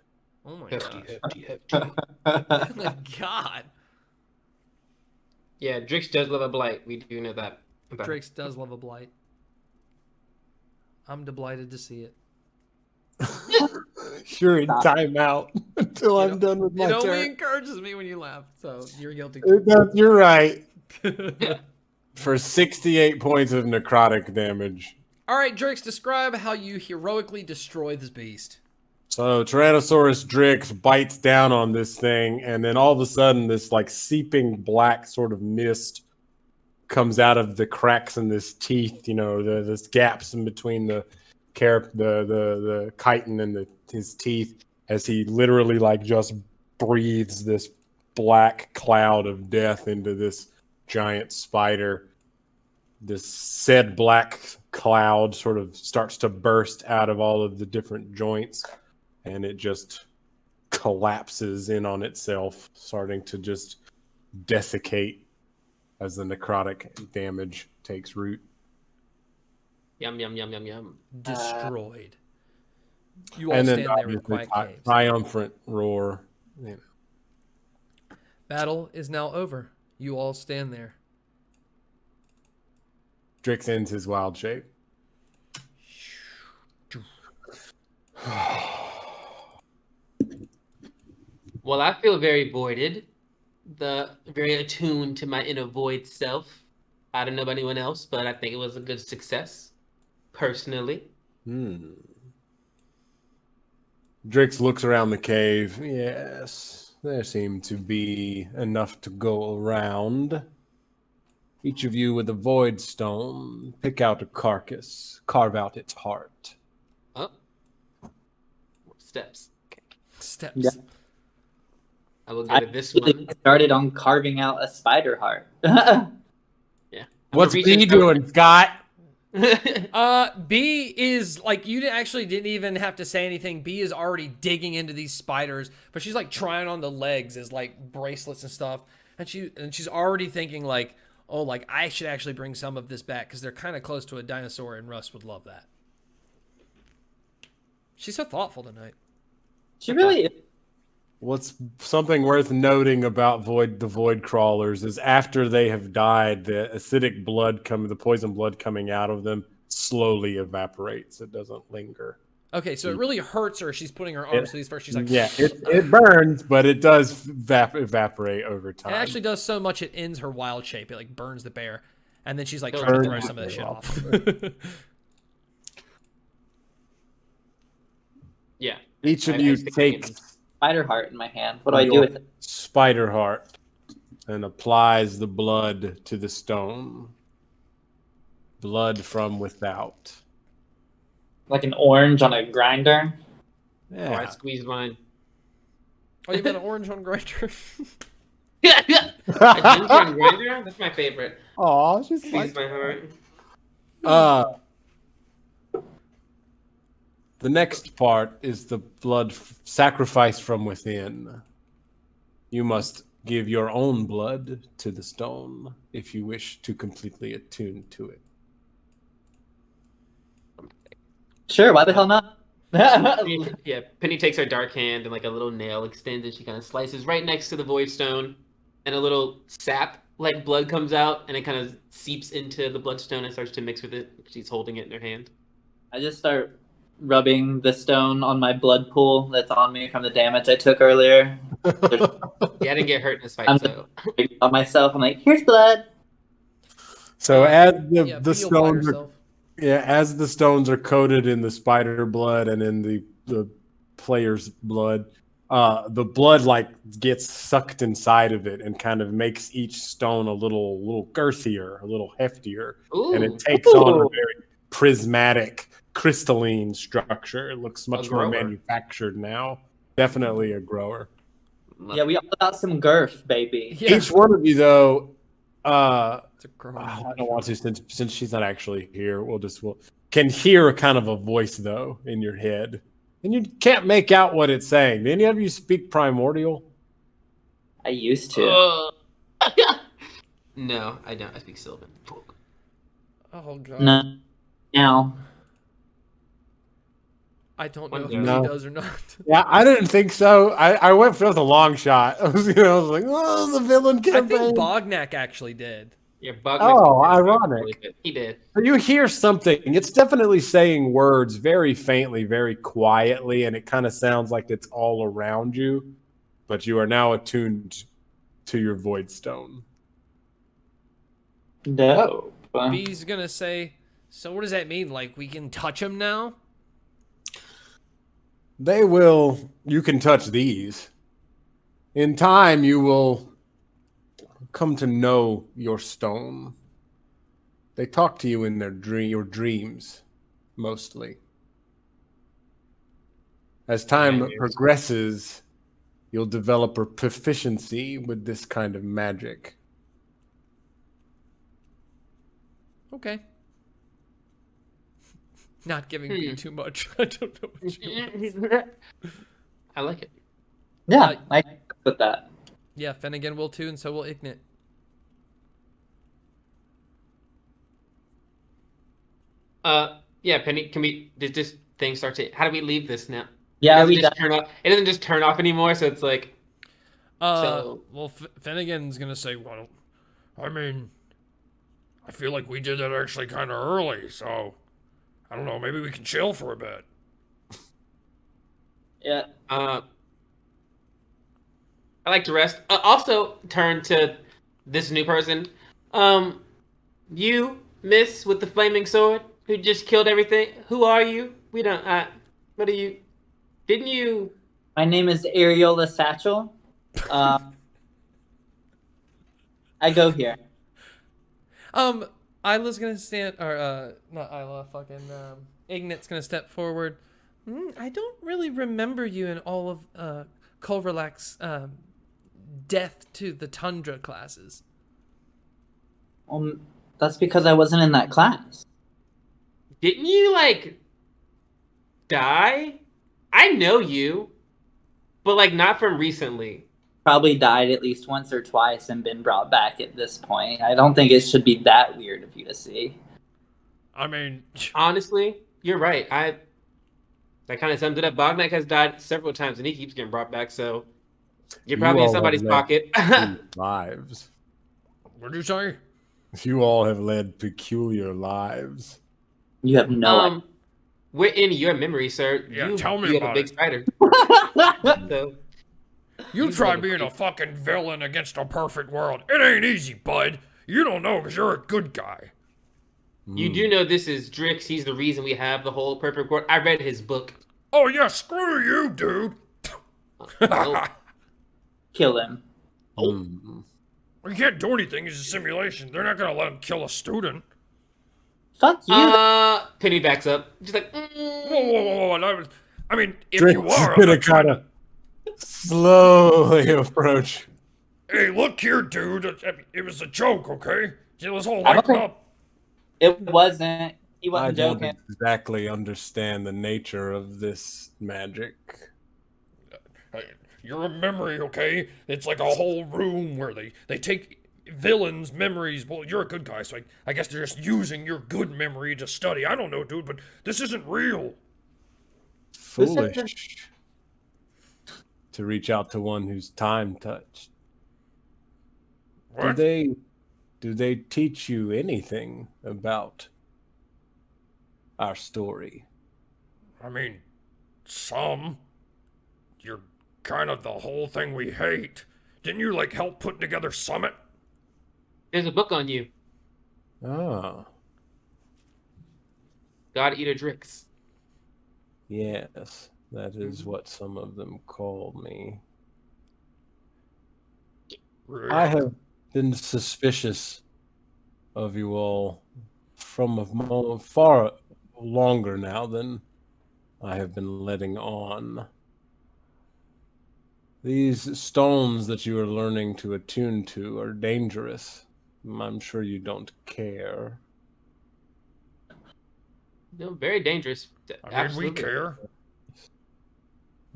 Oh my Hefty, gosh. hefty, hefty. Oh my god. Yeah, Drix does love a blight. We do know that. about him. Drix does love a blight. I'm delighted to see it. You're in timeout until I'm done with my It only turn. encourages me when you laugh, so you're guilty. You're right. Yeah. For 68 points of necrotic damage. All right, Drix, describe how you heroically destroy this beast. So Tyrannosaurus Drix bites down on this thing, and then all of a sudden, this like seeping black sort of mist comes out of the cracks in this teeth. You know, this gaps in between the chitin and his teeth, as he literally like just breathes this black cloud of death into this giant spider. This said black cloud sort of starts to burst out of all of the different joints, and it just collapses in on itself, starting to just desiccate as the necrotic damage takes root. Yum, yum, yum, yum, yum. Destroyed. You all And then stand there in obviously quiet caves. triumphant roar. You know. Battle is now over. You all stand there. Drix ends his wild shape. Well, I feel very voided. Very attuned to my inner void self. I don't know about anyone else, but I think it was a good success. Personally. Drix looks around the cave. Yes, there seem to be enough to go around. Each of you with a void stone, pick out a carcass, carve out its heart. Oh. Steps. Okay. Steps. Yeah. I will go I to this really one. started on carving out a spider heart. Yeah. What's B doing, Scott? B is like, you actually didn't even have to say anything. B is already digging into these spiders, but she's like trying on the legs as like bracelets and stuff, and she's already thinking like, oh, like I should actually bring some of this back because they're kind of close to a dinosaur, and Russ would love that. She's so thoughtful tonight. She really is. What's something worth noting about the void crawlers is after they have died, the acidic blood the poison blood coming out of them slowly evaporates. It doesn't linger. Okay, so it really hurts her. She's putting her arms to these first. She's like, yeah, it burns, but it does evaporate over time. It actually does so much it ends her wild shape. It like burns the bear, and then she's like Burns trying to the throw some of that shit bear off. Yeah. Each of I you stick my takes hands. Spider heart in my hand. What do I do with it? spider heart and applies the blood to the stone. Blood from without. Like an orange on a grinder? Yeah. Oh, I squeezed mine. Oh, you got an orange on grinder? Yeah, yeah. A ginger and grinder? That's my favorite. Aw, she's Squeeze my heart. The next part is the blood sacrifice from within. You must give your own blood to the stone if you wish to completely attune to it. Sure, why the hell not? Yeah, Penny takes her dark hand and like a little nail extends and she kind of slices right next to the Voidstone, and a little sap like blood comes out and it kind of seeps into the bloodstone and starts to mix with it. She's holding it in her hand. I just start rubbing the stone on my blood pool that's on me from the damage I took earlier. Yeah, I didn't get hurt in this fight, I'm so on myself. I'm like, here's blood. So as yeah, the feel by stones are, yourself. yeah, as the stones are coated in the spider blood and in the player's blood, the blood like gets sucked inside of it and kind of makes each stone a little girthier, a little heftier, and ooh, it takes on a very prismatic, crystalline structure. It looks much more grower. manufactured now. Definitely a grower. Yeah, we all got some girth, baby. Yeah, Each one of you, though, it's a growing I monster. don't want to since she's not actually here. We'll can hear a kind of a voice though in your head, and you can't make out what it's saying. Do any of you speak primordial? I used to. No, I don't. I speak Sylvan. Oh god. No. Now. I don't know if No. he does or not. Yeah, I didn't think so. I went for the long shot. I was like, oh, the villain I campaign. think Bognak actually did. Yeah, Bug. Oh, ironic. He did. So you hear something. It's definitely saying words very faintly, very quietly, and it kind of sounds like it's all around you. But you are now attuned to your Voidstone. No. B's gonna say, so what does that mean? Like, we can touch him now? You can touch these. In time, you will come to know your stone. They talk to you in your dreams, mostly. As time progresses, you'll develop a proficiency with this kind of magic. Okay. Not giving B too much. I don't know what you want. I like it. Yeah, I with that. Yeah, Finnegan will too, and so will Ignit. Yeah, Penny, did this thing start to, how do we leave this now? Yeah, it we doesn't done. just turn off. It doesn't just turn off anymore, so it's like, Well, Finnegan's gonna say, well, I mean, I feel like we did that actually kind of early, so I don't know, maybe we can chill for a bit. Yeah. I like to rest. Also, turn to this new person. You, miss, with the flaming sword, who just killed everything. Who are you? We don't, what are you? Didn't you? My name is Areola Satchel. I go here. Isla's gonna stand, or, not Isla, Ignit's gonna step forward. I don't really remember you in all of, Culverlac's, Death to the Tundra classes. That's because I wasn't in that class. Didn't you, like, die? I know you, but, like, not from recently. Probably died at least once or twice and been brought back at this point. I don't think it should be that weird of you to see. I mean, Honestly, you're right. That kind of sums it up. Bognak has died several times, and he keeps getting brought back, so you're probably in all somebody's have led pocket. peculiar lives. what'd you say? You all have led peculiar lives. You have no We're in your memory, sir. Yeah, you tell me beat about a big it. spider. So, You try being a fucking villain against a perfect world. It ain't easy, bud. You don't know because you're a good guy. you do know this is Drix. He's the reason we have the whole perfect world. I read his book. Oh, yeah, screw you, dude. Oh, kill him. Mm. We can't do anything. It's a simulation. They're not going to let him kill a student. Fuck you. Penny backs up. Just like, Whoa. I mean, if Drix you is are, I'm gonna not trying kind of slowly approach. Hey, look here, dude. It was a joke, okay? Let's all I don't lighten think- up. It wasn't. He I wasn't don't joking. exactly understand the nature of this magic. Hey, you're a memory, okay? It's like a whole room where they take villains' memories. Well, you're a good guy, so I guess they're just using your good memory to study. I don't know, dude, but this isn't real. Foolish to reach out to one who's time touched. What? Do they teach you anything about our story? I mean, some. You're kind of the whole thing we hate. Didn't you, like, help put together Summit? There's a book on you. Ah, God Eater Drix. yes. That is what some of them call me. I have been suspicious of you all from a moment far longer now than I have been letting on. These stones that you are learning to attune to are dangerous. I'm sure you don't care. No, very dangerous. I mean, Absolutely. we care.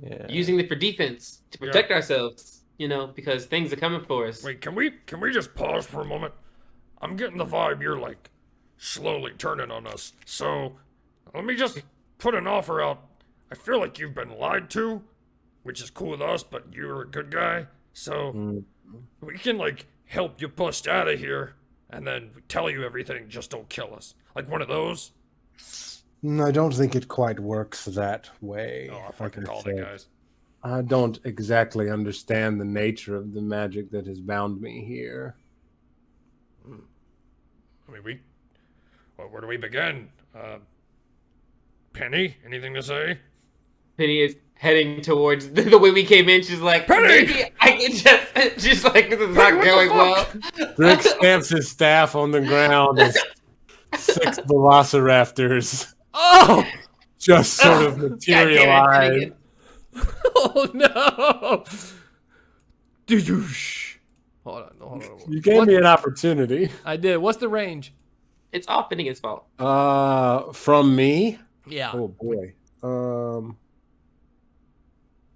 Yeah. Using it for defense to protect ourselves, you know, because things are coming for us. Wait, can we just pause for a moment? I'm getting the vibe you're, like, slowly turning on us. So, let me just put an offer out. I feel like you've been lied to, which is cool with us, but you're a good guy. So, we can, like, help you bust out of here, and then tell you everything, just don't kill us. Like one of those. I don't think it quite works that way. Oh, I fucking Like I called it, said. guys. I don't exactly understand the nature of the magic that has bound me here. I mean, where do we begin? Penny, anything to say? Penny is heading towards the way we came in. She's like, Penny! maybe I can just like, this is Penny, not what going the well. fuck? Drix stamps his staff on the ground as 6 velociraptors Oh! just sort of God damn it, materialize. Finnegan. Oh no! Doosh. Hold on. You gave me an opportunity. I did. What's the range? It's all Finnegan's fault. From me? Yeah. Oh boy.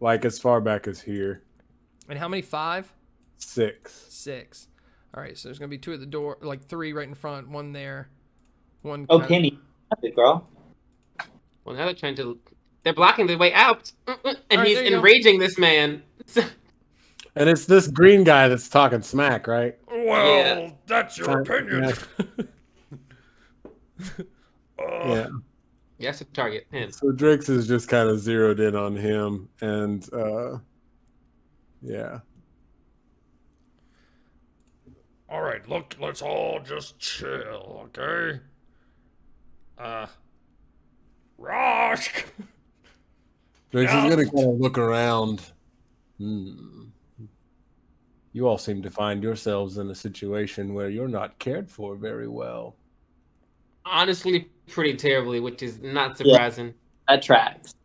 Like as far back as here. And how many? 5? 6. 6. All right, so there's gonna be 2 at the door, like 3 right in front, 1 there, 1. Oh, kinda- Penny, good girl. Well, now they're blocking the way out. And right, he's there you go. enraging this man. And it's this green guy that's talking smack, right? Well, Yeah. that's your opinion. Yeah. Yes, to target him. So Drix is just kind of zeroed in on him, and yeah. All right, look, let's all just chill, okay? Rosk! Drix Yeah. is gonna kind of look around. You all seem to find yourselves in a situation where you're not cared for very well. Honestly, pretty terribly, which is not surprising. That tracks.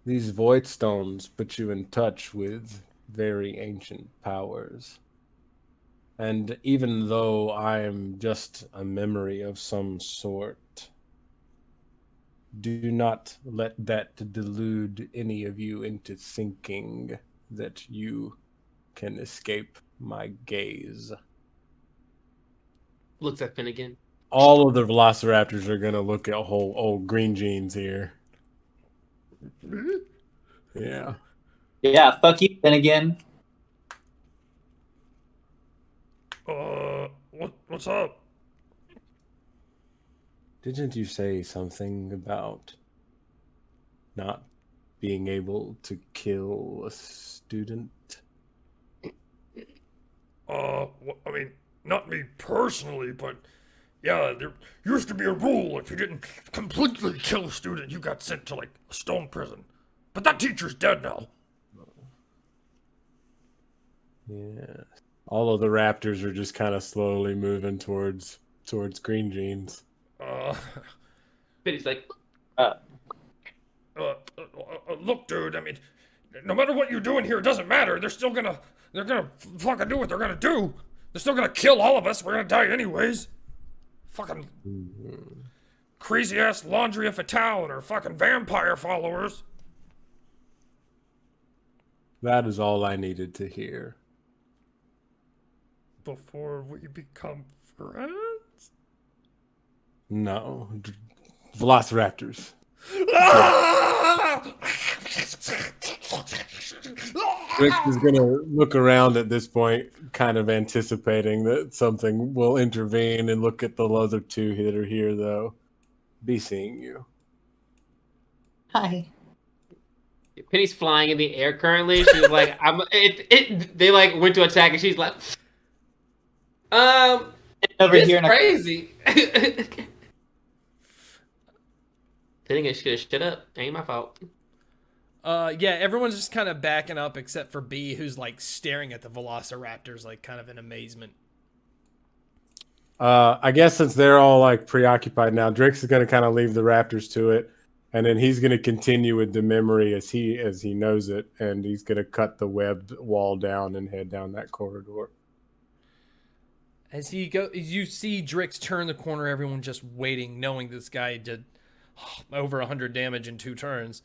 These Voidstones put you in touch with very ancient powers. And even though I am just a memory of some sort, do not let that delude any of you into thinking that you can escape my gaze. Looks at Finnegan. All of the velociraptors are going to look at whole old green jeans here. Yeah. Yeah, fuck you, Finnegan. What's up? Didn't you say something about not being able to kill a student? I mean, not me personally, but yeah, there used to be a rule if you didn't completely kill a student, you got sent to, like, a stone prison. But that teacher's dead now. Yeah. All of the raptors are just kind of slowly moving towards green jeans. Finny's like, Look, dude, I mean, no matter what you do in here, it doesn't matter. They're gonna fucking do what they're gonna do. They're still gonna kill all of us. We're gonna die anyways. Fucking crazy ass Laundria Fatale and her fucking vampire followers. That is all I needed to hear. Before we become friends? No. Velociraptors. Drix is going to look around at this point, kind of anticipating that something will intervene, and look at the other two that are here, though. Be seeing you. Hi. Penny's flying in the air currently. She's like, they like went to attack and she's like, Over this here is in a crazy. Telling it shut up. Ain't my fault. Yeah, everyone's just kind of backing up except for B, who's like staring at the velociraptors like kind of in amazement. I guess since they're all like preoccupied now, Drix is going to kind of leave the raptors to it, and then he's going to continue with the memory as he knows it, and he's going to cut the webbed wall down and head down that corridor. As you see Drix turn the corner, everyone just waiting, knowing this guy did over 100 damage in 2 turns.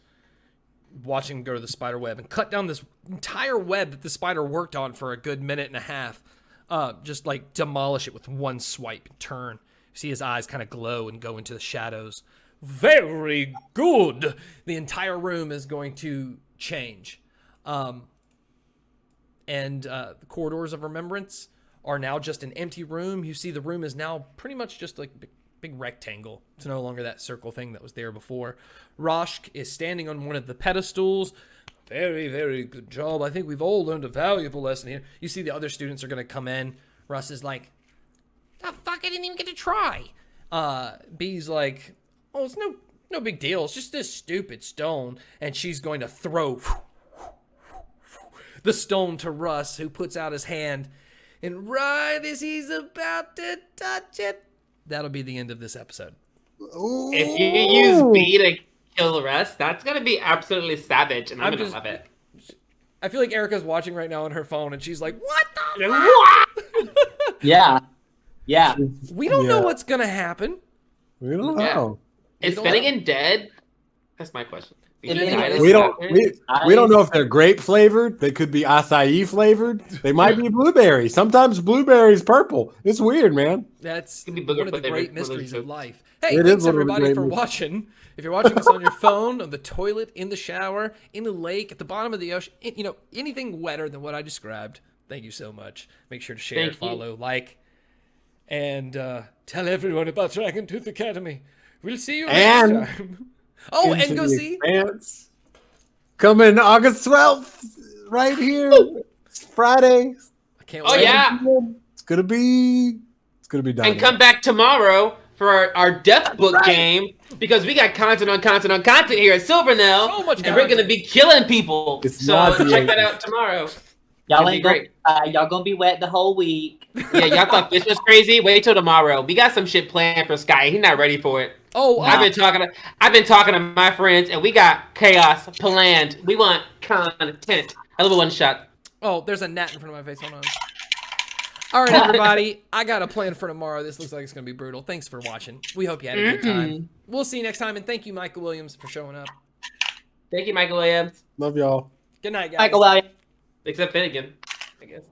Watching him go to the spider web and cut down this entire web that the spider worked on for a good minute and a half. Just like demolish it with one swipe and turn. You see his eyes kind of glow and go into the shadows. Very good. The entire room is going to change. And the corridors of remembrance are now just an empty room. You see the room is now pretty much just like big rectangle. It's no longer that circle thing that was there before. Roshk is standing on one of the pedestals. Very, very good job. I think we've all learned a valuable lesson here. You see the other students are going to come in. Russ is like, the fuck, I didn't even get to try. B's like, oh, it's no big deal. It's just this stupid stone. And she's going to throw the stone to Russ, who puts out his hand. And right as he's about to touch it, that'll be the end of this episode. Ooh. If you use B to kill the rest, that's gonna be absolutely savage, and I'm gonna love it. I feel like Erica's watching right now on her phone, and she's like, "What the fuck?" Yeah. We don't know what's gonna happen. We don't know. Is Finnegan dead? That's my question. We don't know if they're grape flavored. They could be acai flavored. They might be blueberry. Sometimes blueberry's purple. It's weird, man. That's Could be one booger of the flavored, great one of those mysteries of jokes. life. Hey, It thanks is one of the everybody great for mysteries. watching. If you're watching this on your phone, on the toilet, in the shower, in the lake, at the bottom of the ocean, anything wetter than what I described, thank you so much. Make sure to share, Thank you. follow, like, and tell everyone about Dragontooth Academy. We'll see you And next time. Oh, and Into go the see. Expanse. Coming August 12th, right here. It's Friday. I can't Oh wait. yeah, It's gonna be done. and come back tomorrow for our Death Book game, because we got content on content on content here at Silvernell, So much and we're content. gonna be killing people. It's So not the check that end. out tomorrow. Y'all It'd be ain't great. y'all gonna be wet the whole week. Yeah, y'all thought this was crazy. Wait till tomorrow. We got some shit planned for Sky. He's not ready for it. Oh, I've been talking to my friends, and we got chaos planned. We want content. I love a one shot. oh, there's a gnat in front of my face. Hold on. All right, everybody. I got a plan for tomorrow. This looks like it's going to be brutal. Thanks for watching. We hope you had a good time. We'll see you next time, and thank you, Michael Williams, for showing up. Thank you, Michael Williams. Love y'all. Good night, guys. Michael Williams. Except Finnegan, I guess.